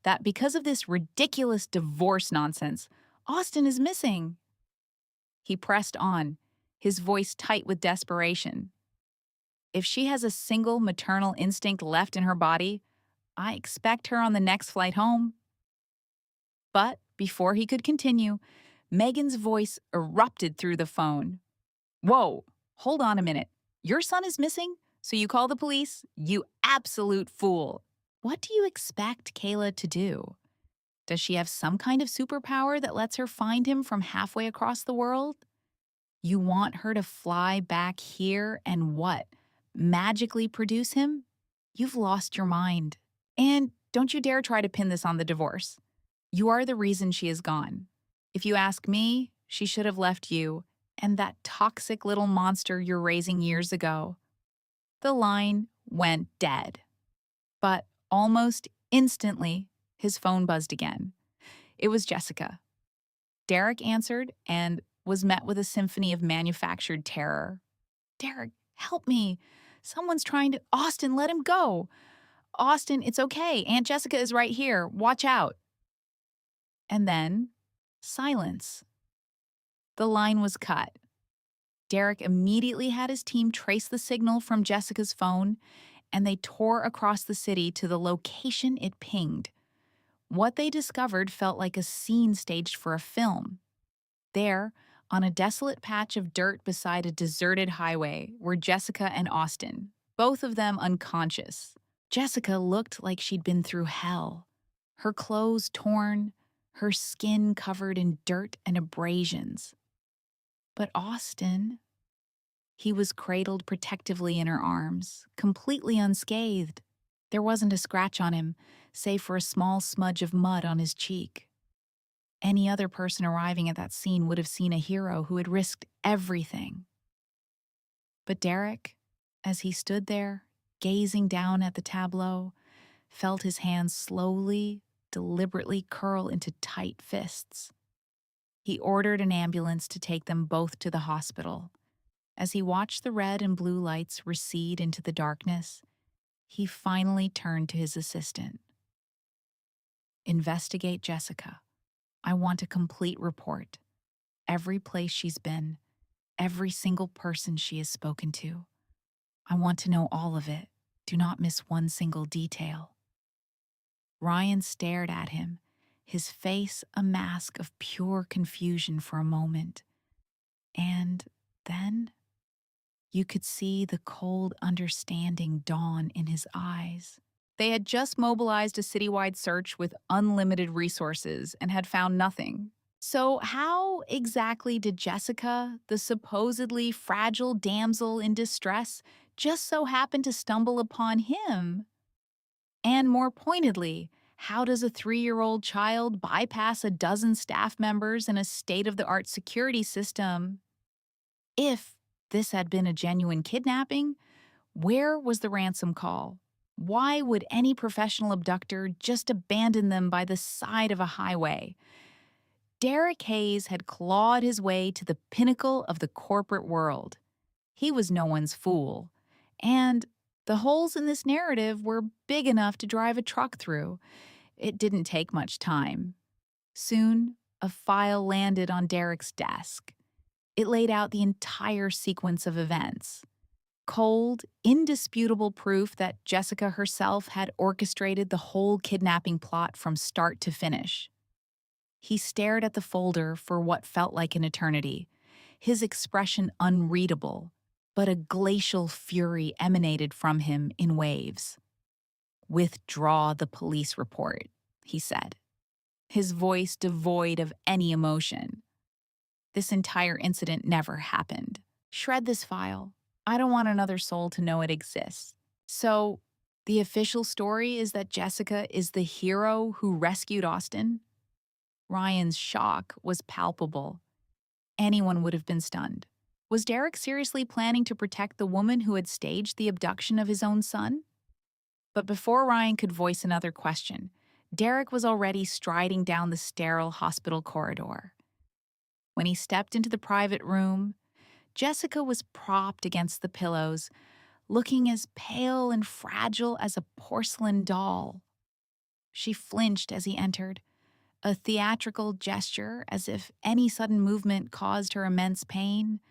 that because of this ridiculous divorce nonsense, Austin is missing. He pressed on, his voice tight with desperation. If she has a single maternal instinct left in her body, I expect her on the next flight home. But before he could continue, Megan's voice erupted through the phone. Whoa, hold on a minute. Your son is missing? So you call the police? You absolute fool. What do you expect Kayla to do? Does she have some kind of superpower that lets her find him from halfway across the world? You want her to fly back here and what? Magically produce him? You've lost your mind. And don't you dare try to pin this on the divorce. You are the reason she is gone. If you ask me, she should have left you and that toxic little monster you're raising years ago. The line went dead. But almost instantly, his phone buzzed again. It was Jessica. Derek answered and was met with a symphony of manufactured terror. Derek, help me. Someone's trying to— Austin, let him go. Austin, it's okay. Aunt Jessica is right here. Watch out. And then, silence. The line was cut. Derek immediately had his team trace the signal from Jessica's phone, and they tore across the city to the location it pinged. What they discovered felt like a scene staged for a film. There, on a desolate patch of dirt beside a deserted highway, were Jessica and Austin, both of them unconscious. Jessica looked like she'd been through hell. Her clothes torn, her skin covered in dirt and abrasions. But Austin, he was cradled protectively in her arms, completely unscathed. There wasn't a scratch on him, save for a small smudge of mud on his cheek. Any other person arriving at that scene would have seen a hero who had risked everything. But Derek, as he stood there, gazing down at the tableau, felt his hands slowly, deliberately curl into tight fists. He ordered an ambulance to take them both to the hospital. As he watched the red and blue lights recede into the darkness, he finally turned to his assistant. Investigate Jessica. I want a complete report. Every place she's been, every single person she has spoken to. I want to know all of it. Do not miss one single detail. Ryan stared at him, his face a mask of pure confusion for a moment. And then you could see the cold understanding dawn in his eyes. They had just mobilized a citywide search with unlimited resources and had found nothing. So how exactly did Jessica, the supposedly fragile damsel in distress, just so happen to stumble upon him? And more pointedly, how does a 3-year-old child bypass a dozen staff members in a state-of-the-art security system? If this had been a genuine kidnapping, where was the ransom call? Why would any professional abductor just abandon them by the side of a highway? Derek Hayes had clawed his way to the pinnacle of the corporate world. He was no one's fool. And the holes in this narrative were big enough to drive a truck through. It didn't take much time. Soon, a file landed on Derek's desk. It laid out the entire sequence of events. Cold, indisputable proof that Jessica herself had orchestrated the whole kidnapping plot from start to finish. He stared at the folder for what felt like an eternity, his expression unreadable, but a glacial fury emanated from him in waves. "Withdraw the police report," he said, his voice devoid of any emotion. "This entire incident never happened. Shred this file. I don't want another soul to know it exists." So, the official story is that Jessica is the hero who rescued Austin? Ryan's shock was palpable. Anyone would have been stunned. Was Derek seriously planning to protect the woman who had staged the abduction of his own son? But before Ryan could voice another question, Derek was already striding down the sterile hospital corridor. When he stepped into the private room, Jessica was propped against the pillows, looking as pale and fragile as a porcelain doll. She flinched as he entered, a theatrical gesture as if any sudden movement caused her immense pain,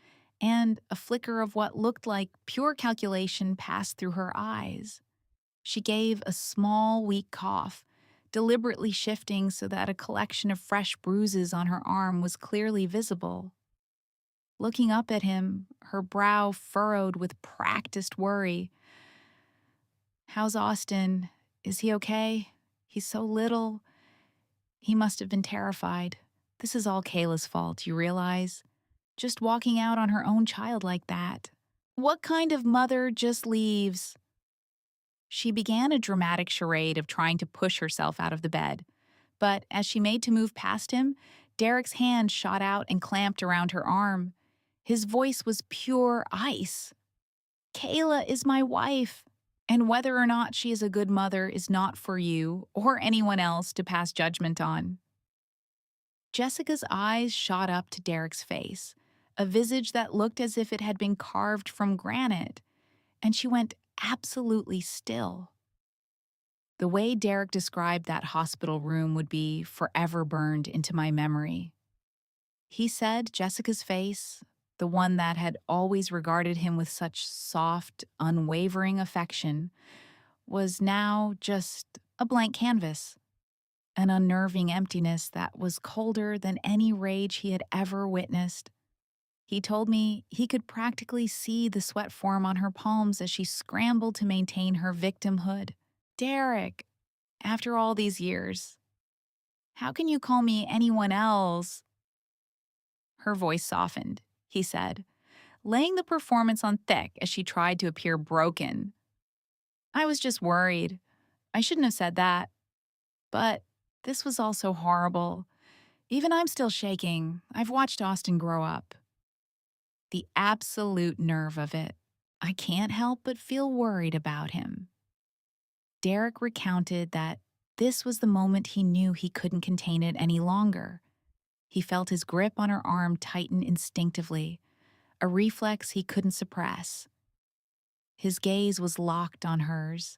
and a flicker of what looked like pure calculation passed through her eyes. She gave a small, weak cough, deliberately shifting so that a collection of fresh bruises on her arm was clearly visible. Looking up at him, her brow furrowed with practiced worry. "How's Austin? Is he okay? He's so little." He must have been terrified. This is all Kayla's fault, you realize? Just walking out on her own child like that. What kind of mother just leaves? She began a dramatic charade of trying to push herself out of the bed. But as she made to move past him, Derek's hand shot out and clamped around her arm. His voice was pure ice. "Kayla is my wife, and whether or not she is a good mother is not for you or anyone else to pass judgment on." Jessica's eyes shot up to Derek's face, a visage that looked as if it had been carved from granite, and she went absolutely still. The way Derek described that hospital room would be forever burned into my memory. He said Jessica's face, the one that had always regarded him with such soft, unwavering affection, was now just a blank canvas, an unnerving emptiness that was colder than any rage he had ever witnessed. He told me he could practically see the sweat form on her palms as she scrambled to maintain her victimhood. "Derek, after all these years, how can you call me anyone else?" Her voice softened, he said, laying the performance on thick as she tried to appear broken. "I was just worried. I shouldn't have said that. But this was all so horrible. Even I'm still shaking. I've watched Austin grow up." The absolute nerve of it. I can't help but feel worried about him. Derek recounted that this was the moment he knew he couldn't contain it any longer. He felt his grip on her arm tighten instinctively, a reflex he couldn't suppress. His gaze was locked on hers,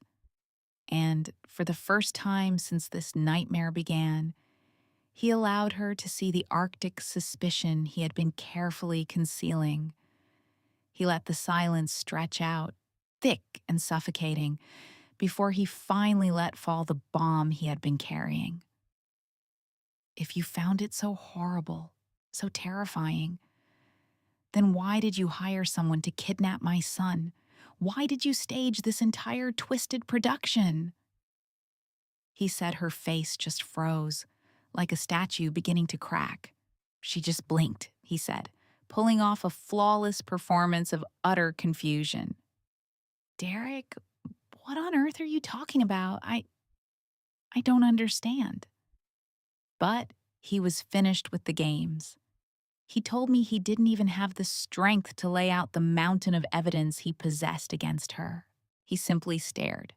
and for the first time since this nightmare began, he allowed her to see the Arctic suspicion he had been carefully concealing. He let the silence stretch out, thick and suffocating, before he finally let fall the bomb he had been carrying. "If you found it so horrible, so terrifying, then why did you hire someone to kidnap my son? Why did you stage this entire twisted production?" He said her face just froze, like a statue beginning to crack. "She just blinked," he said, pulling off a flawless performance of utter confusion. "Derek, what on earth are you talking about? I don't understand." But he was finished with the games. He told me he didn't even have the strength to lay out the mountain of evidence he possessed against her. He simply stared,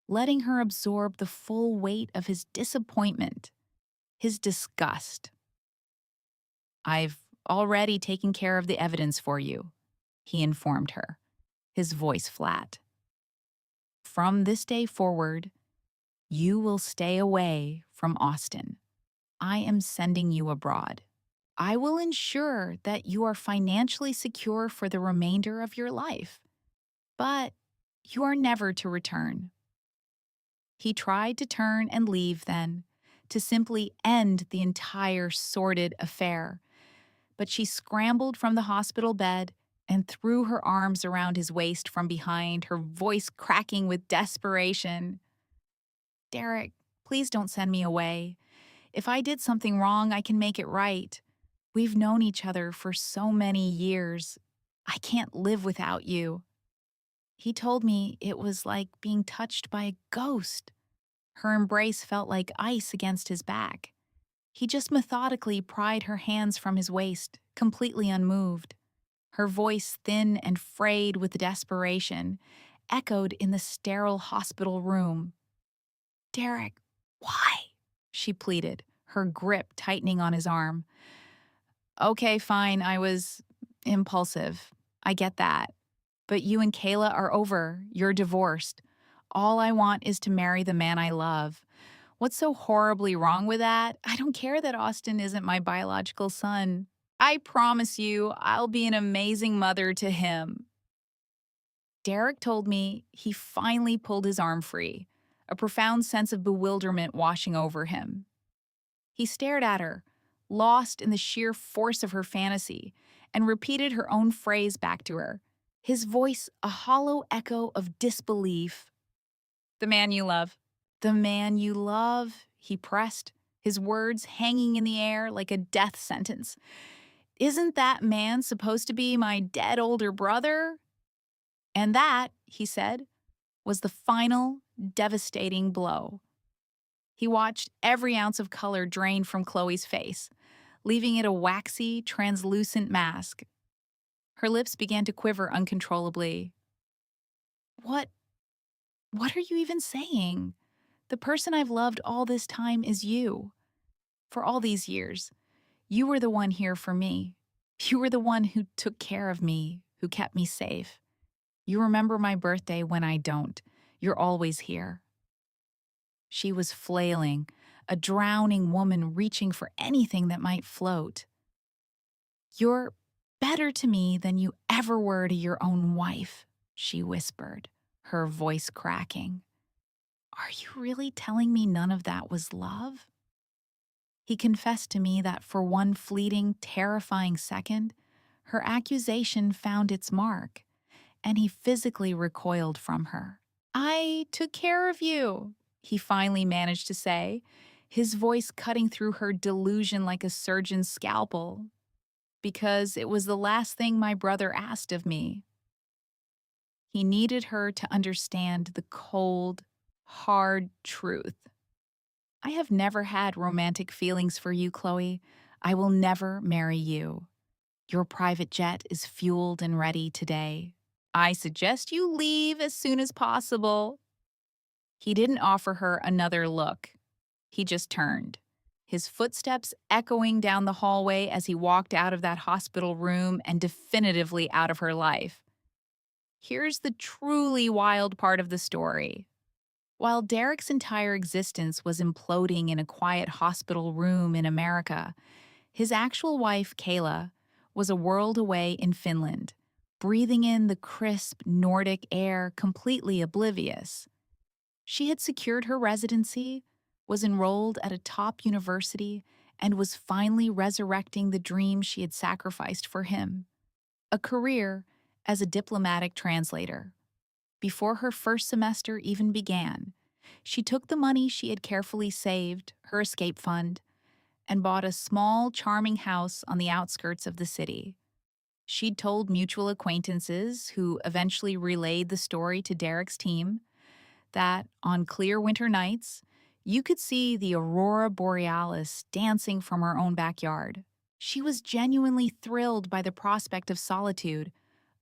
letting her absorb the full weight of his disappointment, his disgust. "I've already taken care of the evidence for you," he informed her, his voice flat. "From this day forward, you will stay away from Austin. I am sending you abroad. I will ensure that you are financially secure for the remainder of your life. But you are never to return." He tried to turn and leave then, to simply end the entire sordid affair. But she scrambled from the hospital bed and threw her arms around his waist from behind, her voice cracking with desperation. "Derek, please don't send me away. If I did something wrong, I can make it right. We've known each other for so many years. I can't live without you." He told me it was like being touched by a ghost. Her embrace felt like ice against his back. He just methodically pried her hands from his waist, completely unmoved. Her voice, thin and frayed with desperation, echoed in the sterile hospital room. "Derek, why?" she pleaded, her grip tightening on his arm. Okay, fine, I was impulsive. I get that. But you and Kayla are over. You're divorced. All I want is to marry the man I love. What's so horribly wrong with that? I don't care that Austin isn't my biological son. I promise you, I'll be an amazing mother to him. Derek told me he finally pulled his arm free, a profound sense of bewilderment washing over him. He stared at her, lost in the sheer force of her fantasy, and repeated her own phrase back to her, his voice a hollow echo of disbelief. The man you love. The man you love, he pressed, his words hanging in the air like a death sentence. Isn't that man supposed to be my dead older brother? And that, he said, was the final, devastating blow. He watched every ounce of color drain from Chloe's face, leaving it a waxy, translucent mask. Her lips began to quiver uncontrollably. What? What are you even saying? The person I've loved all this time is you. For all these years, you were the one here for me. You were the one who took care of me, who kept me safe. You remember my birthday when I don't. You're always here. She was flailing, a drowning woman reaching for anything that might float. You're better to me than you ever were to your own wife, she whispered, her voice cracking. Are you really telling me none of that was love? He confessed to me that for one fleeting, terrifying second, her accusation found its mark, and he physically recoiled from her. I took care of you, he finally managed to say, his voice cutting through her delusion like a surgeon's scalpel, because it was the last thing my brother asked of me. He needed her to understand the cold, hard truth. I have never had romantic feelings for you, Chloe. I will never marry you. Your private jet is fueled and ready today. I suggest you leave as soon as possible. He didn't offer her another look. He just turned, his footsteps echoing down the hallway as he walked out of that hospital room and definitively out of her life. Here's the truly wild part of the story. While Derek's entire existence was imploding in a quiet hospital room in America, his actual wife, Kayla, was a world away in Finland, breathing in the crisp Nordic air, completely oblivious. She had secured her residency, was enrolled at a top university, and was finally resurrecting the dream she had sacrificed for him, a career as a diplomatic translator. Before her first semester even began, she took the money she had carefully saved, her escape fund, and bought a small, charming house on the outskirts of the city. She'd told mutual acquaintances, who eventually relayed the story to Derek's team, that on clear winter nights, you could see the aurora borealis dancing from her own backyard. She was genuinely thrilled by the prospect of solitude,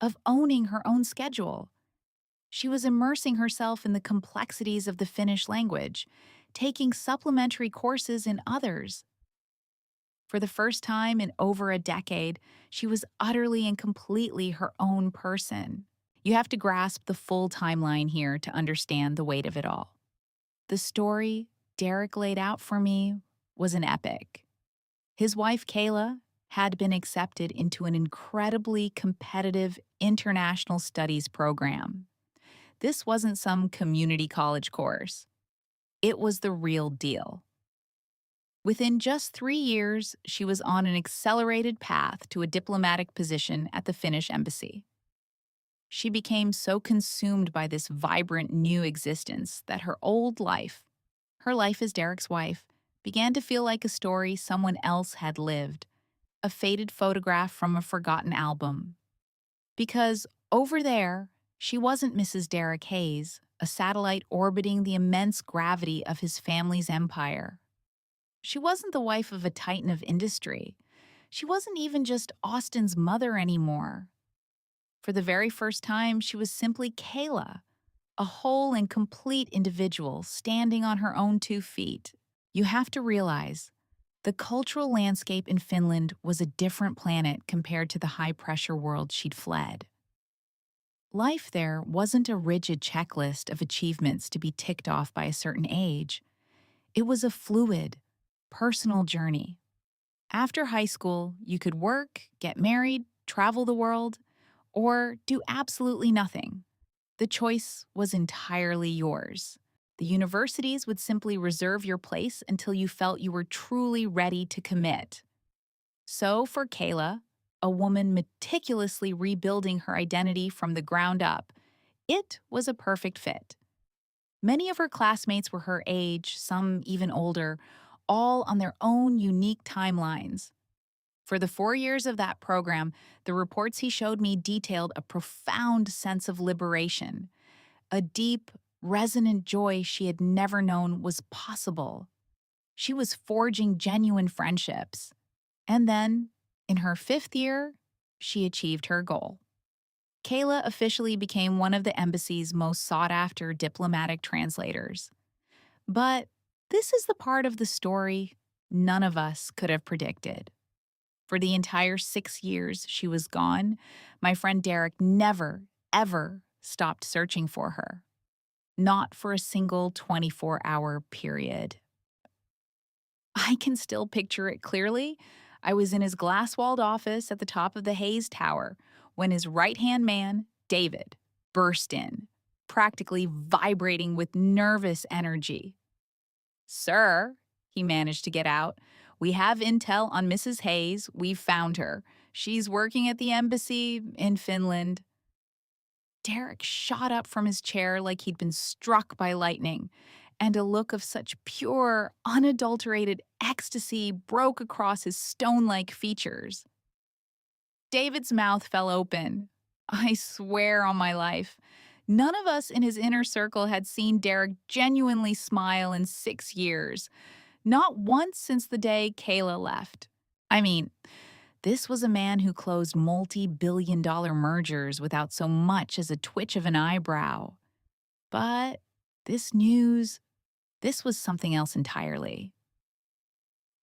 of owning her own schedule. She was immersing herself in the complexities of the Finnish language, taking supplementary courses in others. For the first time in over a decade, she was utterly and completely her own person. You have to grasp the full timeline here to understand the weight of it all. The story Derek laid out for me was an epic. His wife, Kayla, had been accepted into an incredibly competitive international studies program. This wasn't some community college course. It was the real deal. Within just 3 years, she was on an accelerated path to a diplomatic position at the Finnish embassy. She became so consumed by this vibrant new existence that her life as Derek's wife, began to feel like a story someone else had lived, a faded photograph from a forgotten album. Because over there, she wasn't Mrs. Derek Hayes, a satellite orbiting the immense gravity of his family's empire. She wasn't the wife of a titan of industry. She wasn't even just Austin's mother anymore. For the very first time, she was simply Kayla, a whole and complete individual standing on her own 2 feet. You have to realize, The cultural landscape in Finland was a different planet compared to the high-pressure world she'd fled. Life there wasn't a rigid checklist of achievements to be ticked off by a certain age. It was a fluid, personal journey. After high school, you could work, get married, travel the world, or do absolutely nothing. The choice was entirely yours. The universities would simply reserve your place until you felt you were truly ready to commit. So for Kayla, a woman meticulously rebuilding her identity from the ground up, it was a perfect fit. Many of her classmates were her age, some even older, all on their own unique timelines. For the 4 years of that program, the reports he showed me detailed a profound sense of liberation, a deep, resonant joy she had never known was possible. She was forging genuine friendships. And then, in her 5th year, she achieved her goal. Kayla officially became one of the embassy's most sought-after diplomatic translators. But this is the part of the story none of us could have predicted. For the entire 6 years she was gone, my friend Derek never, ever stopped searching for her. Not for a single 24-hour period. I can still picture it clearly. I was in his glass-walled office at the top of the Hayes Tower when his right-hand man, David, burst in, practically vibrating with nervous energy. "Sir," he managed to get out, "we have intel on Mrs. Hayes. We've found her. She's working at the embassy in Finland." Derek shot up from his chair like he'd been struck by lightning, and a look of such pure, unadulterated ecstasy broke across his stone-like features. David's mouth fell open. I swear on my life, none of us in his inner circle had seen Derek genuinely smile in 6 years, not once since the day Kayla left. I mean, this was a man who closed multi-billion-dollar mergers without so much as a twitch of an eyebrow. But this news, this was something else entirely.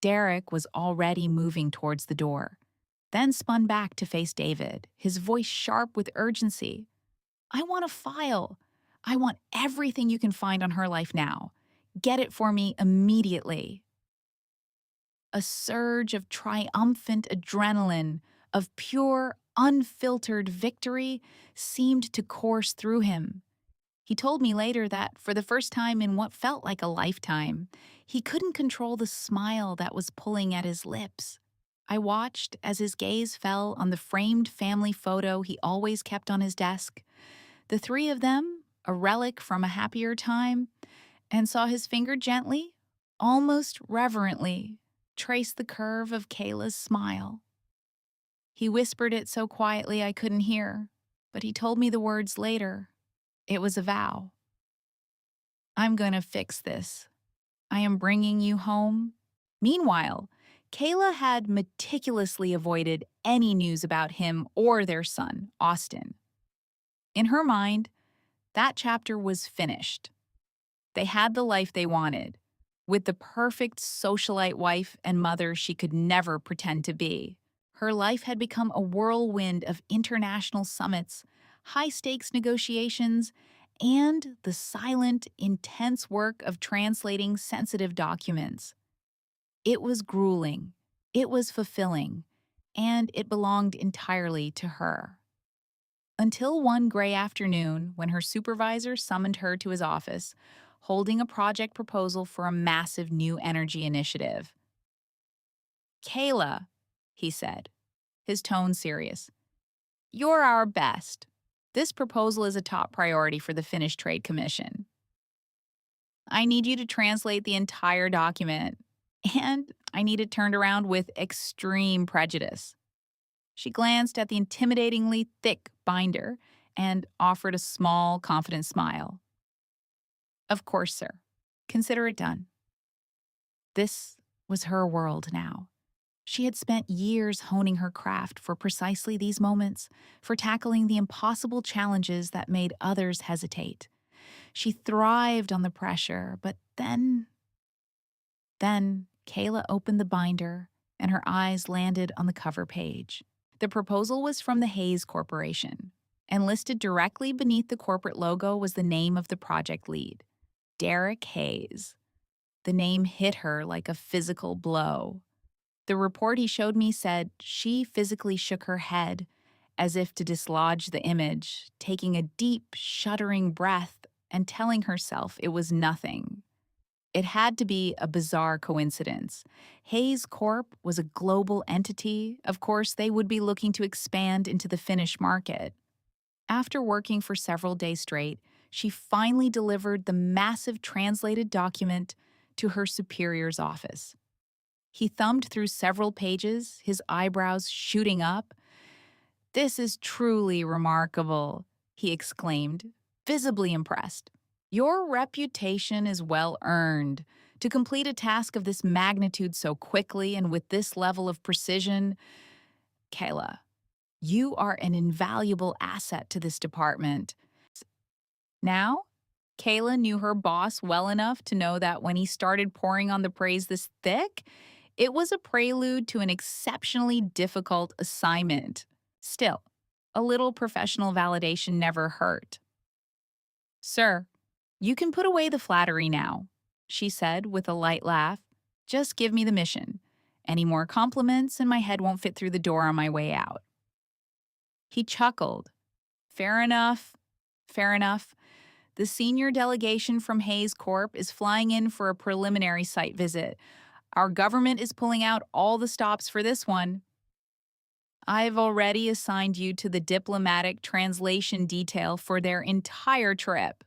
Derek was already moving towards the door, then spun back to face David, his voice sharp with urgency. "I want a file. I want everything you can find on her life now. Get it for me immediately." A surge of triumphant adrenaline, of pure, unfiltered victory, seemed to course through him. He told me later that, for the first time in what felt like a lifetime, he couldn't control the smile that was pulling at his lips. I watched as his gaze fell on the framed family photo he always kept on his desk, the three of them, a relic from a happier time, and saw his finger gently, almost reverently, trace the curve of Kayla's smile. He whispered it so quietly I couldn't hear, but he told me the words later. It was a vow. "I'm going to fix this. I am bringing you home." Meanwhile, Kayla had meticulously avoided any news about him or their son, Austin. In her mind, that chapter was finished. They had the life they wanted, with the perfect socialite wife and mother she could never pretend to be. Her life had become a whirlwind of international summits, high-stakes negotiations, and the silent, intense work of translating sensitive documents. It was grueling, it was fulfilling, and it belonged entirely to her. Until one gray afternoon when her supervisor summoned her to his office, holding a project proposal for a massive new energy initiative. "Kayla," he said, his tone serious, "you're our best. This proposal is a top priority for the Finnish Trade Commission. I need you to translate the entire document, and I need it turned around with extreme prejudice." She glanced at the intimidatingly thick binder and offered a small, confident smile. "Of course, sir. Consider it done." This was her world now. She had spent years honing her craft for precisely these moments, for tackling the impossible challenges that made others hesitate. She thrived on the pressure, but then Kayla opened the binder, and her eyes landed on the cover page. The proposal was from the Hayes Corporation, and listed directly beneath the corporate logo was the name of the project lead, Derek Hayes. The name hit her like a physical blow. The report he showed me said she physically shook her head as if to dislodge the image, taking a deep, shuddering breath and telling herself it was nothing. It had to be a bizarre coincidence. Hayes Corp was a global entity. Of course, they would be looking to expand into the Finnish market. After working for several days straight, she finally delivered the massive translated document to her superior's office. He thumbed through several pages, his eyebrows shooting up. "This is truly remarkable," he exclaimed, visibly impressed. "Your reputation is well earned. To complete a task of this magnitude so quickly and with this level of precision, Kayla, you are an invaluable asset to this department." Now, Kayla knew her boss well enough to know that when he started pouring on the praise this thick, it was a prelude to an exceptionally difficult assignment. Still, a little professional validation never hurt. "Sir, you can put away the flattery now," she said with a light laugh. "Just give me the mission. Any more compliments and my head won't fit through the door on my way out." He chuckled. "Fair enough. Fair enough. The senior delegation from Hayes Corp is flying in for a preliminary site visit. Our government is pulling out all the stops for this one. I've already assigned you to the diplomatic translation detail for their entire trip."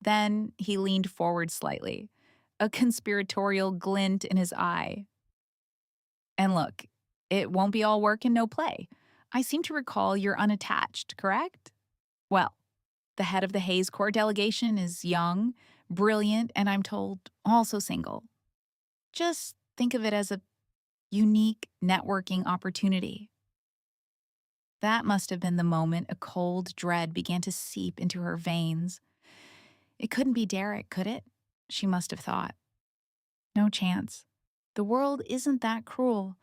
Then he leaned forward slightly, a conspiratorial glint in his eye. "And look, it won't be all work and no play. I seem to recall you're unattached, correct? Well, the head of the Hayes Corps delegation is young, brilliant, and I'm told also single. Just think of it as a unique networking opportunity." That must have been the moment a cold dread began to seep into her veins. It couldn't be Derek, could it? She must have thought. No chance. The world isn't that cruel,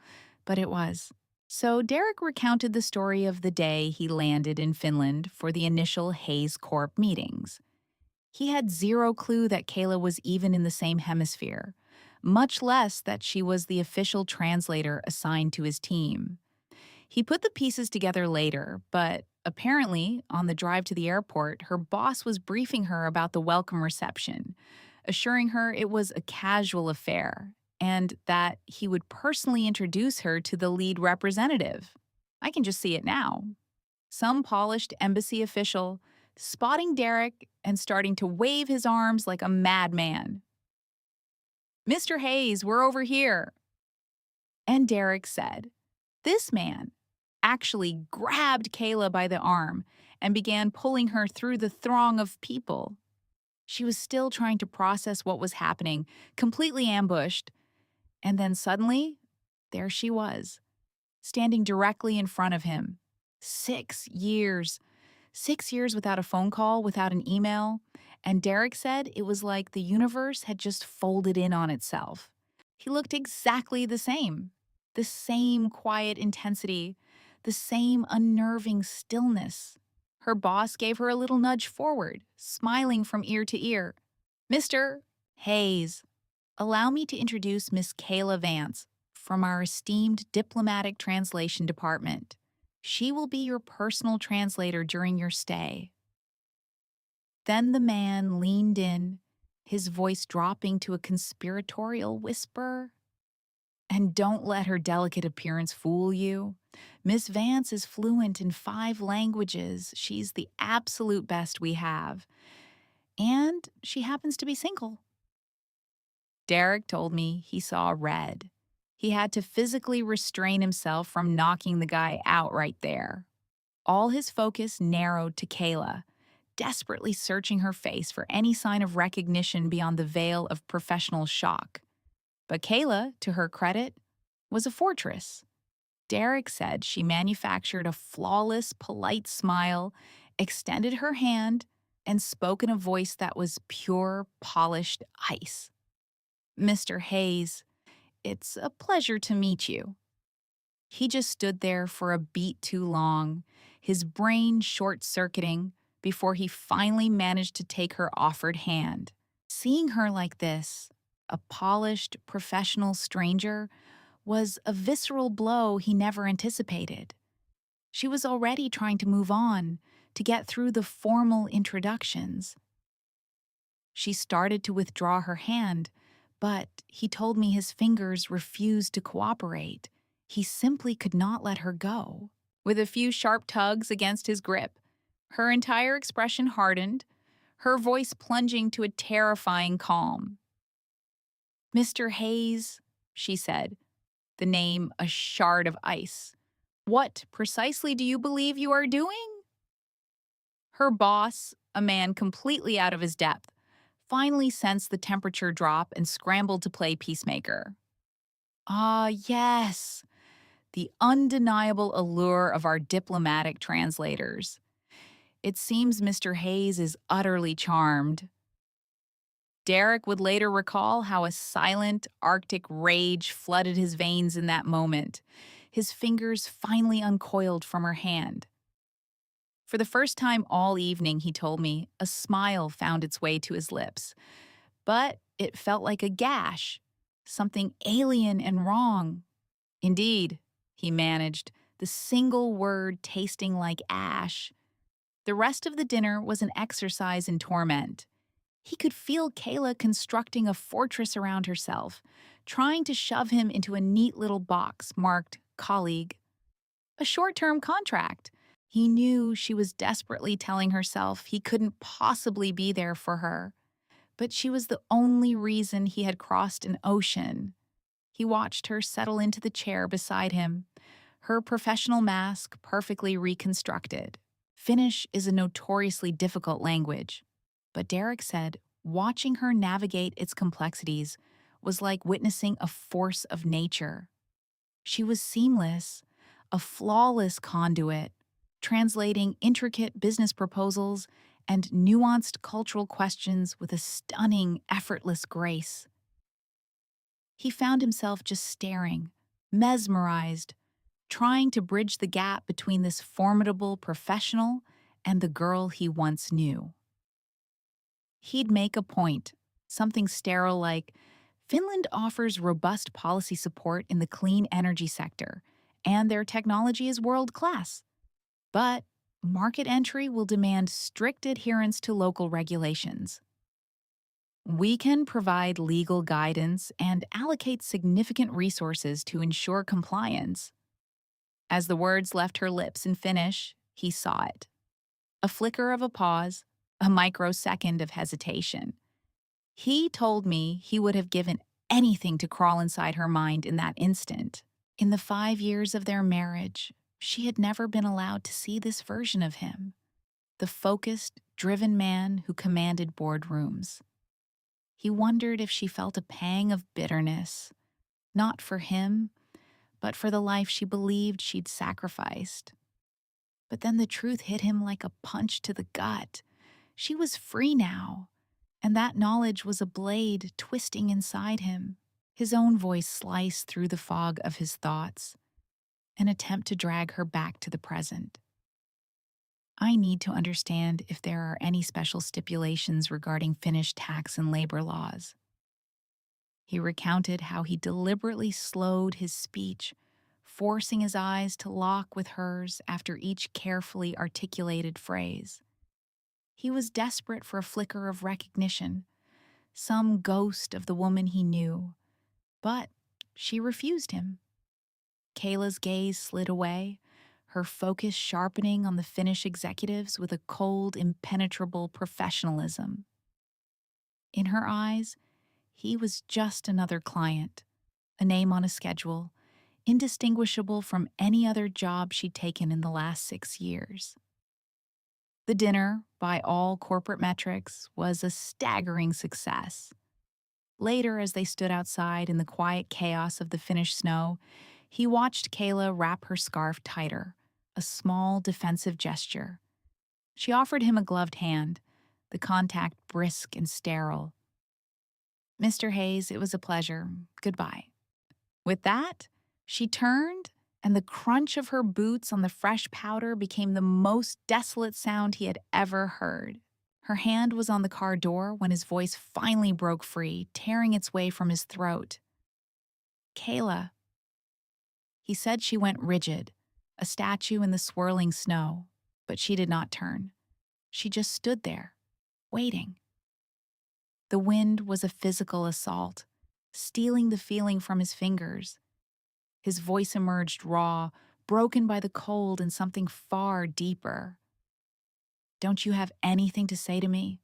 but it was. So Derek recounted the story of the day he landed in Finland for the initial Hayes Corp meetings. He had zero clue that Kayla was even in the same hemisphere, much less that she was the official translator assigned to his team. He put the pieces together later, but apparently, on the drive to the airport, her boss was briefing her about the welcome reception, assuring her it was a casual affair and that he would personally introduce her to the lead representative. I can just see it now. Some polished embassy official spotting Derek and starting to wave his arms like a madman. "Mr. Hayes, we're over here." And Derek said, "This man," actually grabbed Kayla by the arm and began pulling her through the throng of people. She was still trying to process what was happening, completely ambushed. And then suddenly, there she was, standing directly in front of him. 6 years. 6 years without a phone call, without an email. And Derek said it was like the universe had just folded in on itself. He looked exactly the same. The same quiet intensity, the same unnerving stillness. Her boss gave her a little nudge forward, smiling from ear to ear. "Mr. Hayes, allow me to introduce Miss Kayla Vance from our esteemed diplomatic translation department. She will be your personal translator during your stay." Then the man leaned in, his voice dropping to a conspiratorial whisper. "And don't let her delicate appearance fool you. Miss Vance is fluent in 5 languages. She's the absolute best we have. And she happens to be single." Derek told me he saw red. He had to physically restrain himself from knocking the guy out right there. All his focus narrowed to Kayla, desperately searching her face for any sign of recognition beyond the veil of professional shock. But Kayla, to her credit, was a fortress. Derek said she manufactured a flawless, polite smile, extended her hand, and spoke in a voice that was pure, polished ice. "Mr. Hayes, "It's a pleasure to meet you." He just stood there for a beat too long, his brain short-circuiting, before he finally managed to take her offered hand. Seeing her like this, a polished, professional stranger, was a visceral blow he never anticipated. She was already trying to move on, to get through the formal introductions. She started to withdraw her hand, but he told me his fingers refused to cooperate. He simply could not let her go. With a few sharp tugs against his grip, her entire expression hardened, her voice plunging to a terrifying calm. "Mr. Hayes," she said, the name a shard of ice. "What precisely do you believe you are doing?" Her boss, a man completely out of his depth, finally sensed the temperature drop and scrambled to play peacemaker. Ah, yes, the undeniable allure of our diplomatic translators. It seems Mr. Hayes is utterly charmed. Derek would later recall how a silent, Arctic rage flooded his veins in that moment. His fingers finally uncoiled from her hand. For the first time all evening, he told me, a smile found its way to his lips. But it felt like a gash, something alien and wrong. Indeed, he managed, the single word tasting like ash. The rest of the dinner was an exercise in torment. He could feel Kayla constructing a fortress around herself, trying to shove him into a neat little box marked colleague. A short-term contract. He knew she was desperately telling herself he couldn't possibly be there for her. But she was the only reason he had crossed an ocean. He watched her settle into the chair beside him, her professional mask perfectly reconstructed. Finnish is a notoriously difficult language, but Derek said watching her navigate its complexities was like witnessing a force of nature. She was seamless, a flawless conduit, translating intricate business proposals and nuanced cultural questions with a stunning, effortless grace. He found himself just staring, mesmerized, trying to bridge the gap between this formidable professional and the girl he once knew. He'd make a point, something sterile like, "Finland offers robust policy support in the clean energy sector, and their technology is world-class. But market entry will demand strict adherence to local regulations. We can provide legal guidance and allocate significant resources to ensure compliance." As the words left her lips in Finnish, he saw it. A flicker of a pause, a microsecond of hesitation. He told me he would have given anything to crawl inside her mind in that instant. In the 5 years of their marriage, she had never been allowed to see this version of him, the focused, driven man who commanded boardrooms. He wondered if she felt a pang of bitterness, not for him, but for the life she believed she'd sacrificed. But then the truth hit him like a punch to the gut. She was free now, and that knowledge was a blade twisting inside him. His own voice sliced through the fog of his thoughts, an attempt to drag her back to the present. "I need to understand if there are any special stipulations regarding Finnish tax and labor laws." He recounted how he deliberately slowed his speech, forcing his eyes to lock with hers after each carefully articulated phrase. He was desperate for a flicker of recognition, some ghost of the woman he knew, but she refused him. Kayla's gaze slid away, her focus sharpening on the Finnish executives with a cold, impenetrable professionalism. In her eyes, he was just another client, a name on a schedule, indistinguishable from any other job she'd taken in the last 6 years. The dinner, by all corporate metrics, was a staggering success. Later, as they stood outside in the quiet chaos of the Finnish snow, he watched Kayla wrap her scarf tighter, a small defensive gesture. She offered him a gloved hand, the contact brisk and sterile. "Mr. Hayes, it was a pleasure. Goodbye." With that, she turned, and the crunch of her boots on the fresh powder became the most desolate sound he had ever heard. Her hand was on the car door when his voice finally broke free, tearing its way from his throat. "Kayla." He said. She went rigid, a statue in the swirling snow, but she did not turn. She just stood there, waiting. The wind was a physical assault, stealing the feeling from his fingers. His voice emerged raw, broken by the cold and something far deeper. "Don't you have anything to say to me?"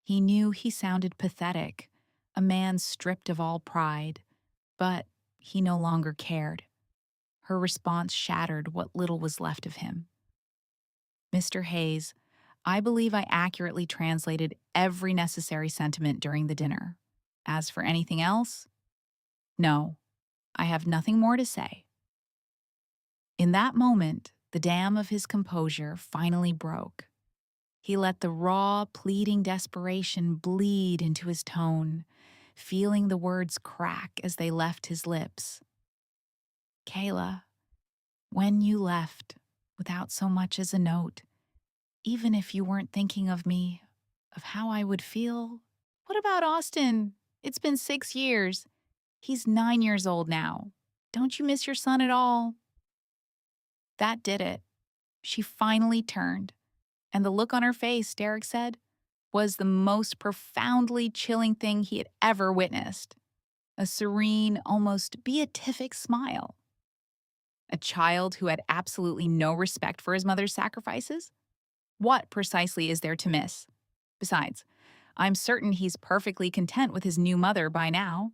He knew he sounded pathetic, a man stripped of all pride, but he no longer cared. Her response shattered what little was left of him. "Mr. Hayes, I believe I accurately translated every necessary sentiment during the dinner. As for anything else, no, I have nothing more to say." In that moment, the dam of his composure finally broke. He let the raw, pleading desperation bleed into his tone, feeling the words crack as they left his lips. "Kayla, when you left, without so much as a note, even if you weren't thinking of me, of how I would feel. What about Austin? It's been 6 years. He's 9 years old now. Don't you miss your son at all?" That did it. She finally turned, and the look on her face, Derek said, was the most profoundly chilling thing he had ever witnessed. A serene, almost beatific smile. A child who had absolutely no respect for his mother's sacrifices? What precisely is there to miss? Besides, I'm certain he's perfectly content with his new mother by now.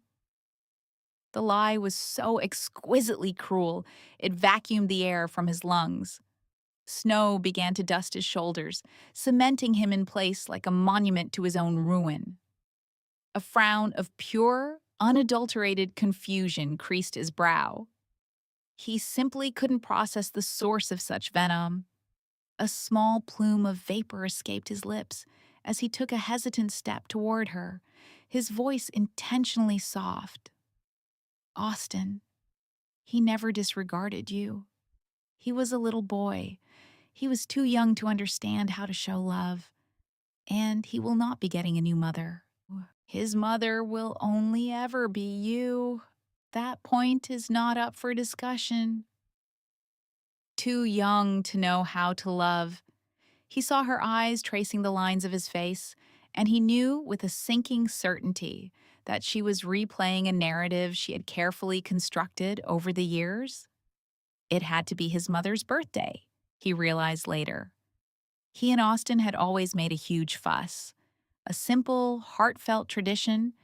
The lie was so exquisitely cruel, it vacuumed the air from his lungs. Snow began to dust his shoulders, cementing him in place like a monument to his own ruin. A frown of pure, unadulterated confusion creased his brow. He simply couldn't process the source of such venom. A small plume of vapor escaped his lips as he took a hesitant step toward her, his voice intentionally soft. "Austin, he never disregarded you. He was a little boy. He was too young to understand how to show love. And he will not be getting a new mother. His mother will only ever be you. That point is not up for discussion." Too young to know how to love. He saw her eyes tracing the lines of his face, and he knew with a sinking certainty that she was replaying a narrative she had carefully constructed over the years. It had to be his mother's birthday, he realized later. He and Austin had always made a huge fuss. A simple, heartfelt tradition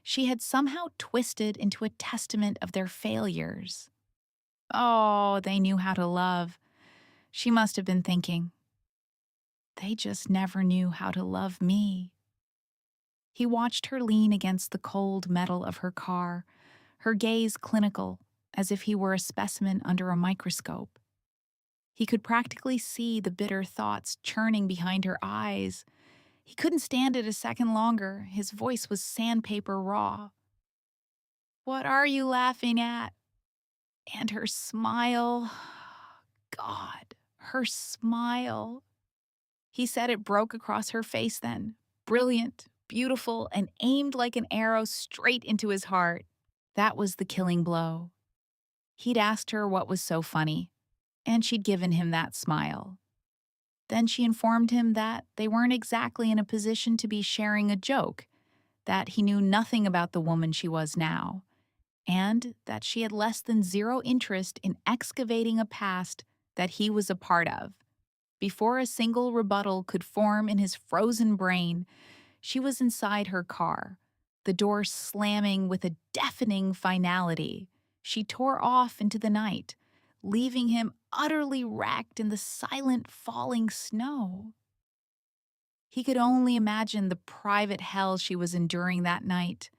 she had somehow twisted into a testament of their failures. Oh, they knew how to love. She must have been thinking. They just never knew how to love me. He watched her lean against the cold metal of her car, her gaze clinical, as if he were a specimen under a microscope. He could practically see the bitter thoughts churning behind her eyes. He couldn't stand it a second longer. His voice was sandpaper raw. "What are you laughing at?" And her smile. God, her smile. He said it broke across her face then, brilliant, beautiful, and aimed like an arrow straight into his heart. That was the killing blow. He'd asked her what was so funny, and she'd given him that smile. Then she informed him that they weren't exactly in a position to be sharing a joke, that he knew nothing about the woman she was now, and that she had less than zero interest in excavating a past that he was a part of. Before a single rebuttal could form in his frozen brain, she was inside her car, the door slamming with a deafening finality. She tore off into the night, leaving him utterly wrecked in the silent falling snow. He could only imagine the private hell she was enduring that night.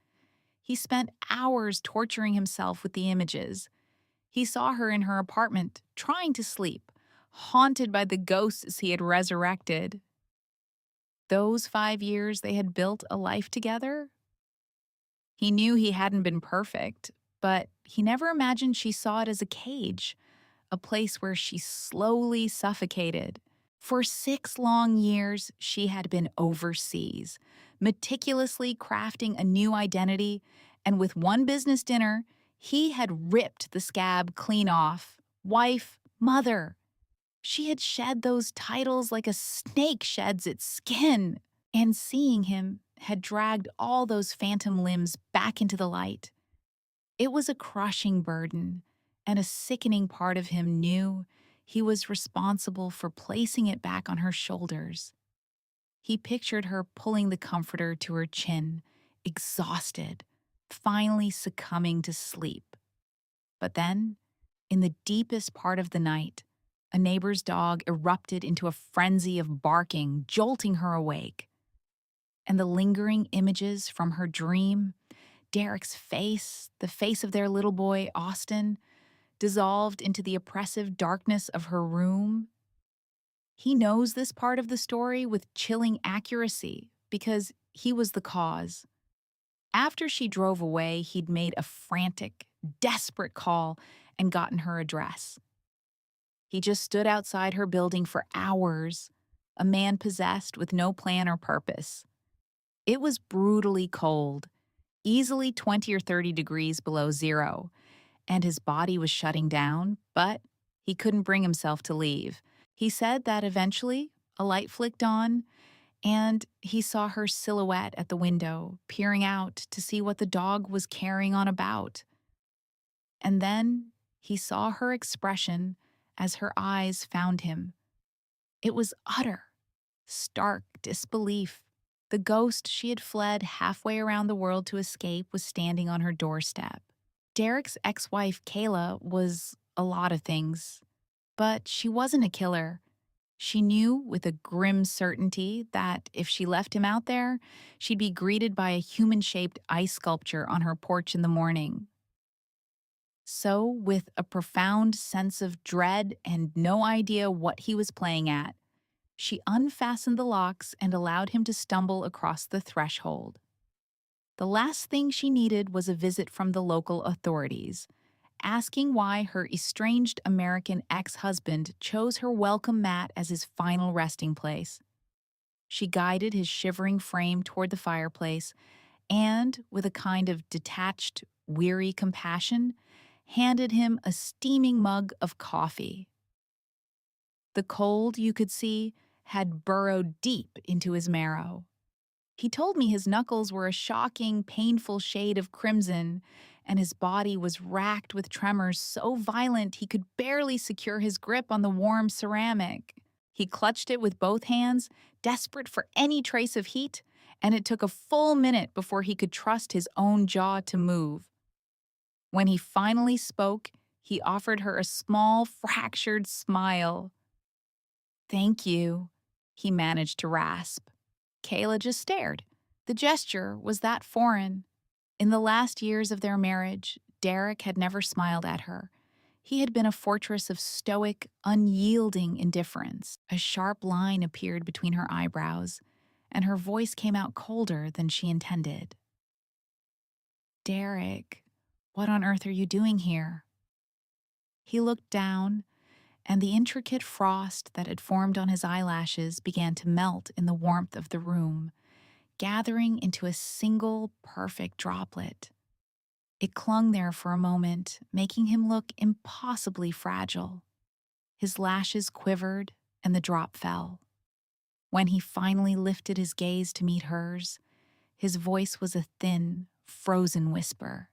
He spent hours torturing himself with the images. He saw her in her apartment, trying to sleep, haunted by the ghosts he had resurrected. Those 5 years they had built a life together? He knew he hadn't been perfect, But he never imagined she saw it as a cage, a place where she slowly suffocated. For 6 long years, she had been overseas, meticulously crafting a new identity, and with one business dinner, he had ripped the scab clean off. Wife, mother. She had shed those titles like a snake sheds its skin, and seeing him had dragged all those phantom limbs back into the light. It was a crushing burden, and a sickening part of him knew he was responsible for placing it back on her shoulders. He pictured her pulling the comforter to her chin, exhausted, finally succumbing to sleep. But then, in the deepest part of the night, a neighbor's dog erupted into a frenzy of barking, jolting her awake. And the lingering images from her dream, Derek's face, the face of their little boy, Austin, dissolved into the oppressive darkness of her room. He knows this part of the story with chilling accuracy because he was the cause. After she drove away, he'd made a frantic, desperate call and gotten her address. He just stood outside her building for hours, a man possessed with no plan or purpose. It was brutally cold, easily 20 or 30 degrees below zero, and his body was shutting down, but he couldn't bring himself to leave. He said that eventually a light flicked on, and he saw her silhouette at the window, peering out to see what the dog was carrying on about. And then he saw her expression as her eyes found him. It was utter, stark disbelief. The ghost she had fled halfway around the world to escape was standing on her doorstep. Derek's ex-wife, Kayla, was a lot of things, but she wasn't a killer. She knew with a grim certainty that if she left him out there, she'd be greeted by a human-shaped ice sculpture on her porch in the morning. So, with a profound sense of dread and no idea what he was playing at, she unfastened the locks and allowed him to stumble across the threshold. The last thing she needed was a visit from the local authorities, asking why her estranged American ex-husband chose her welcome mat as his final resting place. She guided his shivering frame toward the fireplace and, with a kind of detached, weary compassion, handed him a steaming mug of coffee. The cold, you could see, had burrowed deep into his marrow. He told me his knuckles were a shocking, painful shade of crimson, and his body was racked with tremors so violent he could barely secure his grip on the warm ceramic. He clutched it with both hands, desperate for any trace of heat, and it took a full minute before he could trust his own jaw to move. When he finally spoke, he offered her a small, fractured smile. "Thank you," he managed to rasp. Kayla just stared. The gesture was that foreign. In the last years of their marriage, Derek had never smiled at her. He had been a fortress of stoic, unyielding indifference. A sharp line appeared between her eyebrows, and her voice came out colder than she intended. "Derek, what on earth are you doing here?" He looked down, and the intricate frost that had formed on his eyelashes began to melt in the warmth of the room, gathering into a single perfect droplet. It clung there for a moment, making him look impossibly fragile. His lashes quivered, and the drop fell. When he finally lifted his gaze to meet hers, his voice was a thin, frozen whisper.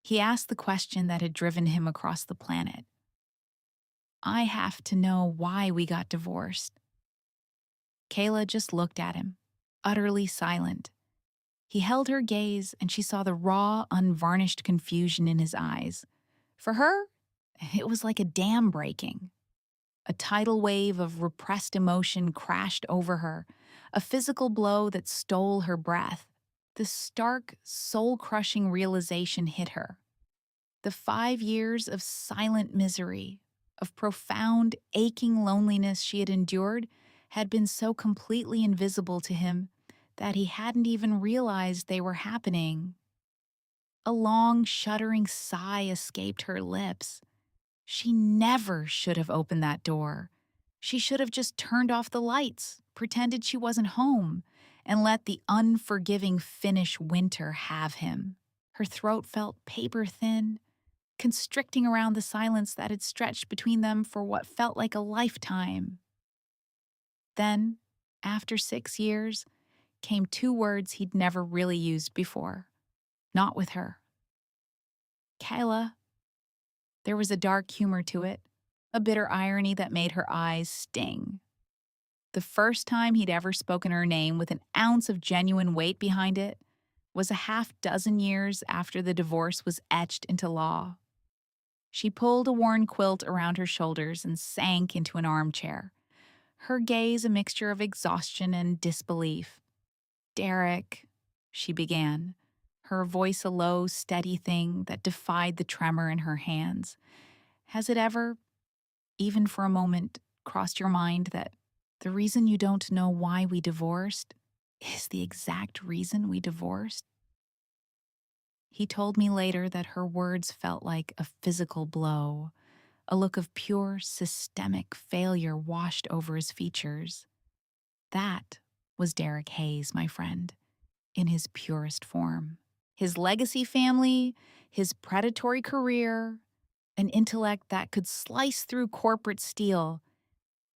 He asked the question that had driven him across the planet. "I have to know why we got divorced." Kayla just looked at him, utterly silent. He held her gaze, and she saw the raw, unvarnished confusion in his eyes. For her, it was like a dam breaking. A tidal wave of repressed emotion crashed over her, a physical blow that stole her breath. The stark, soul-crushing realization hit her. The 5 years of silent misery, of profound, aching loneliness she had endured had been so completely invisible to him that he hadn't even realized they were happening. A long, shuddering sigh escaped her lips. She never should have opened that door. She should have just turned off the lights, pretended she wasn't home, and let the unforgiving Finnish winter have him. Her throat felt paper thin, constricting around the silence that had stretched between them for what felt like a lifetime. Then, after 6 years, came 2 words he'd never really used before. Not with her. Kayla. There was a dark humor to it, a bitter irony that made her eyes sting. The first time he'd ever spoken her name with an ounce of genuine weight behind it was a half-dozen years after the divorce was etched into law. She pulled a worn quilt around her shoulders and sank into an armchair, her gaze a mixture of exhaustion and disbelief. "Derek," she began, her voice a low, steady thing that defied the tremor in her hands. "Has it ever, even for a moment, crossed your mind that the reason you don't know why we divorced is the exact reason we divorced?" He told me later that her words felt like a physical blow. A look of pure, systemic failure washed over his features. That was Derek Hayes, my friend, in his purest form. His legacy family, his predatory career, an intellect that could slice through corporate steel.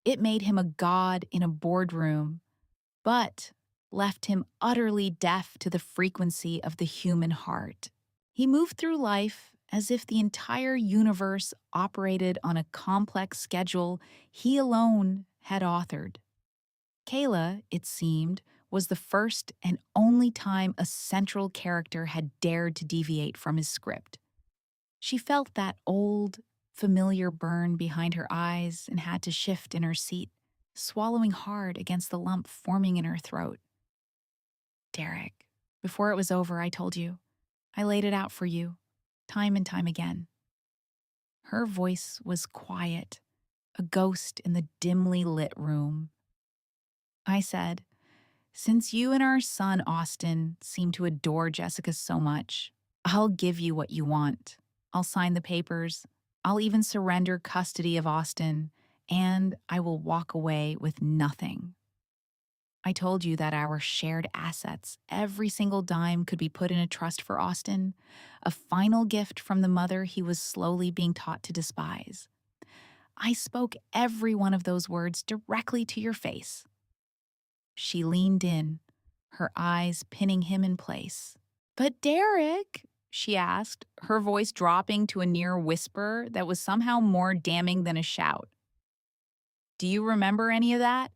It made him a god in a boardroom, but left him utterly deaf to the frequency of the human heart. He moved through life as if the entire universe operated on a complex schedule he alone had authored. Kayla, it seemed, was the first and only time a central character had dared to deviate from his script. She felt that old, familiar burn behind her eyes and had to shift in her seat, swallowing hard against the lump forming in her throat. "Derek, before it was over, I told you. I laid it out for you, time and time again." Her voice was quiet, a ghost in the dimly lit room. I said, "Since you and our son Austin seem to adore Jessica so much, I'll give you what you want. I'll sign the papers. I'll even surrender custody of Austin, and I will walk away with nothing." I told you that our shared assets, every single dime, could be put in a trust for Austin, a final gift from the mother he was slowly being taught to despise. I spoke every one of those words directly to your face. She leaned in, her eyes pinning him in place. "But Derek," she asked, her voice dropping to a near whisper that was somehow more damning than a shout. "Do you remember any of that?"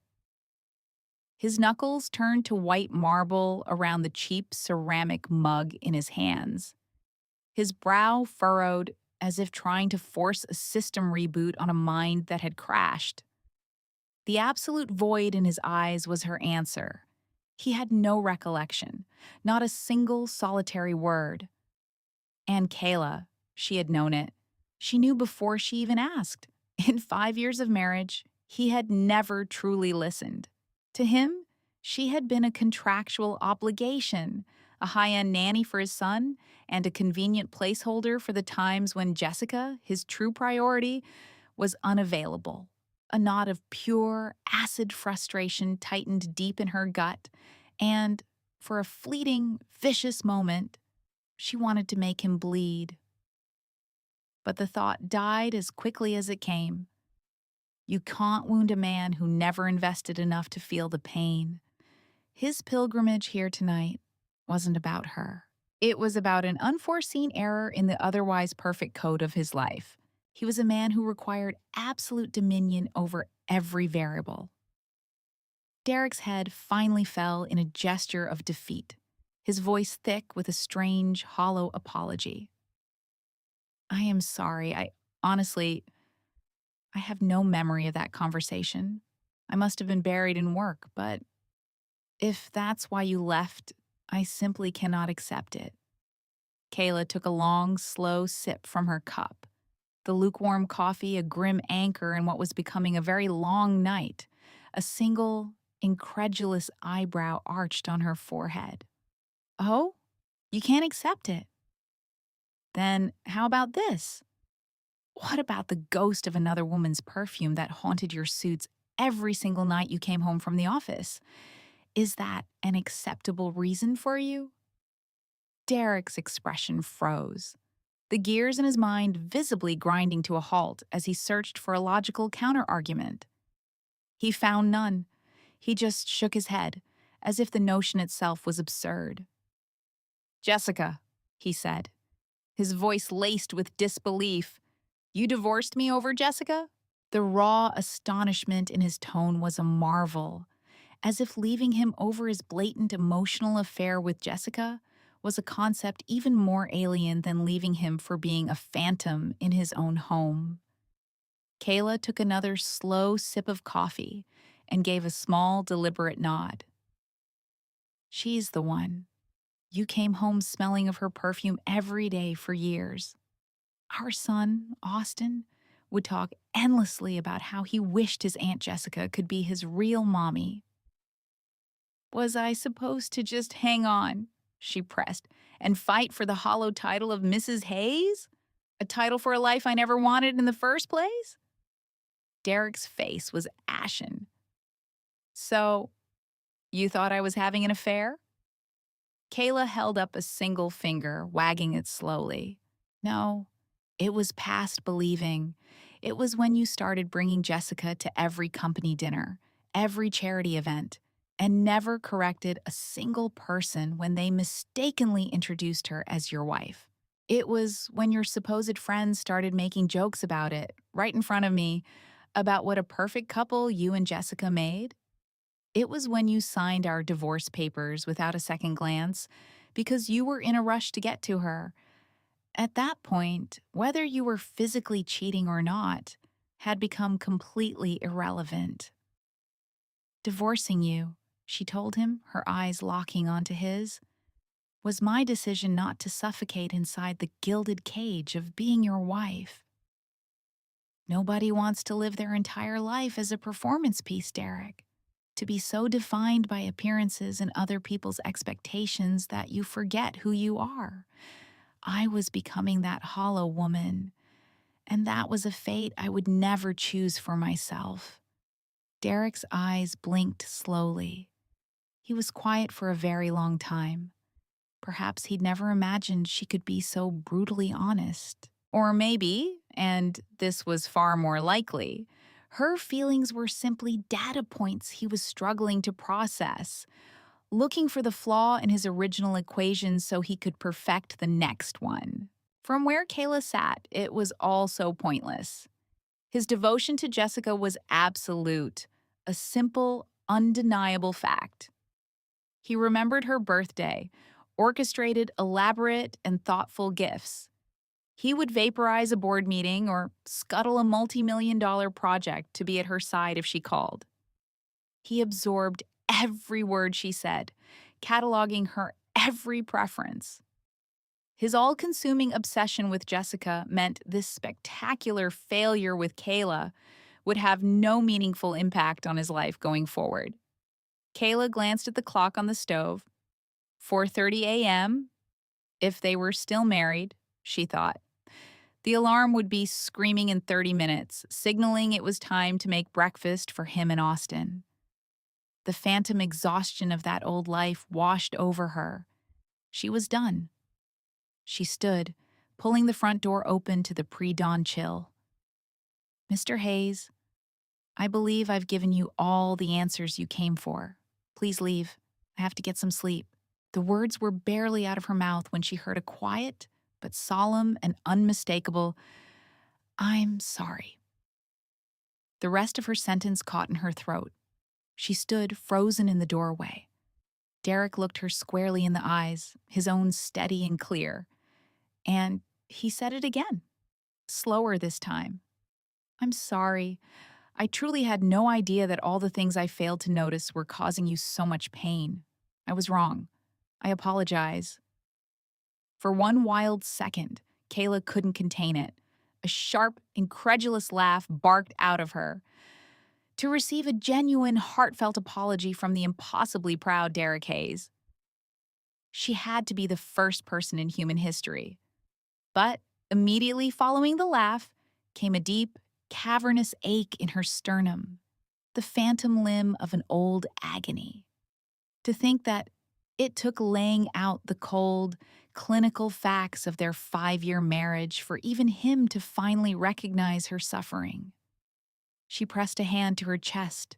His knuckles turned to white marble around the cheap ceramic mug in his hands. His brow furrowed as if trying to force a system reboot on a mind that had crashed. The absolute void in his eyes was her answer. He had no recollection, not a single solitary word. And Kayla, she had known it. She knew before she even asked. In 5 years of marriage, he had never truly listened. To him, she had been a contractual obligation, a high-end nanny for his son, and a convenient placeholder for the times when Jessica, his true priority, was unavailable. A knot of pure, acid frustration tightened deep in her gut, and, for a fleeting, vicious moment, she wanted to make him bleed. But the thought died as quickly as it came. You can't wound a man who never invested enough to feel the pain. His pilgrimage here tonight wasn't about her. It was about an unforeseen error in the otherwise perfect code of his life. He was a man who required absolute dominion over every variable. Derek's head finally fell in a gesture of defeat, his voice thick with a strange, hollow apology. "I am sorry. I have no memory of that conversation. I must have been buried in work, but if that's why you left, I simply cannot accept it." Kayla took a long, slow sip from her cup, the lukewarm coffee a grim anchor in what was becoming a very long night, a single, incredulous eyebrow arched on her forehead. "Oh? You can't accept it?" Then how about this? What about the ghost of another woman's perfume that haunted your suits every single night you came home from the office? Is that an acceptable reason for you? Derek's expression froze, the gears in his mind visibly grinding to a halt as he searched for a logical counterargument. He found none. He just shook his head, as if the notion itself was absurd. "Jessica," he said, his voice laced with disbelief. "You divorced me over Jessica?" The raw astonishment in his tone was a marvel, as if leaving him over his blatant emotional affair with Jessica was a concept even more alien than leaving him for being a phantom in his own home. Kayla took another slow sip of coffee and gave a small, deliberate nod. "She's the one. You came home smelling of her perfume every day for years. Our son, Austin, would talk endlessly about how he wished his Aunt Jessica could be his real mommy." "Was I supposed to just hang on," she pressed, "and fight for the hollow title of Mrs. Hayes? A title for a life I never wanted in the first place?" Derek's face was ashen. "So, you thought I was having an affair?" Kayla held up a single finger, wagging it slowly. "No, it was past believing. It was when you started bringing Jessica to every company dinner, every charity event, and never corrected a single person when they mistakenly introduced her as your wife. It was when your supposed friends started making jokes about it, right in front of me, about what a perfect couple you and Jessica made. It was when you signed our divorce papers without a second glance because you were in a rush to get to her. At that point, whether you were physically cheating or not had become completely irrelevant." "Divorcing you," she told him, her eyes locking onto his, "was my decision not to suffocate inside the gilded cage of being your wife." Nobody wants to live their entire life as a performance piece, Derek. To be so defined by appearances and other people's expectations that you forget who you are. I was becoming that hollow woman, and that was a fate I would never choose for myself. Derek's eyes blinked slowly. He was quiet for a very long time. Perhaps he'd never imagined she could be so brutally honest. Or maybe, and this was far more likely, her feelings were simply data points he was struggling to process, looking for the flaw in his original equation so he could perfect the next one. From where Kayla sat, it was all so pointless. His devotion to Jessica was absolute, a simple, undeniable fact. He remembered her birthday, orchestrated elaborate and thoughtful gifts. He would vaporize a board meeting or scuttle a multi-million-dollar project to be at her side if she called. He absorbed every word she said, cataloging her every preference. His all-consuming obsession with Jessica meant this spectacular failure with Kayla would have no meaningful impact on his life going forward. Kayla glanced at the clock on the stove. 4:30 a.m. If they were still married, she thought. The alarm would be screaming in 30 minutes, signaling it was time to make breakfast for him and Austin. The phantom exhaustion of that old life washed over her. She was done. She stood, pulling the front door open to the pre-dawn chill. "Mr. Hayes, I believe I've given you all the answers you came for. Please leave. I have to get some sleep." The words were barely out of her mouth when she heard a quiet, but solemn and unmistakable, "I'm sorry." The rest of her sentence caught in her throat. She stood frozen in the doorway. Derek looked her squarely in the eyes, his own steady and clear. And he said it again, slower this time. "I'm sorry. I truly had no idea that all the things I failed to notice were causing you so much pain. I was wrong. I apologize." For one wild second, Kayla couldn't contain it. A sharp, incredulous laugh barked out of her. To receive a genuine, heartfelt apology from the impossibly proud Derek Hayes. She had to be the first person in human history. But immediately following the laugh came a deep, cavernous ache in her sternum, the phantom limb of an old agony. To think that it took laying out the cold, clinical facts of their 5-year marriage for even him to finally recognize her suffering. She pressed a hand to her chest,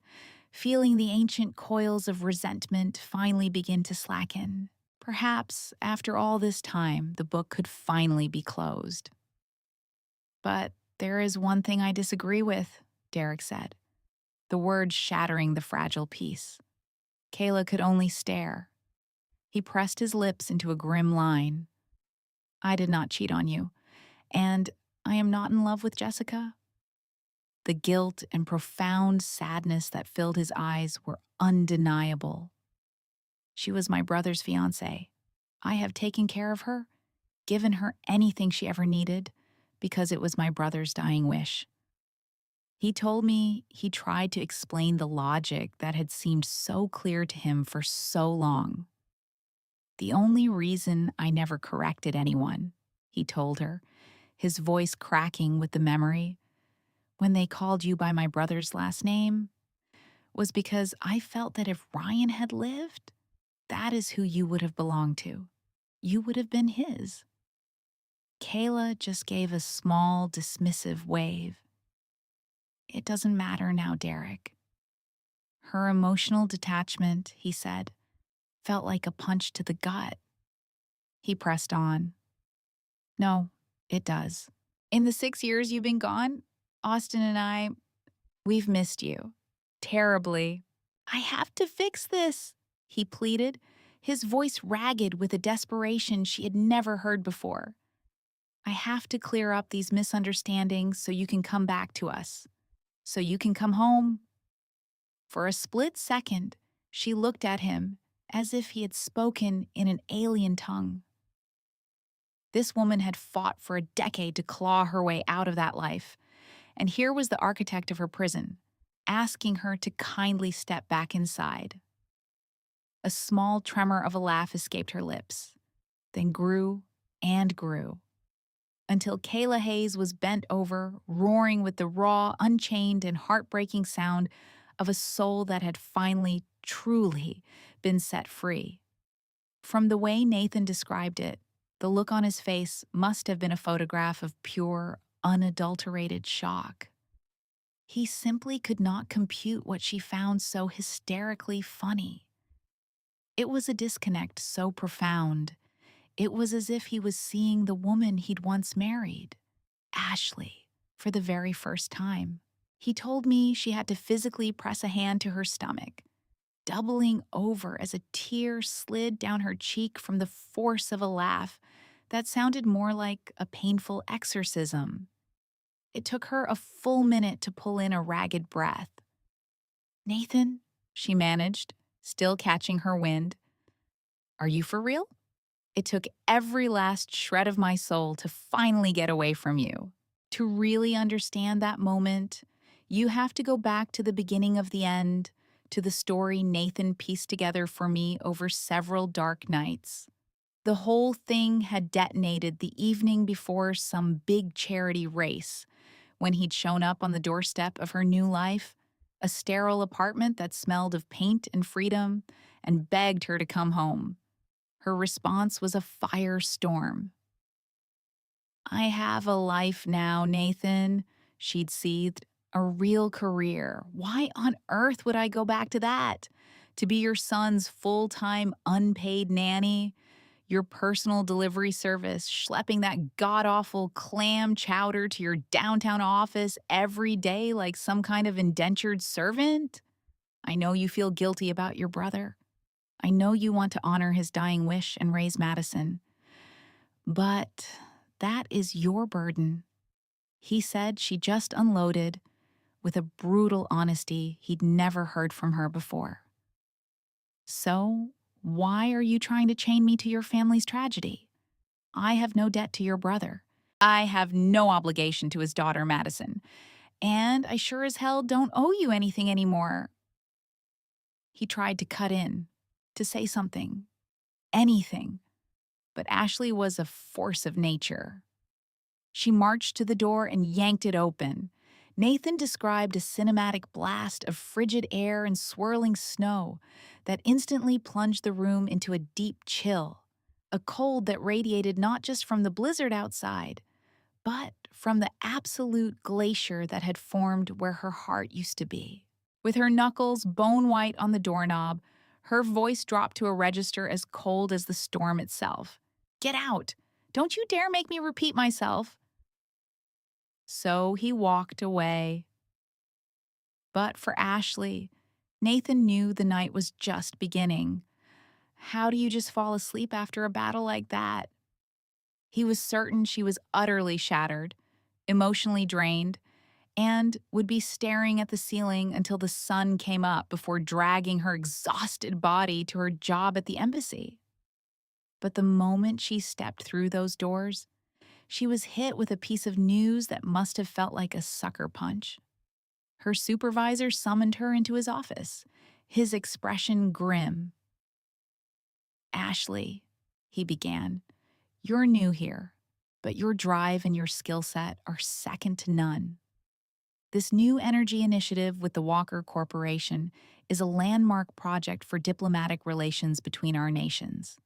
feeling the ancient coils of resentment finally begin to slacken. Perhaps, after all this time, the book could finally be closed. But there is one thing I disagree with, Derek said, the words shattering the fragile peace. Kayla could only stare. He pressed his lips into a grim line. I did not cheat on you, and I am not in love with Jessica. The guilt and profound sadness that filled his eyes were undeniable. She was my brother's fiancée. I have taken care of her, given her anything she ever needed, because it was my brother's dying wish. He told me he tried to explain the logic that had seemed so clear to him for so long. The only reason I never corrected anyone, he told her, his voice cracking with the memory, when they called you by my brother's last name, was because I felt that if Ryan had lived, that is who you would have belonged to. You would have been his. Kayla just gave a small, dismissive wave. It doesn't matter now, Derek. Her emotional detachment, he said, felt like a punch to the gut. He pressed on. No, it does. In the 6 years you've been gone, Austin and I, we've missed you. Terribly. I have to fix this, he pleaded, his voice ragged with a desperation she had never heard before. I have to clear up these misunderstandings so you can come back to us. So you can come home. For a split second, she looked at him as if he had spoken in an alien tongue. This woman had fought for a decade to claw her way out of that life, and here was the architect of her prison, asking her to kindly step back inside. A small tremor of a laugh escaped her lips, then grew and grew, until Kayla Hayes was bent over, roaring with the raw, unchained, and heartbreaking sound of a soul that had finally, truly been set free. From the way Nathan described it, the look on his face must have been a photograph of pure, unadulterated shock. He simply could not compute what she found so hysterically funny. It was a disconnect so profound. It was as if he was seeing the woman he'd once married, Ashley, for the very first time. He told me she had to physically press a hand to her stomach, doubling over as a tear slid down her cheek from the force of a laugh that sounded more like a painful exorcism. It took her a full minute to pull in a ragged breath. Nathan, she managed, still catching her wind. Are you for real? It took every last shred of my soul to finally get away from you. To really understand that moment, you have to go back to the beginning of the end, to the story Nathan pieced together for me over several dark nights. The whole thing had detonated the evening before some big charity race, when he'd shown up on the doorstep of her new life, a sterile apartment that smelled of paint and freedom, and begged her to come home. Her response was a firestorm. I have a life now, Nathan, she'd seethed. A real career. Why on earth would I go back to that? To be your son's full-time unpaid nanny? Your personal delivery service, schlepping that god-awful clam chowder to your downtown office every day like some kind of indentured servant? I know you feel guilty about your brother. I know you want to honor his dying wish and raise Madison. But that is your burden. He said she just unloaded with a brutal honesty he'd never heard from her before. So, why are you trying to chain me to your family's tragedy? I have no debt to your brother. I have no obligation to his daughter, Madison. And I sure as hell don't owe you anything anymore. He tried to cut in, to say something, anything. But Ashley was a force of nature. She marched to the door and yanked it open. Nathan described a cinematic blast of frigid air and swirling snow that instantly plunged the room into a deep chill, a cold that radiated not just from the blizzard outside, but from the absolute glacier that had formed where her heart used to be. With her knuckles bone white on the doorknob, her voice dropped to a register as cold as the storm itself. "Get out! Don't you dare make me repeat myself!" So he walked away. But for Ashley, Nathan knew the night was just beginning. How do you just fall asleep after a battle like that? He was certain she was utterly shattered, emotionally drained, and would be staring at the ceiling until the sun came up before dragging her exhausted body to her job at the embassy. But the moment she stepped through those doors, she was hit with a piece of news that must have felt like a sucker punch. Her supervisor summoned her into his office, his expression grim. "Ashley," he began, "you're new here, but your drive and your skill set are second to none. This new energy initiative with the Walker Corporation is a landmark project for diplomatic relations between our nations.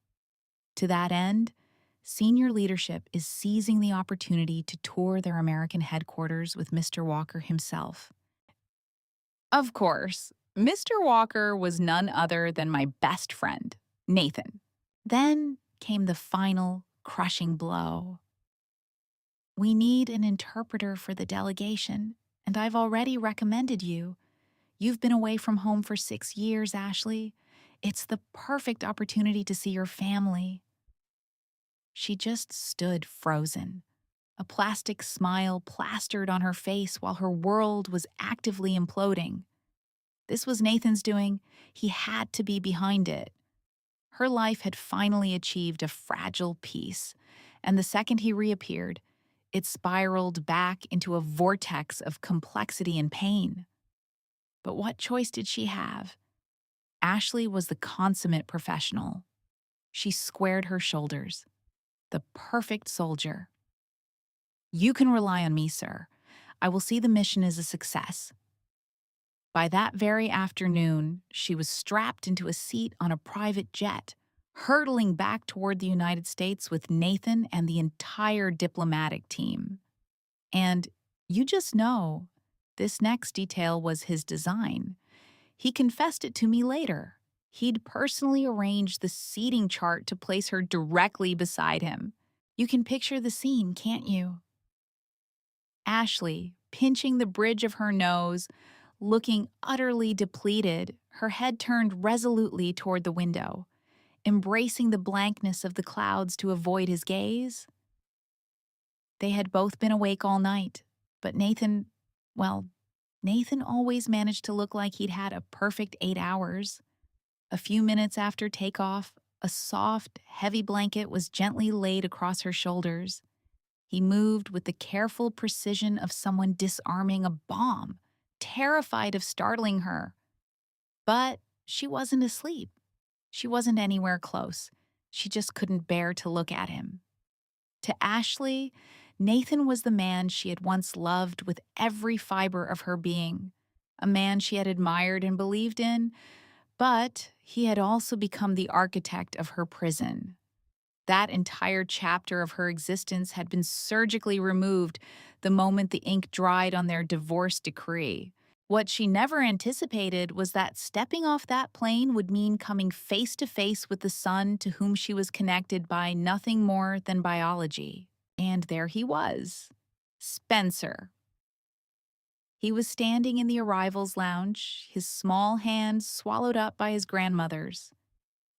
To that end, senior leadership is seizing the opportunity to tour their American headquarters with Mr. Walker himself." Of course, Mr. Walker was none other than my best friend, Nathan. Then came the final, crushing blow. "We need an interpreter for the delegation, and I've already recommended you. You've been away from home for 6 years, Ashley. It's the perfect opportunity to see your family." She just stood frozen, a plastic smile plastered on her face while her world was actively imploding. This was Nathan's doing. He had to be behind it. Her life had finally achieved a fragile peace, and the second he reappeared, it spiraled back into a vortex of complexity and pain. But what choice did she have? Ashley was the consummate professional. She squared her shoulders. The perfect soldier. "You can rely on me, sir. I will see the mission as a success." By that very afternoon, she was strapped into a seat on a private jet, hurtling back toward the United States with Nathan and the entire diplomatic team. And you just know, this next detail was his design. He confessed it to me later. He'd personally arranged the seating chart to place her directly beside him. You can picture the scene, can't you? Ashley, pinching the bridge of her nose, looking utterly depleted, her head turned resolutely toward the window, embracing the blankness of the clouds to avoid his gaze. They had both been awake all night, but Nathan always managed to look like he'd had a perfect 8 hours. A few minutes after takeoff, a soft, heavy blanket was gently laid across her shoulders. He moved with the careful precision of someone disarming a bomb, terrified of startling her. But she wasn't asleep. She wasn't anywhere close. She just couldn't bear to look at him. To Ashley, Nathan was the man she had once loved with every fiber of her being, a man she had admired and believed in, but he had also become the architect of her prison. That entire chapter of her existence had been surgically removed the moment the ink dried on their divorce decree. What she never anticipated was that stepping off that plane would mean coming face to face with the son to whom she was connected by nothing more than biology. And there he was, Spencer. He was standing in the arrivals lounge, his small hands swallowed up by his grandmother's.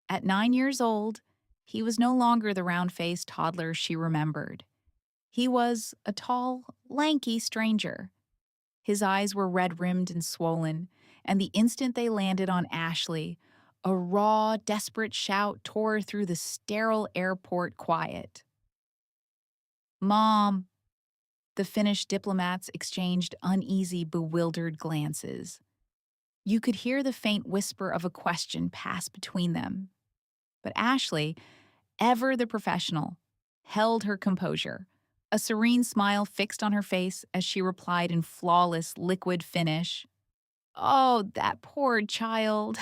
At 9 years old, he was no longer the round-faced toddler she remembered. He was a tall, lanky stranger. His eyes were red-rimmed and swollen, and the instant they landed on Ashley, a raw, desperate shout tore through the sterile airport quiet. "Mom!" The Finnish diplomats exchanged uneasy, bewildered glances. You could hear the faint whisper of a question pass between them. But Ashley, ever the professional, held her composure, A serene smile fixed on her face as she replied in flawless liquid Finnish. Oh, that poor child.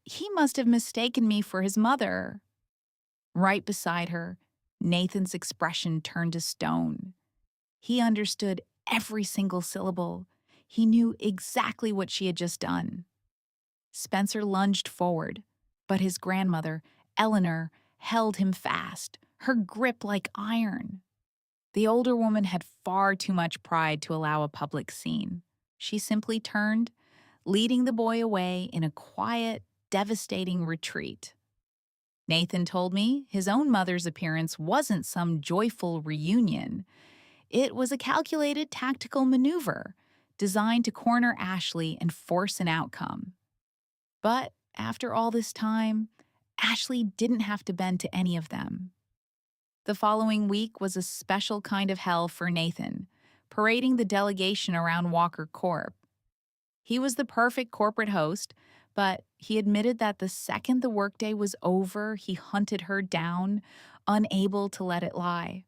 He must have mistaken me for his mother. Right beside her, Nathan's expression turned to stone. He understood every single syllable. He knew exactly what she had just done. Spencer lunged forward, but his grandmother, Eleanor, held him fast, her grip like iron. The older woman had far too much pride to allow a public scene. She simply turned, leading the boy away in a quiet, devastating retreat. Nathan told me his own mother's appearance wasn't some joyful reunion. It was a calculated tactical maneuver designed to corner Ashley and force an outcome. But after all this time, Ashley didn't have to bend to any of them. The following week was a special kind of hell for Nathan, parading the delegation around Walker Corp. He was the perfect corporate host, but he admitted that the second the workday was over, he hunted her down, unable to let it lie.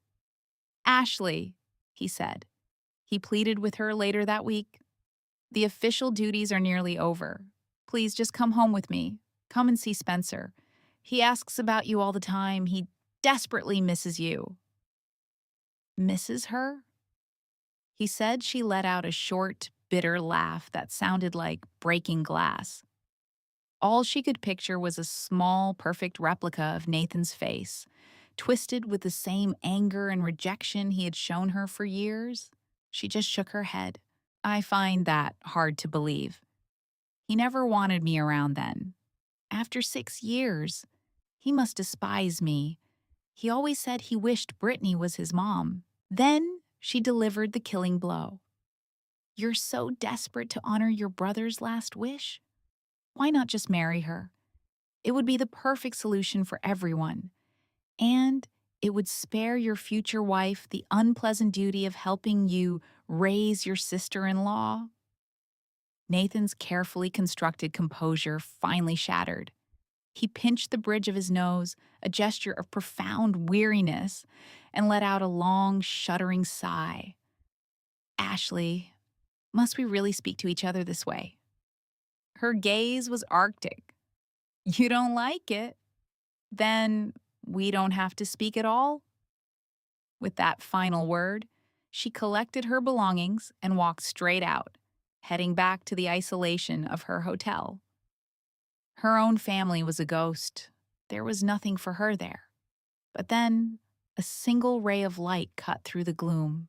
Ashley, he said. He pleaded with her later that week. The official duties are nearly over. Please just come home with me. Come and see Spencer. He asks about you all the time. He desperately misses you. Misses her? He said she let out a short, bitter laugh that sounded like breaking glass. All she could picture was a small, perfect replica of Nathan's face, twisted with the same anger and rejection he had shown her for years. She just shook her head. I find that hard to believe. He never wanted me around then. After 6 years, he must despise me. He always said he wished Brittany was his mom. Then she delivered the killing blow. You're so desperate to honor your brother's last wish? Why not just marry her? It would be the perfect solution for everyone. And it would spare your future wife the unpleasant duty of helping you raise your sister-in-law. Nathan's carefully constructed composure finally shattered. He pinched the bridge of his nose, a gesture of profound weariness, and let out a long, shuddering sigh. Ashley, must we really speak to each other this way? Her gaze was arctic. You don't like it? Then we don't have to speak at all? With that final word, she collected her belongings and walked straight out, heading back to the isolation of her hotel. Her own family was a ghost. There was nothing for her there. But then, a single ray of light cut through the gloom.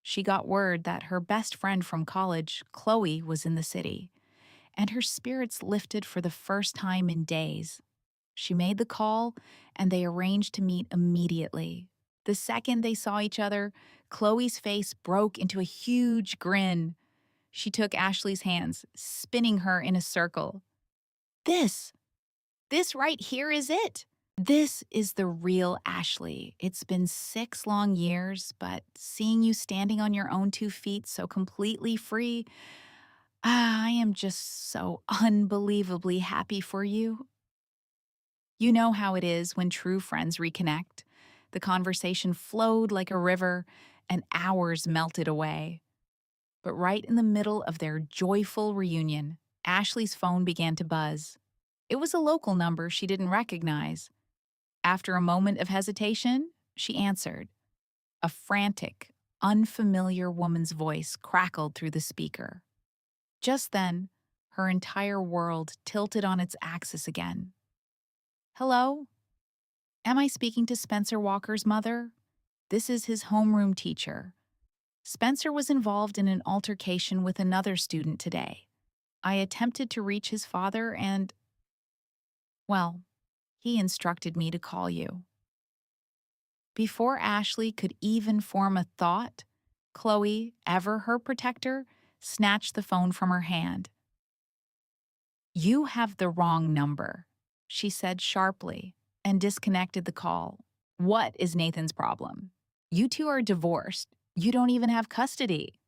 She got word that her best friend from college, Chloe, was in the city, and her spirits lifted for the first time in days. She made the call, and they arranged to meet immediately. The second they saw each other, Chloe's face broke into a huge grin. She took Ashley's hands, spinning her in a circle. This right here is it. This is the real Ashley. It's been 6 long years, but seeing you standing on your own 2 feet so completely free, I am just so unbelievably happy for you. You know how it is when true friends reconnect. The conversation flowed like a river, and hours melted away. But right in the middle of their joyful reunion, Ashley's phone began to buzz. It was a local number she didn't recognize. After a moment of hesitation, she answered. A frantic, unfamiliar woman's voice crackled through the speaker. Just then, her entire world tilted on its axis again. Hello? Am I speaking to Spencer Walker's mother? This is his homeroom teacher. Spencer was involved in an altercation with another student today. I attempted to reach his father and, well, he instructed me to call you. Before Ashley could even form a thought, Chloe, ever her protector, snatched the phone from her hand. You have the wrong number, she said sharply, and disconnected the call. What is Nathan's problem? You two are divorced. You don't even have custody.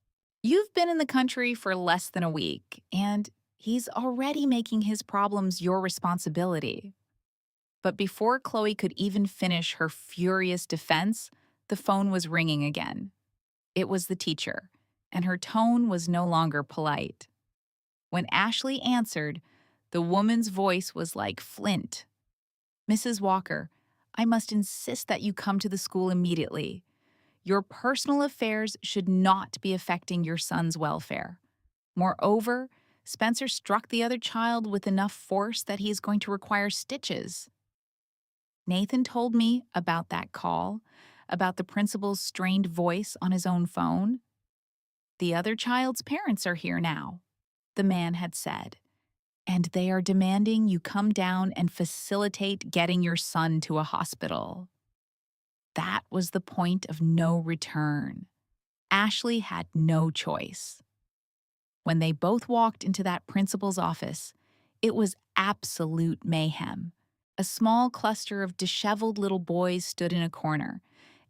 You've been in the country for less than a week, and he's already making his problems your responsibility. But before Chloe could even finish her furious defense, The phone was ringing again. It was the teacher, and her tone was no longer polite. When Ashley answered, the woman's voice was like flint. "Mrs. Walker, I must insist that you come to the school immediately. Your personal affairs should not be affecting your son's welfare. Moreover, Spencer struck the other child with enough force that he is going to require stitches." Nathan told me about that call, about the principal's strained voice on his own phone. "The other child's parents are here now," the man had said, "and they are demanding you come down and facilitate getting your son to a hospital." That was the point of no return. Ashley had no choice. When they both walked into that principal's office, it was absolute mayhem. A small cluster of disheveled little boys stood in a corner,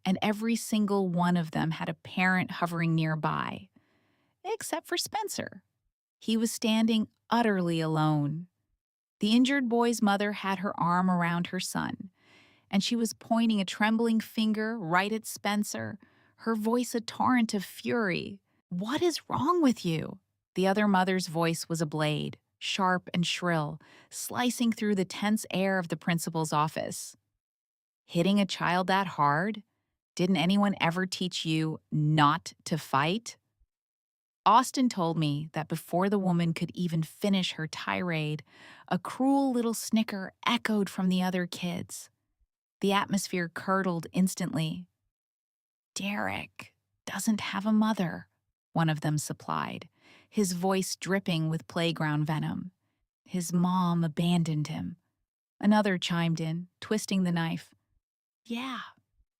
and every single one of them had a parent hovering nearby, except for Spencer. He was standing utterly alone. The injured boy's mother had her arm around her son, and she was pointing a trembling finger right at Spencer, her voice a torrent of fury. "What is wrong with you?" The other mother's voice was a blade, sharp and shrill, slicing through the tense air of the principal's office. "Hitting a child that hard? Didn't anyone ever teach you not to fight?" Austin told me that before the woman could even finish her tirade, a cruel little snicker echoed from the other kids. The atmosphere curdled instantly. "Derek doesn't have a mother," one of them supplied, his voice dripping with playground venom. "His mom abandoned him." Another chimed in, twisting the knife. "Yeah,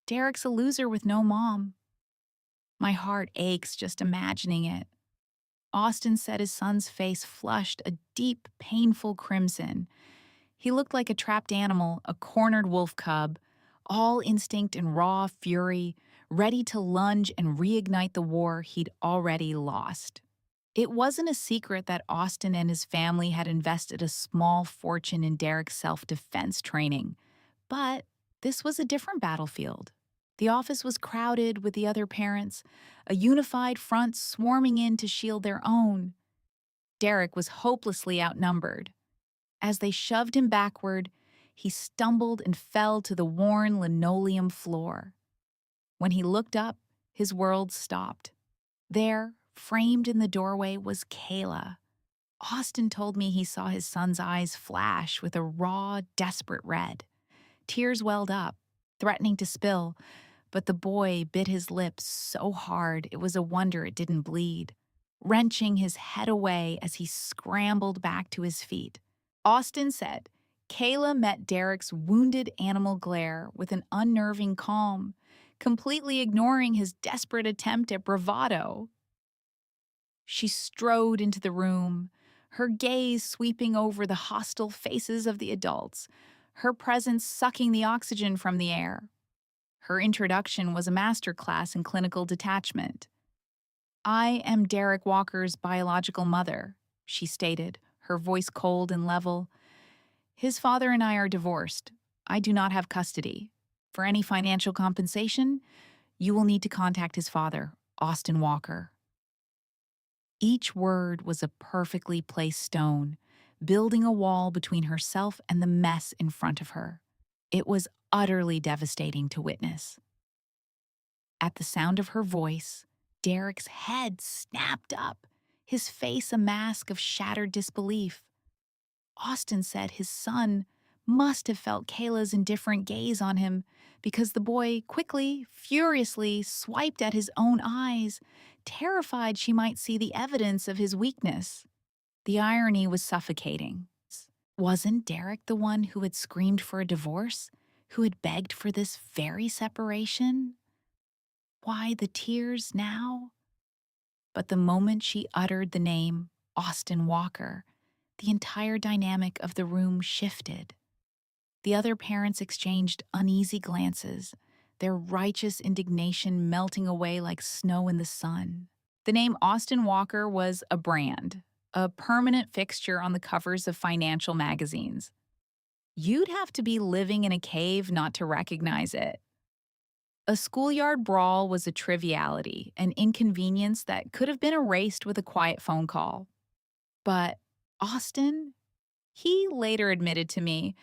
Derek's a loser with no mom." My heart aches just imagining it. Austin said his son's face flushed a deep, painful crimson. He looked like a trapped animal, a cornered wolf cub, all instinct and raw fury, ready to lunge and reignite the war he'd already lost. It wasn't a secret that Austin and his family had invested a small fortune in Derek's self-defense training. But this was a different battlefield. The office was crowded with the other parents, a unified front swarming in to shield their own. Derek was hopelessly outnumbered. As they shoved him backward, he stumbled and fell to the worn linoleum floor. When he looked up, his world stopped. There, framed in the doorway, was Kayla. Austin told me he saw his son's eyes flash with a raw, desperate red. Tears welled up, threatening to spill, but the boy bit his lips so hard it was a wonder it didn't bleed, wrenching his head away as he scrambled back to his feet. Austin said Kayla met Derek's wounded animal glare with an unnerving calm, completely ignoring his desperate attempt at bravado. She strode into the room, her gaze sweeping over the hostile faces of the adults, her presence sucking the oxygen from the air. Her introduction was a masterclass in clinical detachment. "I am Derek Walker's biological mother," she stated, her voice cold and level. "His father and I are divorced. I do not have custody. For any financial compensation, you will need to contact his father, Austin Walker." Each word was a perfectly placed stone, building a wall between herself and the mess in front of her. It was utterly devastating to witness. At the sound of her voice, Derek's head snapped up, his face a mask of shattered disbelief. Austin said his son must have felt Kayla's indifferent gaze on him because the boy quickly, furiously swiped at his own eyes, terrified she might see the evidence of his weakness. The irony was suffocating. Wasn't Derek the one who had screamed for a divorce, who had begged for this very separation? Why the tears now? But the moment she uttered the name Austin Walker, the entire dynamic of the room shifted. The other parents exchanged uneasy glances, their righteous indignation melting away like snow in the sun. The name Austin Walker was a brand, a permanent fixture on the covers of financial magazines. You'd have to be living in a cave not to recognize it. A schoolyard brawl was a triviality, an inconvenience that could have been erased with a quiet phone call. But Austin, he later admitted to me,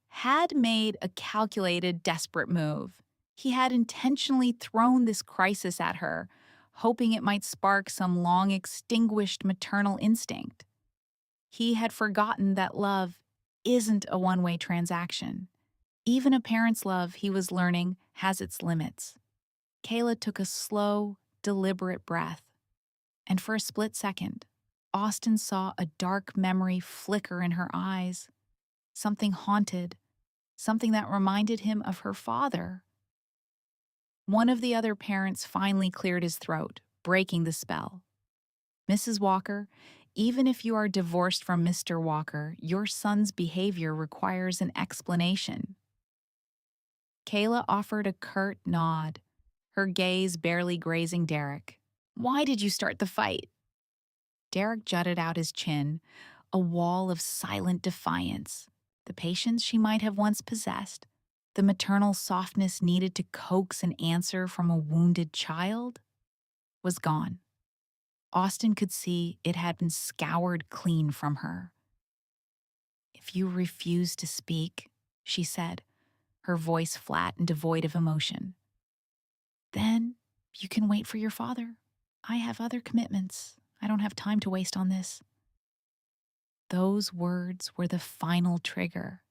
had made a calculated, desperate move. He had intentionally thrown this crisis at her, hoping it might spark some long extinguished maternal instinct. He had forgotten that love isn't a one-way transaction. Even a parent's love, he was learning, has its limits. Kayla took a slow, deliberate breath, and for a split second, Austin saw a dark memory flicker in her eyes, something haunted, something that reminded him of her father. One of the other parents finally cleared his throat, breaking the spell. Mrs. Walker, even if you are divorced from Mr. Walker, your son's behavior requires an explanation. Kayla offered a curt nod, her gaze barely grazing Derek. Why did you start the fight? Derek jutted out his chin, a wall of silent defiance. The patience she might have once possessed, the maternal softness needed to coax an answer from a wounded child, was gone. Austin could see it had been scoured clean from her. If you refuse to speak, she said, her voice flat and devoid of emotion, then you can wait for your father. I have other commitments. I don't have time to waste on this. Those words were the final trigger.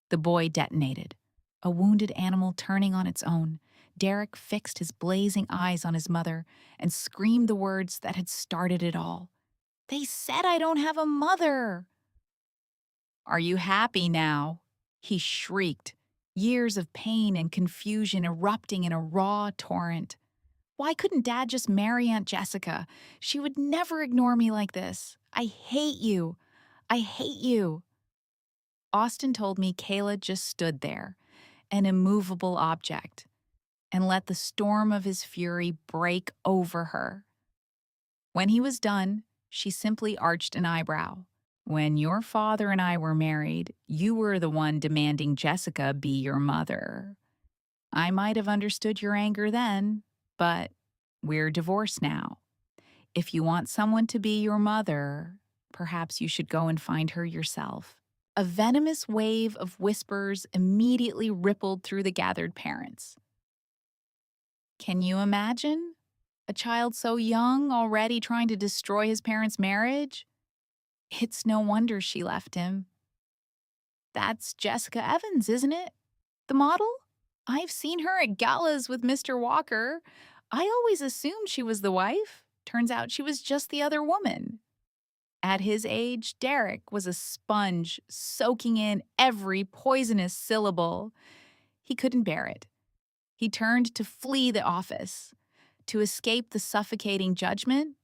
The boy detonated, a wounded animal turning on its own. Derek fixed his blazing eyes on his mother and screamed the words that had started it all. They said I don't have a mother. Are you happy now? He shrieked, years of pain and confusion erupting in a raw torrent. Why couldn't Dad just marry Aunt Jessica? She would never ignore me like this. I hate you. I hate you. Austin told me Kayla just stood there, an immovable object, and let the storm of his fury break over her. When he was done, she simply arched an eyebrow. When your father and I were married, you were the one demanding Jessica be your mother. I might have understood your anger then, but we're divorced now. If you want someone to be your mother, perhaps you should go and find her yourself. A venomous wave of whispers immediately rippled through the gathered parents. Can you imagine? A child so young already trying to destroy his parents' marriage? It's no wonder she left him. That's Jessica Evans, isn't it? The model? I've seen her at galas with Mr. Walker. I always assumed she was the wife. Turns out she was just the other woman. At his age, Derek was a sponge, soaking in every poisonous syllable. He couldn't bear it. He turned to flee the office, to escape the suffocating judgment,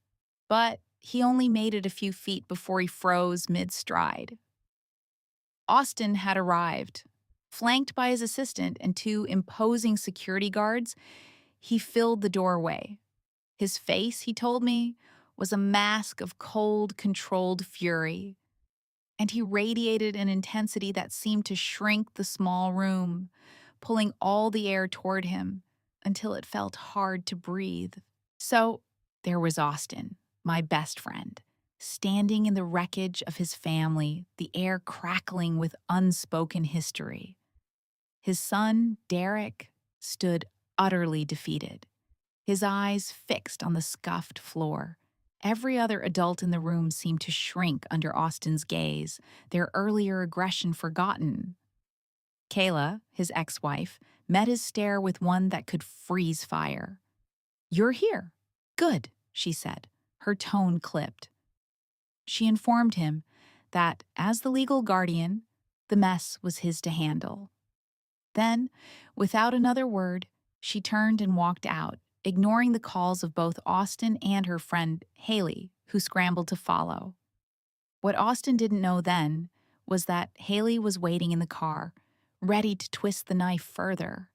but he only made it a few feet before he froze mid-stride. Austin had arrived. Flanked by his assistant and two imposing security guards, he filled the doorway. His face, he told me, was a mask of cold, controlled fury, and he radiated an intensity that seemed to shrink the small room, pulling all the air toward him until it felt hard to breathe. So there was Austin, my best friend, standing in the wreckage of his family, the air crackling with unspoken history. His son, Derek, stood utterly defeated, his eyes fixed on the scuffed floor. Every other adult in the room seemed to shrink under Austin's gaze, their earlier aggression forgotten. Kayla, his ex-wife, met his stare with one that could freeze fire. "You're here. Good," she said, her tone clipped. She informed him that, as the legal guardian, the mess was his to handle. Then, without another word, she turned and walked out, ignoring the calls of both Austin and her friend Haley, who scrambled to follow. What Austin didn't know then was that Haley was waiting in the car, ready to twist the knife further.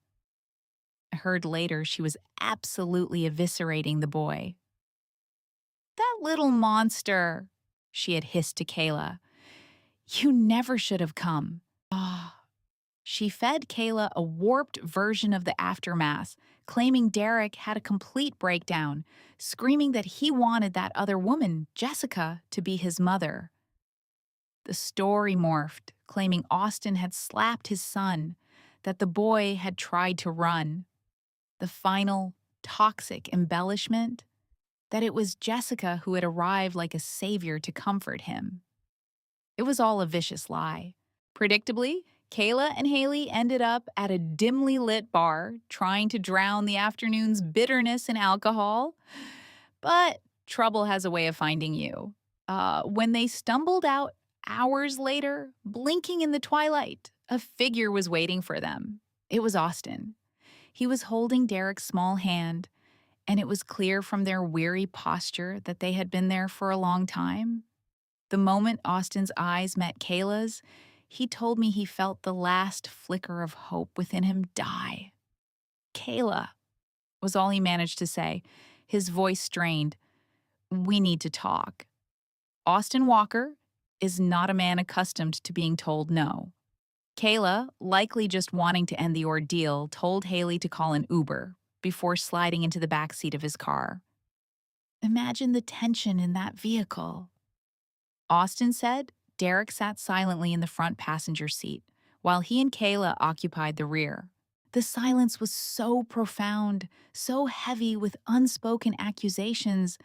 I heard later she was absolutely eviscerating the boy. "That little monster," she had hissed to Kayla. "You never should have come." Ah. She fed Kayla a warped version of the aftermath, claiming Derek had a complete breakdown, screaming that he wanted that other woman, Jessica, to be his mother. The story morphed, claiming Austin had slapped his son, that the boy had tried to run. The final, toxic embellishment, that it was Jessica who had arrived like a savior to comfort him. It was all a vicious lie. Predictably, Kayla and Haley ended up at a dimly lit bar, trying to drown the afternoon's bitterness in alcohol. But trouble has a way of finding you. When they stumbled out hours later, blinking in the twilight, a figure was waiting for them. It was Austin. He was holding Derek's small hand, and it was clear from their weary posture that they had been there for a long time. The moment Austin's eyes met Kayla's, he told me he felt the last flicker of hope within him die. "Kayla," was all he managed to say, his voice strained. "We need to talk." Austin Walker is not a man accustomed to being told no. Kayla, likely just wanting to end the ordeal, told Haley to call an Uber before sliding into the backseat of his car. Imagine the tension in that vehicle. Austin said Derek sat silently in the front passenger seat, while he and Kayla occupied the rear. The silence was so profound, so heavy with unspoken accusations,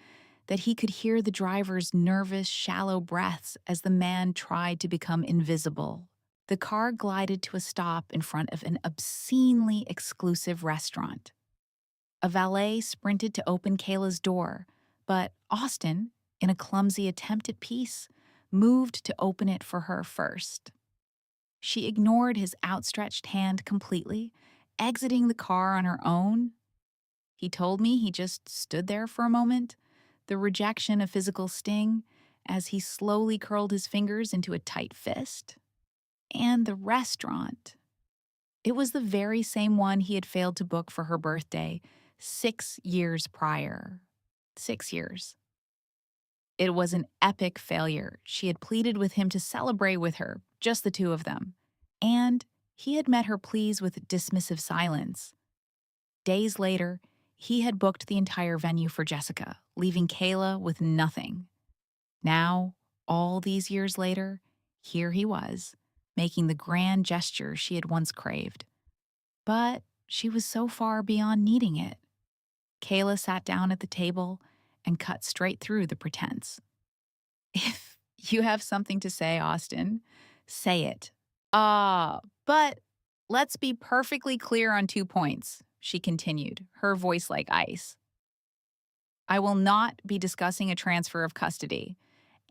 that he could hear the driver's nervous, shallow breaths as the man tried to become invisible. The car glided to a stop in front of an obscenely exclusive restaurant. A valet sprinted to open Kayla's door, but Austin, in a clumsy attempt at peace, moved to open it for her first. She ignored his outstretched hand completely, exiting the car on her own. He told me he just stood there for a moment, the rejection a physical sting, as he slowly curled his fingers into a tight fist. And the restaurant. It was the very same one he had failed to book for her birthday 6 years prior. 6 years. It was an epic failure. She had pleaded with him to celebrate with her, just the two of them. And he had met her pleas with dismissive silence. Days later, he had booked the entire venue for Jessica, leaving Kayla with nothing. Now, all these years later, here he was, making the grand gesture she had once craved. But she was so far beyond needing it. Kayla sat down at the table and cut straight through the pretense. "If you have something to say, Austin, say it. But let's be perfectly clear on 2 points," she continued, her voice like ice. "I will not be discussing a transfer of custody,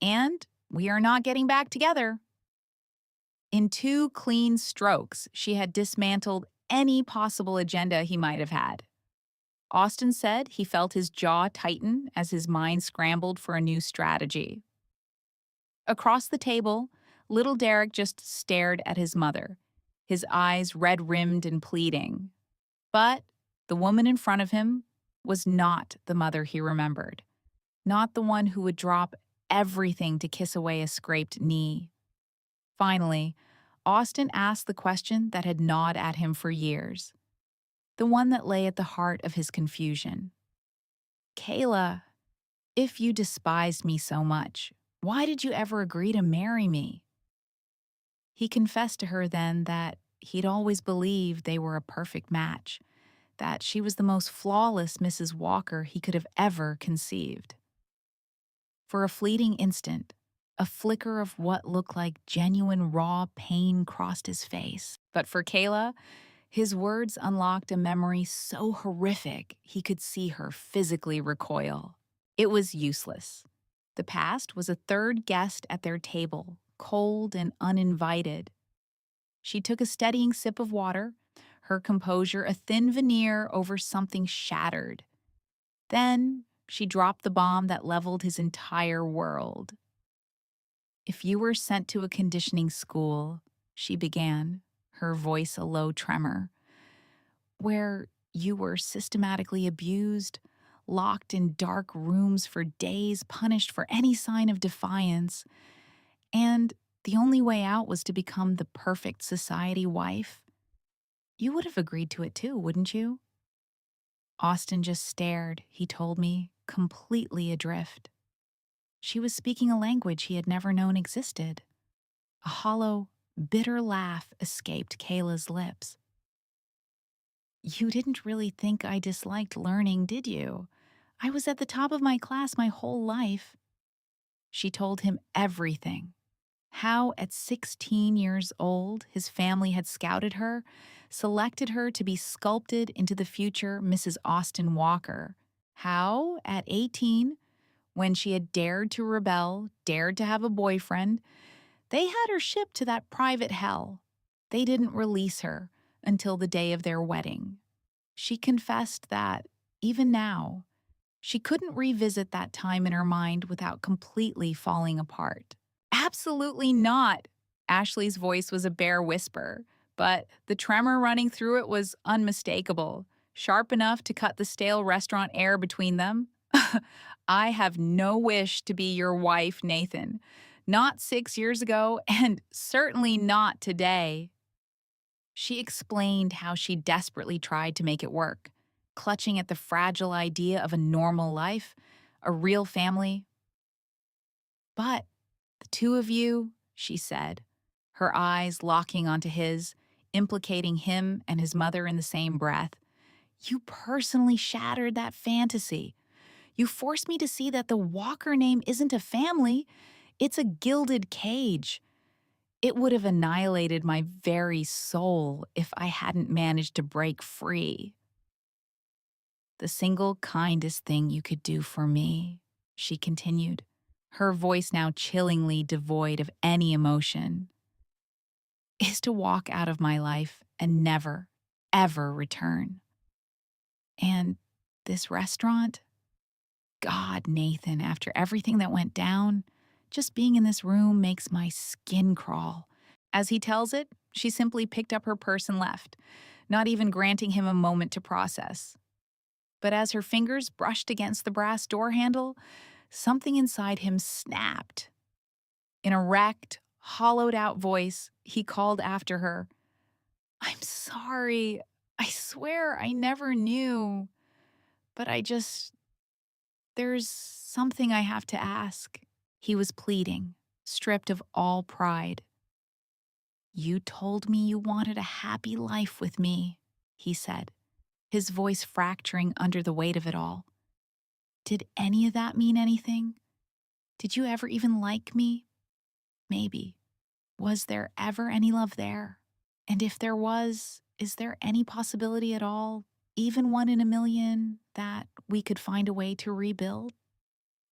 and we are not getting back together." In 2 clean strokes, she had dismantled any possible agenda he might have had. Austin said he felt his jaw tighten as his mind scrambled for a new strategy. Across the table, little Derek just stared at his mother, his eyes red-rimmed and pleading. But the woman in front of him was not the mother he remembered, not the one who would drop everything to kiss away a scraped knee. Finally, Austin asked the question that had gnawed at him for years, the one that lay at the heart of his confusion. "Kayla, if you despised me so much, why did you ever agree to marry me?" He confessed to her then that he'd always believed they were a perfect match, that she was the most flawless Mrs. Walker he could have ever conceived. For a fleeting instant, a flicker of what looked like genuine raw pain crossed his face. But for Kayla, his words unlocked a memory so horrific he could see her physically recoil. It was useless. The past was a third guest at their table, cold and uninvited. She took a steadying sip of water, her composure a thin veneer over something shattered. Then she dropped the bomb that leveled his entire world. "If you were sent to a conditioning school," she began, her voice a low tremor, "where you were systematically abused, locked in dark rooms for days, punished for any sign of defiance, and the only way out was to become the perfect society wife, You would have agreed to it too, wouldn't you? Austin just stared, he told me, completely adrift. She was speaking a language he had never known existed. A hollow, bitter laugh escaped Kayla's lips. You didn't really think I disliked learning, did you? I was at the top of my class my whole life. She told him everything. How, at 16 years old, his family had scouted her, selected her to be sculpted into the future Mrs. Austin Walker. How, at 18, when she had dared to rebel, dared to have a boyfriend, they had her shipped to that private hell. They didn't release her until the day of their wedding. She confessed that, even now, she couldn't revisit that time in her mind without completely falling apart. Absolutely not. Ashley's voice was a bare whisper, but the tremor running through it was unmistakable, sharp enough to cut the stale restaurant air between them. I have no wish to be your wife, Nathan. Not 6 years ago, and certainly not today. She explained how she desperately tried to make it work, clutching at the fragile idea of a normal life, a real family. But the two of you, she said, her eyes locking onto his, implicating him and his mother in the same breath, you personally shattered that fantasy. You forced me to see that the Walker name isn't a family, it's a gilded cage. It would have annihilated my very soul if I hadn't managed to break free. The single kindest thing you could do for me, she continued, her voice now chillingly devoid of any emotion, is to walk out of my life and never, ever return. And this restaurant? God, Nathan, after everything that went down, just being in this room makes my skin crawl. As he tells it, she simply picked up her purse and left, not even granting him a moment to process. But as her fingers brushed against the brass door handle, something inside him snapped. In a wrecked, hollowed-out voice, he called after her, I'm sorry. I swear I never knew. But there's something I have to ask. He was pleading, stripped of all pride. You told me you wanted a happy life with me, he said, his voice fracturing under the weight of it all. Did any of that mean anything? Did you ever even like me? Maybe. Was there ever any love there? And if there was, is there any possibility at all, even one in a million, that we could find a way to rebuild?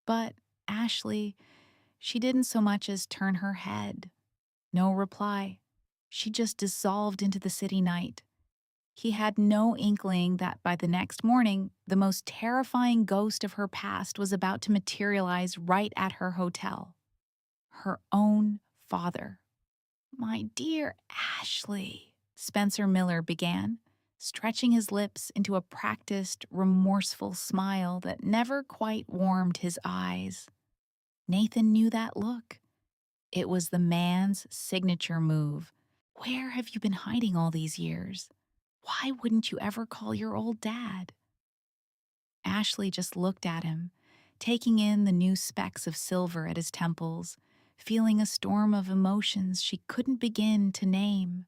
But Ashley, she didn't so much as turn her head. No reply. She just dissolved into the city night. He had no inkling that by the next morning, the most terrifying ghost of her past was about to materialize right at her hotel. Her own father. My dear Ashley, Spencer Miller began, stretching his lips into a practiced, remorseful smile that never quite warmed his eyes. Nathan knew that look. It was the man's signature move. Where have you been hiding all these years? Why wouldn't you ever call your old dad? Ashley just looked at him, taking in the new specks of silver at his temples, feeling a storm of emotions she couldn't begin to name.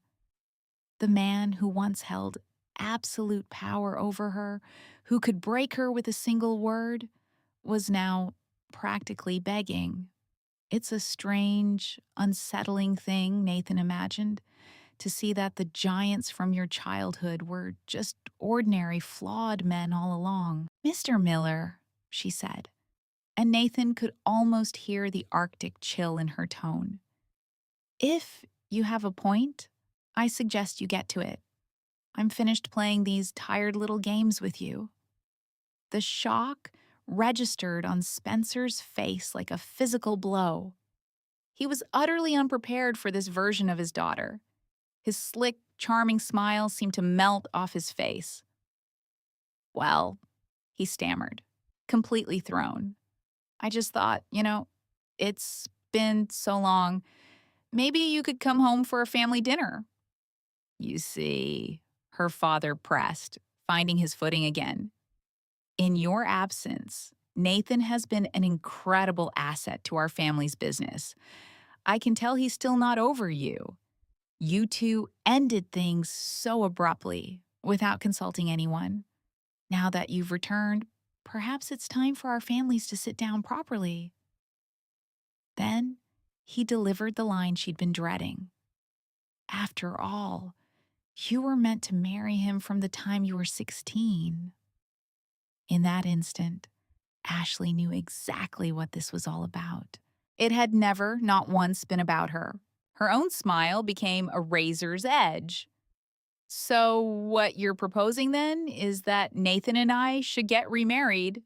The man who once held absolute power over her, who could break her with a single word, was now practically begging. It's a strange, unsettling thing, Nathan imagined, to see that the giants from your childhood were just ordinary, flawed men all along. Mr. Miller, she said, and Nathan could almost hear the Arctic chill in her tone. If you have a point, I suggest you get to it. I'm finished playing these tired little games with you. The shock registered on Spencer's face like a physical blow. He was utterly unprepared for this version of his daughter. His slick, charming smile seemed to melt off his face. Well, he stammered, completely thrown. I just thought, it's been so long. Maybe you could come home for a family dinner. You see, her father pressed, finding his footing again. In your absence, Nathan has been an incredible asset to our family's business. I can tell he's still not over you. You two ended things so abruptly, without consulting anyone. Now that you've returned, perhaps it's time for our families to sit down properly. Then he delivered the line she'd been dreading. After all, you were meant to marry him from the time you were 16. In that instant, Ashley knew exactly what this was all about. It had never, not once, been about her. Her own smile became a razor's edge. So, what you're proposing then is that Nathan and I should get remarried?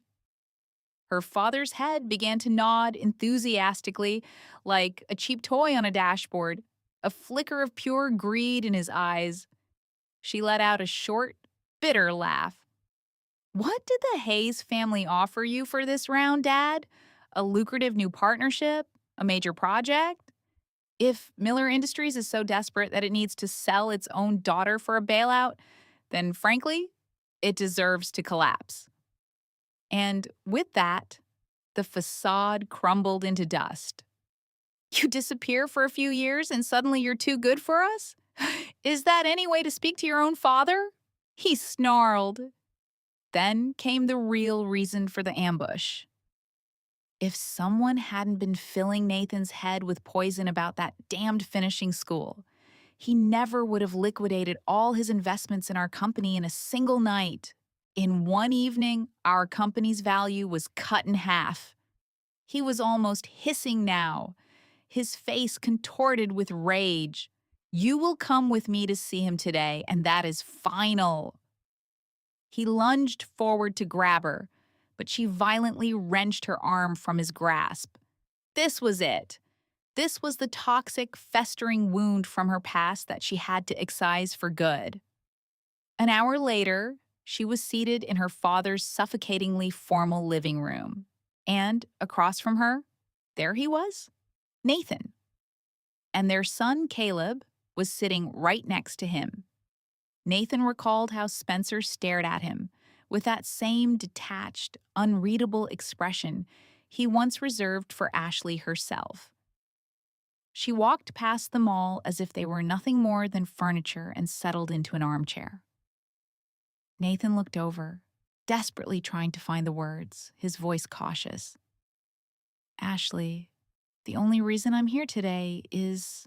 Her father's head began to nod enthusiastically, like a cheap toy on a dashboard, a flicker of pure greed in his eyes. She let out a short, bitter laugh. What did the Hayes family offer you for this round, Dad? A lucrative new partnership? A major project? If Miller Industries is so desperate that it needs to sell its own daughter for a bailout, then frankly, it deserves to collapse. And with that, the facade crumbled into dust. You disappear for a few years and suddenly you're too good for us? Is that any way to speak to your own father? He snarled. Then came the real reason for the ambush. If someone hadn't been filling Nathan's head with poison about that damned finishing school, he never would have liquidated all his investments in our company in a single night. In one evening, our company's value was cut in half. He was almost hissing now, his face contorted with rage. You will come with me to see him today, and that is final. He lunged forward to grab her, but she violently wrenched her arm from his grasp. This was it. This was the toxic, festering wound from her past that she had to excise for good. An hour later, she was seated in her father's suffocatingly formal living room. And across from her, there he was, Nathan. And their son, Caleb, was sitting right next to him. Nathan recalled how Spencer stared at him with that same detached, unreadable expression he once reserved for Ashley herself. She walked past them all as if they were nothing more than furniture and settled into an armchair. Nathan looked over, desperately trying to find the words, his voice cautious. Ashley, the only reason I'm here today is...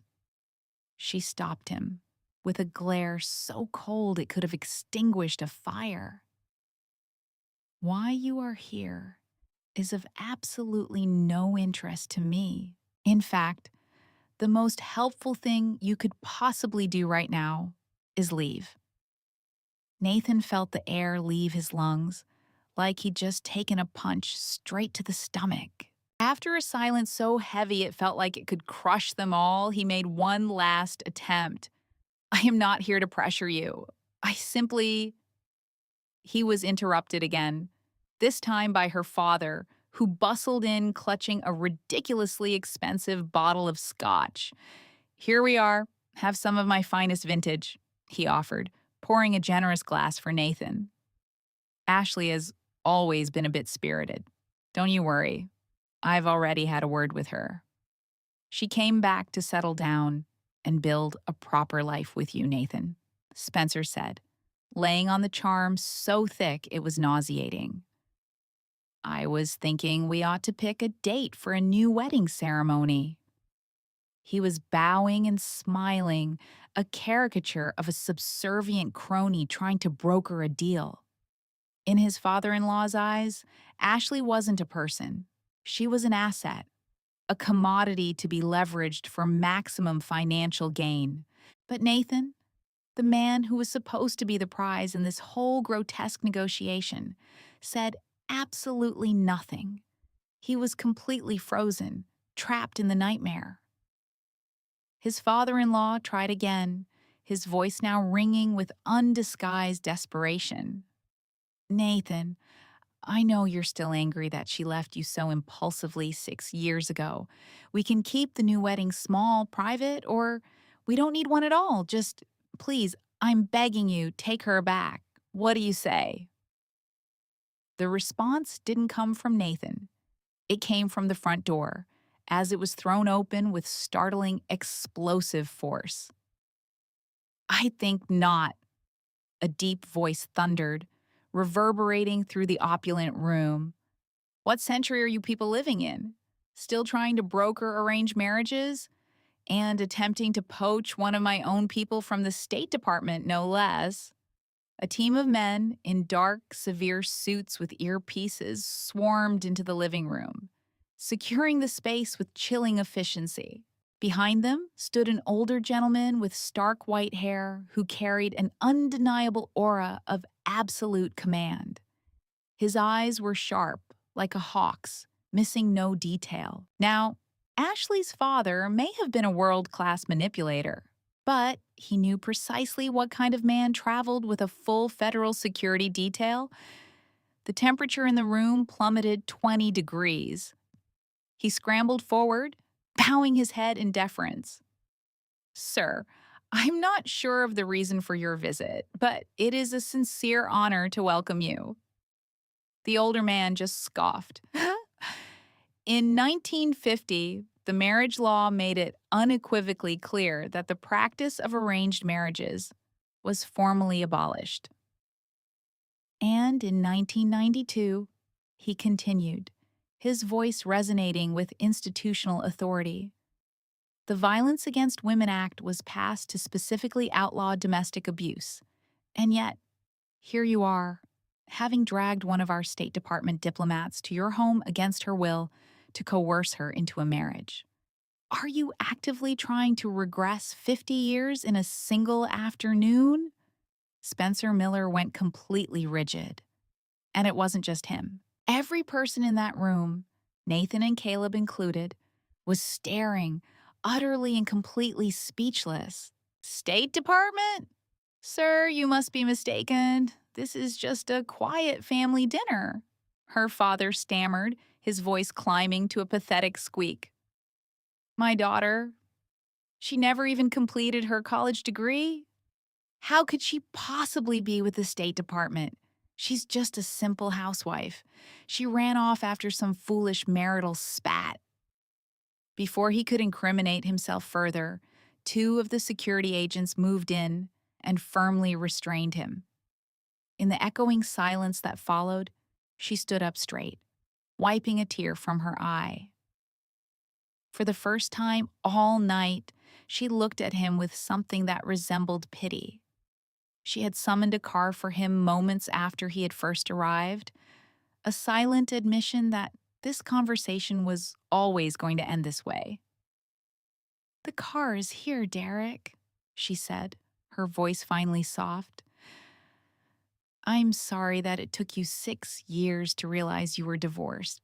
She stopped him, with a glare so cold it could have extinguished a fire. Why you are here is of absolutely no interest to me. In fact, the most helpful thing you could possibly do right now is leave. Nathan felt the air leave his lungs, like he'd just taken a punch straight to the stomach. After a silence so heavy it felt like it could crush them all, he made one last attempt. I am not here to pressure you. I simply... He was interrupted again, this time by her father, who bustled in clutching a ridiculously expensive bottle of scotch. Here we are. Have some of my finest vintage, he offered, pouring a generous glass for Nathan. Ashley has always been a bit spirited. Don't you worry. I've already had a word with her. She came back to settle down and build a proper life with you, Nathan, Spencer said, laying on the charm so thick it was nauseating. I was thinking we ought to pick a date for a new wedding ceremony. He was bowing and smiling, a caricature of a subservient crony trying to broker a deal. In his father-in-law's eyes, Ashley wasn't a person. She was an asset, a commodity to be leveraged for maximum financial gain. But Nathan, the man who was supposed to be the prize in this whole grotesque negotiation, said absolutely nothing. He was completely frozen, trapped in the nightmare. His father-in-law tried again, his voice now ringing with undisguised desperation. Nathan, I know you're still angry that she left you so impulsively 6 years ago. We can keep the new wedding small, private, or we don't need one at all. Just, please, I'm begging you, take her back. What do you say?" The response didn't come from Nathan. It came from the front door, as it was thrown open with startling, explosive force. "I think not," a deep voice thundered, reverberating through the opulent room. "What century are you people living in? Still trying to broker arranged marriages? And attempting to poach one of my own people from the State Department, no less." A team of men in dark, severe suits with earpieces swarmed into the living room, securing the space with chilling efficiency. Behind them stood an older gentleman with stark white hair who carried an undeniable aura of absolute command. His eyes were sharp, like a hawk's, missing no detail. Now, Ashley's father may have been a world-class manipulator, but he knew precisely what kind of man traveled with a full federal security detail. The temperature in the room plummeted 20 degrees. He scrambled forward, bowing his head in deference. "Sir, I'm not sure of the reason for your visit, but it is a sincere honor to welcome you." The older man just scoffed. In 1950, the marriage law made it unequivocally clear that the practice of arranged marriages was formally abolished. And in 1992, he continued, his voice resonating with institutional authority. The Violence Against Women Act was passed to specifically outlaw domestic abuse. And yet, here you are, having dragged one of our State Department diplomats to your home against her will to coerce her into a marriage. Are you actively trying to regress 50 years in a single afternoon? Spencer Miller went completely rigid. And it wasn't just him. Every person in that room, Nathan and Caleb included, was staring, utterly and completely speechless. "State Department? Sir, you must be mistaken. This is just a quiet family dinner," her father stammered, his voice climbing to a pathetic squeak. "My daughter, she never even completed her college degree. How could she possibly be with the State Department? She's just a simple housewife. She ran off after some foolish marital spat." Before he could incriminate himself further, two of the security agents moved in and firmly restrained him. In the echoing silence that followed, she stood up straight, wiping a tear from her eye. For the first time all night, she looked at him with something that resembled pity. She had summoned a car for him moments after he had first arrived, a silent admission that this conversation was always going to end this way. "The car is here, Derek," she said, her voice finally soft. "I'm sorry that it took you 6 years to realize you were divorced.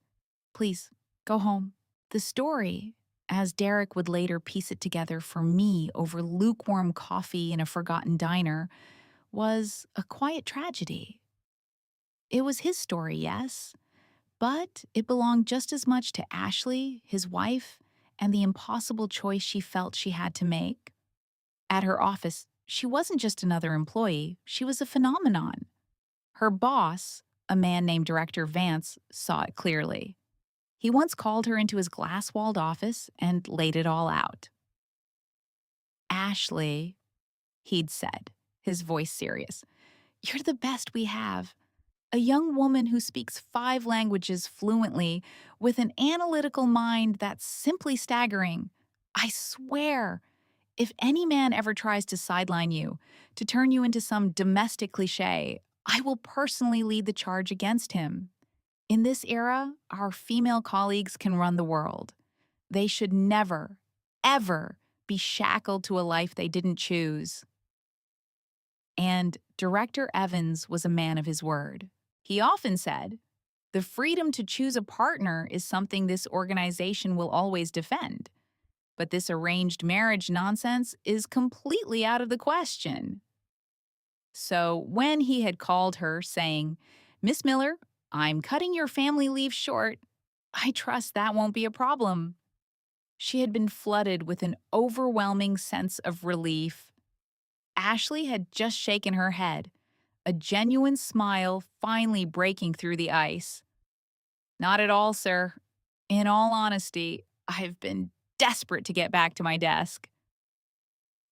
Please, go home." The story, as Derek would later piece it together for me over lukewarm coffee in a forgotten diner, was a quiet tragedy. It was his story, yes, but it belonged just as much to Ashley, his wife, and the impossible choice she felt she had to make. At her office, she wasn't just another employee, she was a phenomenon. Her boss, a man named Director Vance, saw it clearly. He once called her into his glass-walled office and laid it all out. "Ashley," he'd said, his voice serious, "you're the best we have. A young woman who speaks 5 languages fluently with an analytical mind that's simply staggering. I swear, if any man ever tries to sideline you, to turn you into some domestic cliché, I will personally lead the charge against him. In this era, our female colleagues can run the world. They should never, ever be shackled to a life they didn't choose." And Director Evans was a man of his word. He often said, "The freedom to choose a partner is something this organization will always defend. But this arranged marriage nonsense is completely out of the question." So when he had called her saying, "Miss Miller, I'm cutting your family leave short. I trust that won't be a problem," she had been flooded with an overwhelming sense of relief. Ashley had just shaken her head, a genuine smile finally breaking through the ice. Not at all, sir. In all honesty, I've been desperate to get back to my desk.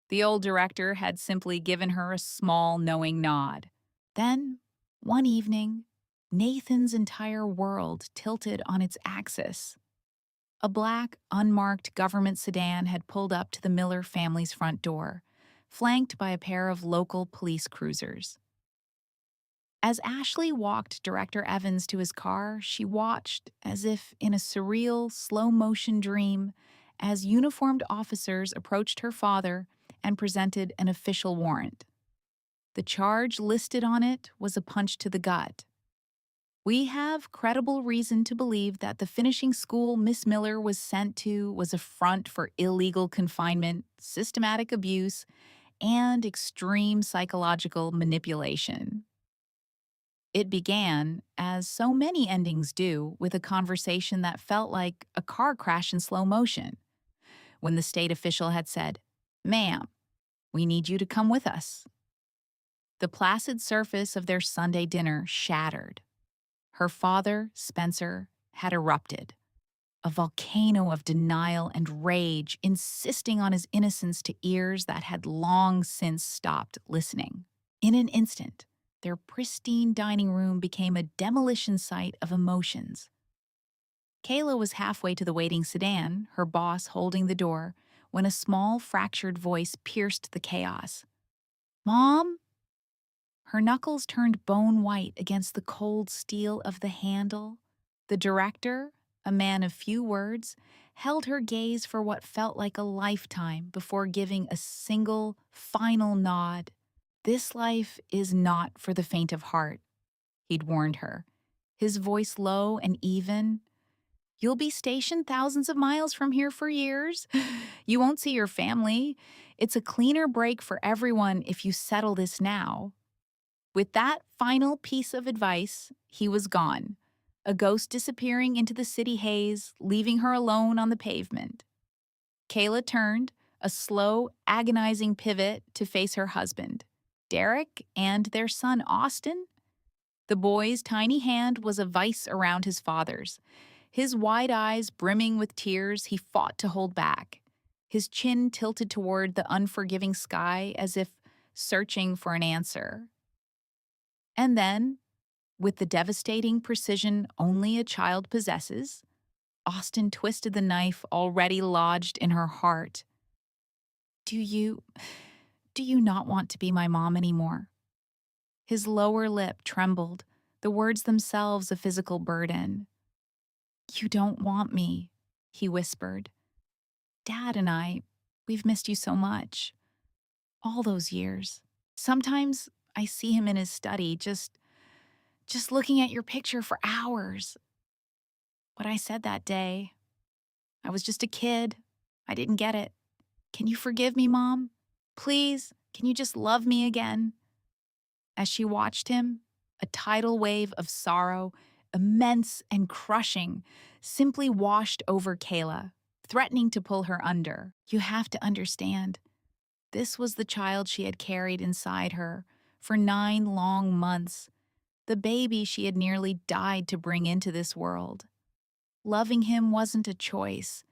The old director had simply given her a small, knowing nod. Then, one evening, Nathan's entire world tilted on its axis. A black, unmarked government sedan had pulled up to the Miller family's front door, flanked by a pair of local police cruisers. As Ashley walked Director Evans to his car, she watched, as if in a surreal, slow-motion dream, as uniformed officers approached her father and presented an official warrant. The charge listed on it was a punch to the gut. We have credible reason to believe that the finishing school Miss Miller was sent to was a front for illegal confinement, systematic abuse, and extreme psychological manipulation. It began, as so many endings do, with a conversation that felt like a car crash in slow motion, when the state official had said, "Ma'am, we need you to come with us." The placid surface of their Sunday dinner shattered. Her father, Spencer, had erupted, a volcano of denial and rage, insisting on his innocence to ears that had long since stopped listening. In an instant, their pristine dining room became a demolition site of emotions. Kayla was halfway to the waiting sedan, her boss holding the door, when a small, fractured voice pierced the chaos. "Mom?" Her knuckles turned bone white against the cold steel of the handle. The director, a man of few words, held her gaze for what felt like a lifetime before giving a single, final nod. "This life is not for the faint of heart," he'd warned her, his voice low and even. "You'll be stationed thousands of miles from here for years. You won't see your family. It's a cleaner break for everyone if you settle this now." With that final piece of advice, he was gone, a ghost disappearing into the city haze, leaving her alone on the pavement. Kayla turned, a slow, agonizing pivot to face her husband, Derek, and their son Austin. The boy's tiny hand was a vice around his father's. His wide eyes brimming with tears he fought to hold back, his chin tilted toward the unforgiving sky as if searching for an answer. And then, with the devastating precision only a child possesses, Austin twisted the knife already lodged in her heart. Do you not want to be my mom anymore?" His lower lip trembled, the words themselves a physical burden. "You don't want me," he whispered. "Dad and we've missed you so much. All those years. Sometimes I see him in his study, just looking at your picture for hours. What I said that day, I was just a kid. I didn't get it. Can you forgive me, Mom? Please, can you just love me again?" As she watched him, a tidal wave of sorrow, immense and crushing, simply washed over Kayla, threatening to pull her under. You have to understand, this was the child she had carried inside her for 9 long months, the baby she had nearly died to bring into this world. Loving him wasn't a choice.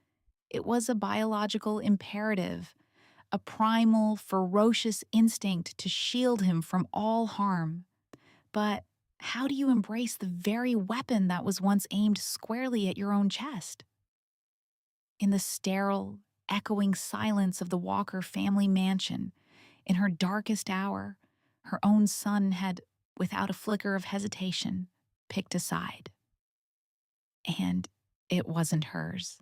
It was a biological imperative, a primal, ferocious instinct to shield him from all harm. But how do you embrace the very weapon that was once aimed squarely at your own chest? In the sterile, echoing silence of the Walker family mansion, in her darkest hour, her own son had, without a flicker of hesitation, picked a side. And it wasn't hers.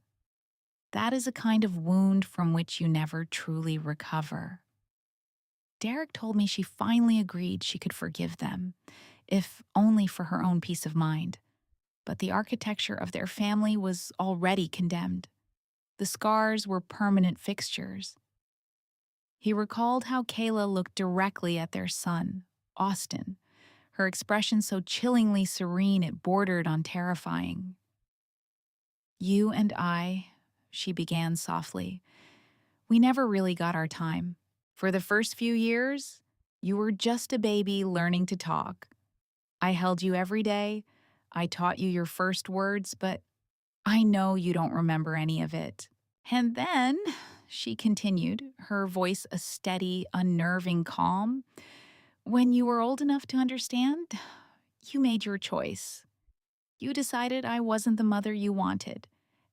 That is a kind of wound from which you never truly recover. Derek told me she finally agreed she could forgive them, if only for her own peace of mind. But the architecture of their family was already condemned. The scars were permanent fixtures. He recalled how Kayla looked directly at their son, Austin, her expression so chillingly serene it bordered on terrifying. "You and I," she began softly, "we never really got our time. For the first few years, you were just a baby learning to talk. I held you every day. I taught you your first words, but I know you don't remember any of it. And then, she continued, her voice a steady, unnerving calm, when you were old enough to understand, you made your choice. You decided I wasn't the mother you wanted.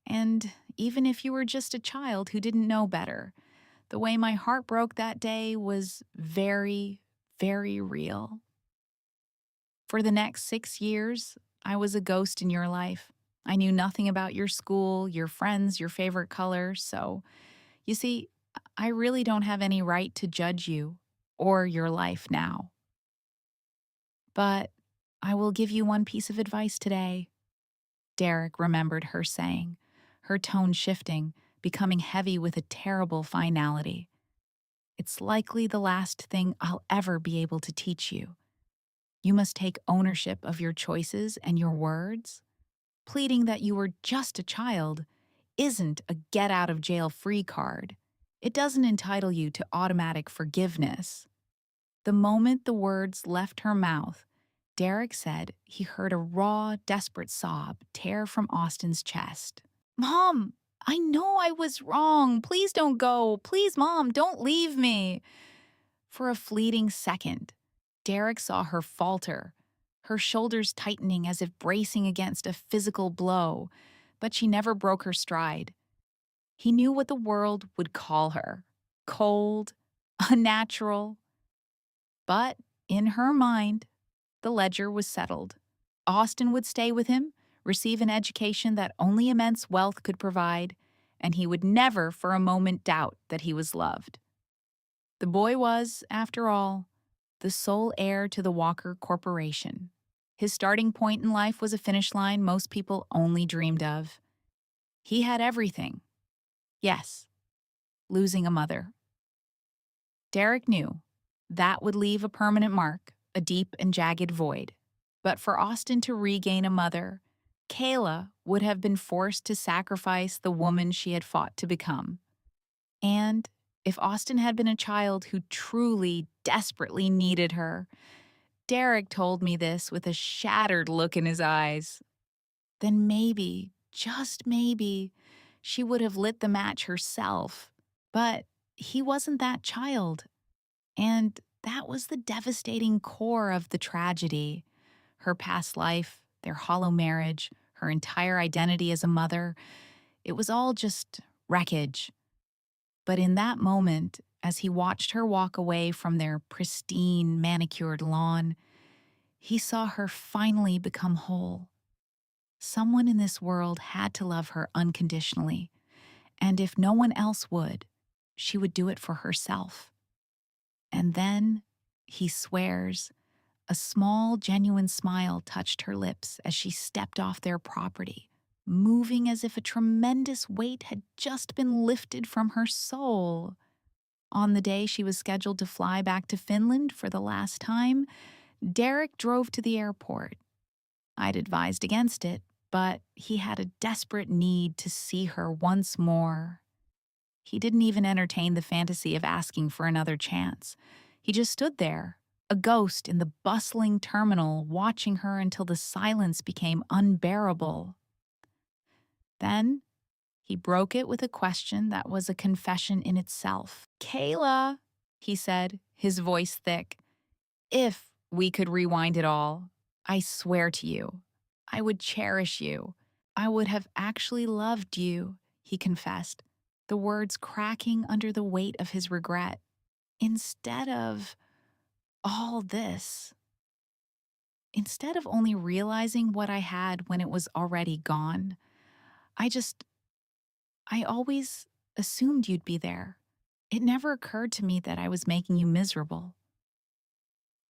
And even if you were just a child who didn't know better, the way my heart broke that day was very, very real. For the next 6 years, I was a ghost in your life. I knew nothing about your school, your friends, your favorite color, so you see, I really don't have any right to judge you or your life now. But I will give you one piece of advice today. Derek remembered her saying, her tone shifting, becoming heavy with a terrible finality. It's likely the last thing I'll ever be able to teach you. You must take ownership of your choices and your words. Pleading that you were just a child isn't a get out of jail free card. It doesn't entitle you to automatic forgiveness. The moment the words left her mouth, Derek said he heard a raw, desperate sob tear from Austin's chest. Mom, I know I was wrong. Please don't go. Please, Mom, don't leave me. For a fleeting second, Derek saw her falter, her shoulders tightening as if bracing against a physical blow, but she never broke her stride. He knew what the world would call her: cold, unnatural. But in her mind, the ledger was settled. Austin would stay with him, receive an education that only immense wealth could provide, and he would never for a moment doubt that he was loved. The boy was, after all, the sole heir to the Walker Corporation. His starting point in life was a finish line most people only dreamed of. He had everything. Yes, losing a mother. Derek knew that would leave a permanent mark, a deep and jagged void. But for Austin to regain a mother, Kayla would have been forced to sacrifice the woman she had fought to become. And if Austin had been a child who truly, desperately needed her, Derek told me this with a shattered look in his eyes, then maybe, just maybe, she would have lit the match herself. But he wasn't that child. And that was the devastating core of the tragedy. Her past life, their hollow marriage, her entire identity as a mother, it was all just wreckage. But in that moment, as he watched her walk away from their pristine, manicured lawn, he saw her finally become whole. Someone in this world had to love her unconditionally, and if no one else would, she would do it for herself. And then, he swears, a small, genuine smile touched her lips as she stepped off their property, moving as if a tremendous weight had just been lifted from her soul. On the day she was scheduled to fly back to Finland for the last time, Derek drove to the airport. I'd advised against it, but he had a desperate need to see her once more. He didn't even entertain the fantasy of asking for another chance. He just stood there, a ghost in the bustling terminal, watching her until the silence became unbearable. Then, he broke it with a question that was a confession in itself. Kayla, he said, his voice thick, if we could rewind it all, I swear to you, I would cherish you. I would have actually loved you, he confessed, the words cracking under the weight of his regret. Instead of all this, instead of only realizing what I had when it was already gone, I always assumed you'd be there. It never occurred to me that I was making you miserable.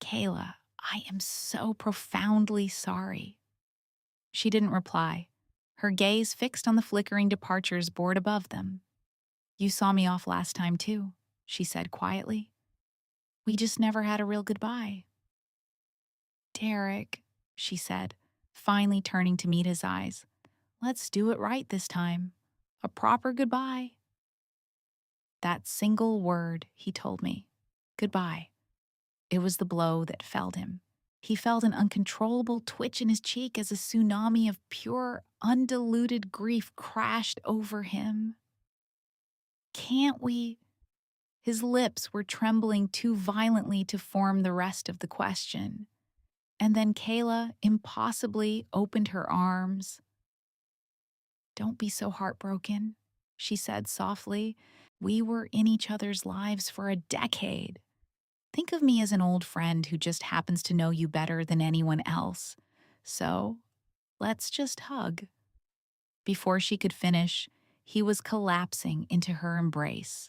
Kayla, I am so profoundly sorry. She didn't reply, her gaze fixed on the flickering departures board above them. You saw me off last time too, she said quietly. We just never had a real goodbye. Derek, she said, finally turning to meet his eyes. Let's do it right this time. A proper goodbye. That single word, he told me, Goodbye. It was the blow that felled him. He felt an uncontrollable twitch in his cheek as a tsunami of pure, undiluted grief crashed over him. Can't we? His lips were trembling too violently to form the rest of the question. And then Kayla impossibly opened her arms. "Don't be so heartbroken," she said softly. "We were in each other's lives for a decade. Think of me as an old friend who just happens to know you better than anyone else. So, let's just hug." Before she could finish, he was collapsing into her embrace.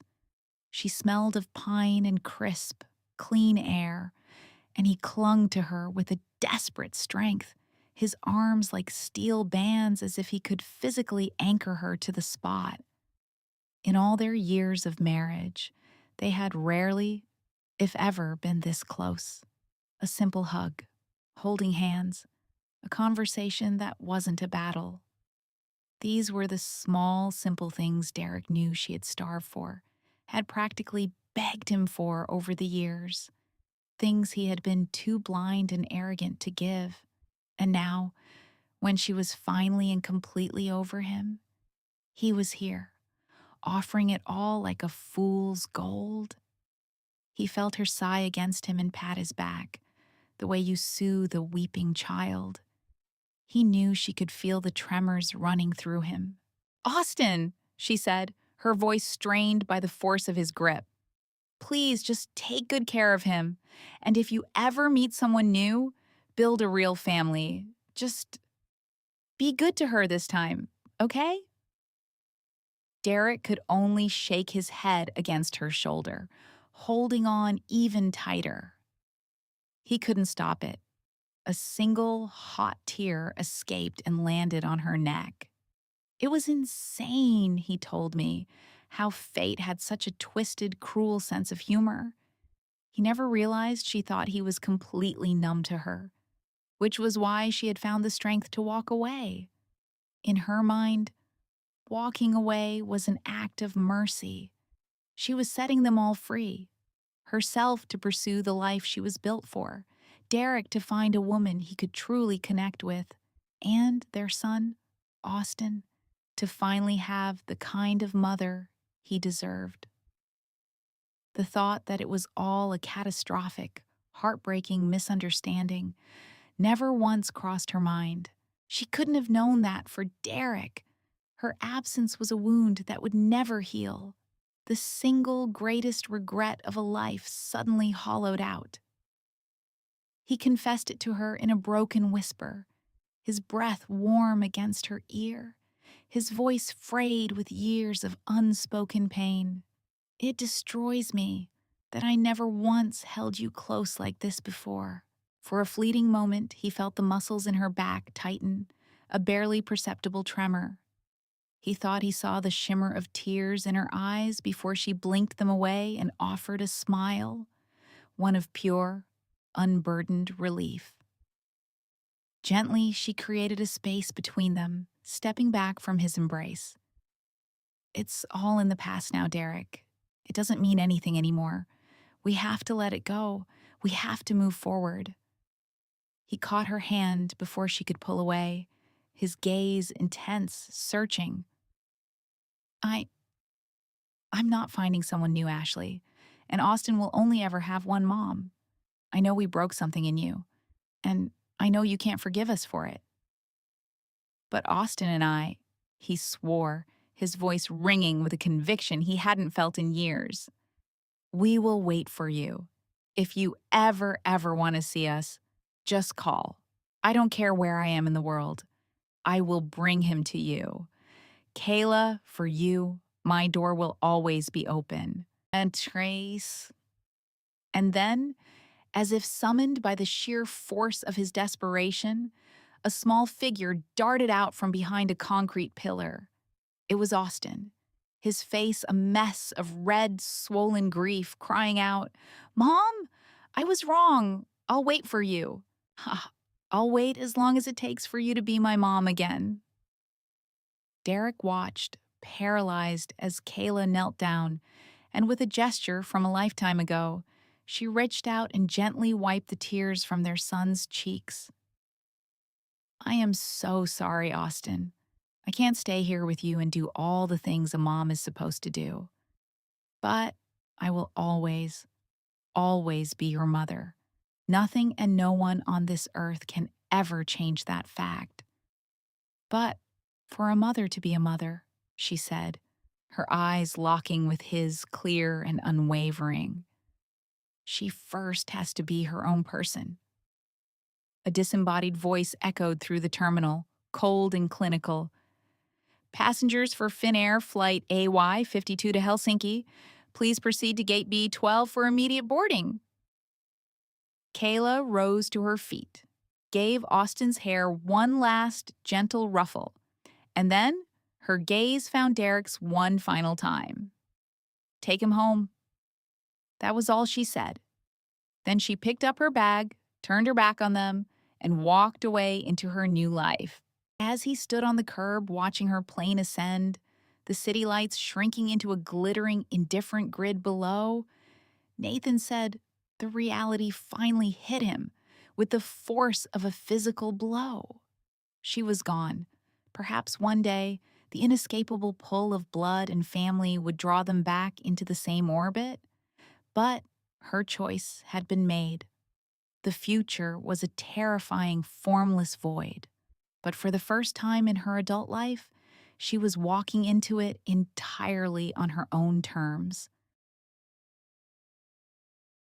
She smelled of pine and crisp, clean air, and he clung to her with a desperate strength, his arms like steel bands as if he could physically anchor her to the spot. In all their years of marriage, they had rarely, if ever, been this close. A simple hug, holding hands, a conversation that wasn't a battle. These were the small, simple things Derek knew she had starved for, had practically begged him for over the years. Things he had been too blind and arrogant to give. And now, when she was finally and completely over him, he was here, offering it all like a fool's gold. He felt her sigh against him and pat his back, the way you soothe a weeping child. He knew she could feel the tremors running through him. "Austin," she said, her voice strained by the force of his grip. "Please just take good care of him. And if you ever meet someone new, build a real family. Just be good to her this time, okay?" Derek could only shake his head against her shoulder, holding on even tighter. He couldn't stop it. A single hot tear escaped and landed on her neck. "It was insane," he told me, how fate had such a twisted, cruel sense of humor. He never realized she thought he was completely numb to her, which was why she had found the strength to walk away. In her mind, walking away was an act of mercy. She was setting them all free, herself to pursue the life she was built for, Derek to find a woman he could truly connect with, and their son, Austin, to finally have the kind of mother he deserved. The thought that it was all a catastrophic, heartbreaking misunderstanding never once crossed her mind. She couldn't have known that for Derek. Her absence was a wound that would never heal. The single greatest regret of a life suddenly hollowed out. He confessed it to her in a broken whisper, his breath warm against her ear, his voice frayed with years of unspoken pain. "It destroys me that I never once held you close like this before." For a fleeting moment, he felt the muscles in her back tighten, a barely perceptible tremor. He thought he saw the shimmer of tears in her eyes before she blinked them away and offered a smile, one of pure, unburdened relief. Gently, she created a space between them, stepping back from his embrace. "It's all in the past now, Derek. It doesn't mean anything anymore. We have to let it go. We have to move forward." He caught her hand before she could pull away, his gaze intense, searching. I'm not finding someone new, Ashley, and Austin will only ever have one mom. I know we broke something in you, and I know you can't forgive us for it. But Austin and I," he swore, his voice ringing with a conviction he hadn't felt in years, "we will wait for you. If you ever want to see us, just call. I don't care where I am in the world. I will bring him to you. Kayla, for you, my door will always be open. And Trace." And then, as if summoned by the sheer force of his desperation, a small figure darted out from behind a concrete pillar. It was Austin, his face a mess of red, swollen grief, crying out, "Mom, I was wrong. I'll wait for you. Ha, I'll wait as long as it takes for you to be my mom again." Derek watched, paralyzed, as Kayla knelt down, and with a gesture from a lifetime ago, She reached out and gently wiped the tears from their son's cheeks. I am so sorry, Austin. I can't stay here with you and do all the things a mom is supposed to do. But I will always, always be your mother. Nothing and no one on this earth can ever change that fact. But for a mother to be a mother, she said, her eyes locking with his clear and unwavering, she first has to be her own person. A disembodied voice echoed through the terminal, cold and clinical. Passengers for Finnair Flight AY52 to Helsinki, please proceed to Gate B12 for immediate boarding. Kayla rose to her feet, gave Austin's hair one last gentle ruffle, and then her gaze found Derek's one final time. Take him home. That was all she said. Then she picked up her bag, turned her back on them, and walked away into her new life. As he stood on the curb watching her plane ascend, the city lights shrinking into a glittering, indifferent grid below, Nathan said the reality finally hit him with the force of a physical blow. She was gone. Perhaps one day, the inescapable pull of blood and family would draw them back into the same orbit. But her choice had been made. The future was a terrifying, formless void. But for the first time in her adult life, she was walking into it entirely on her own terms.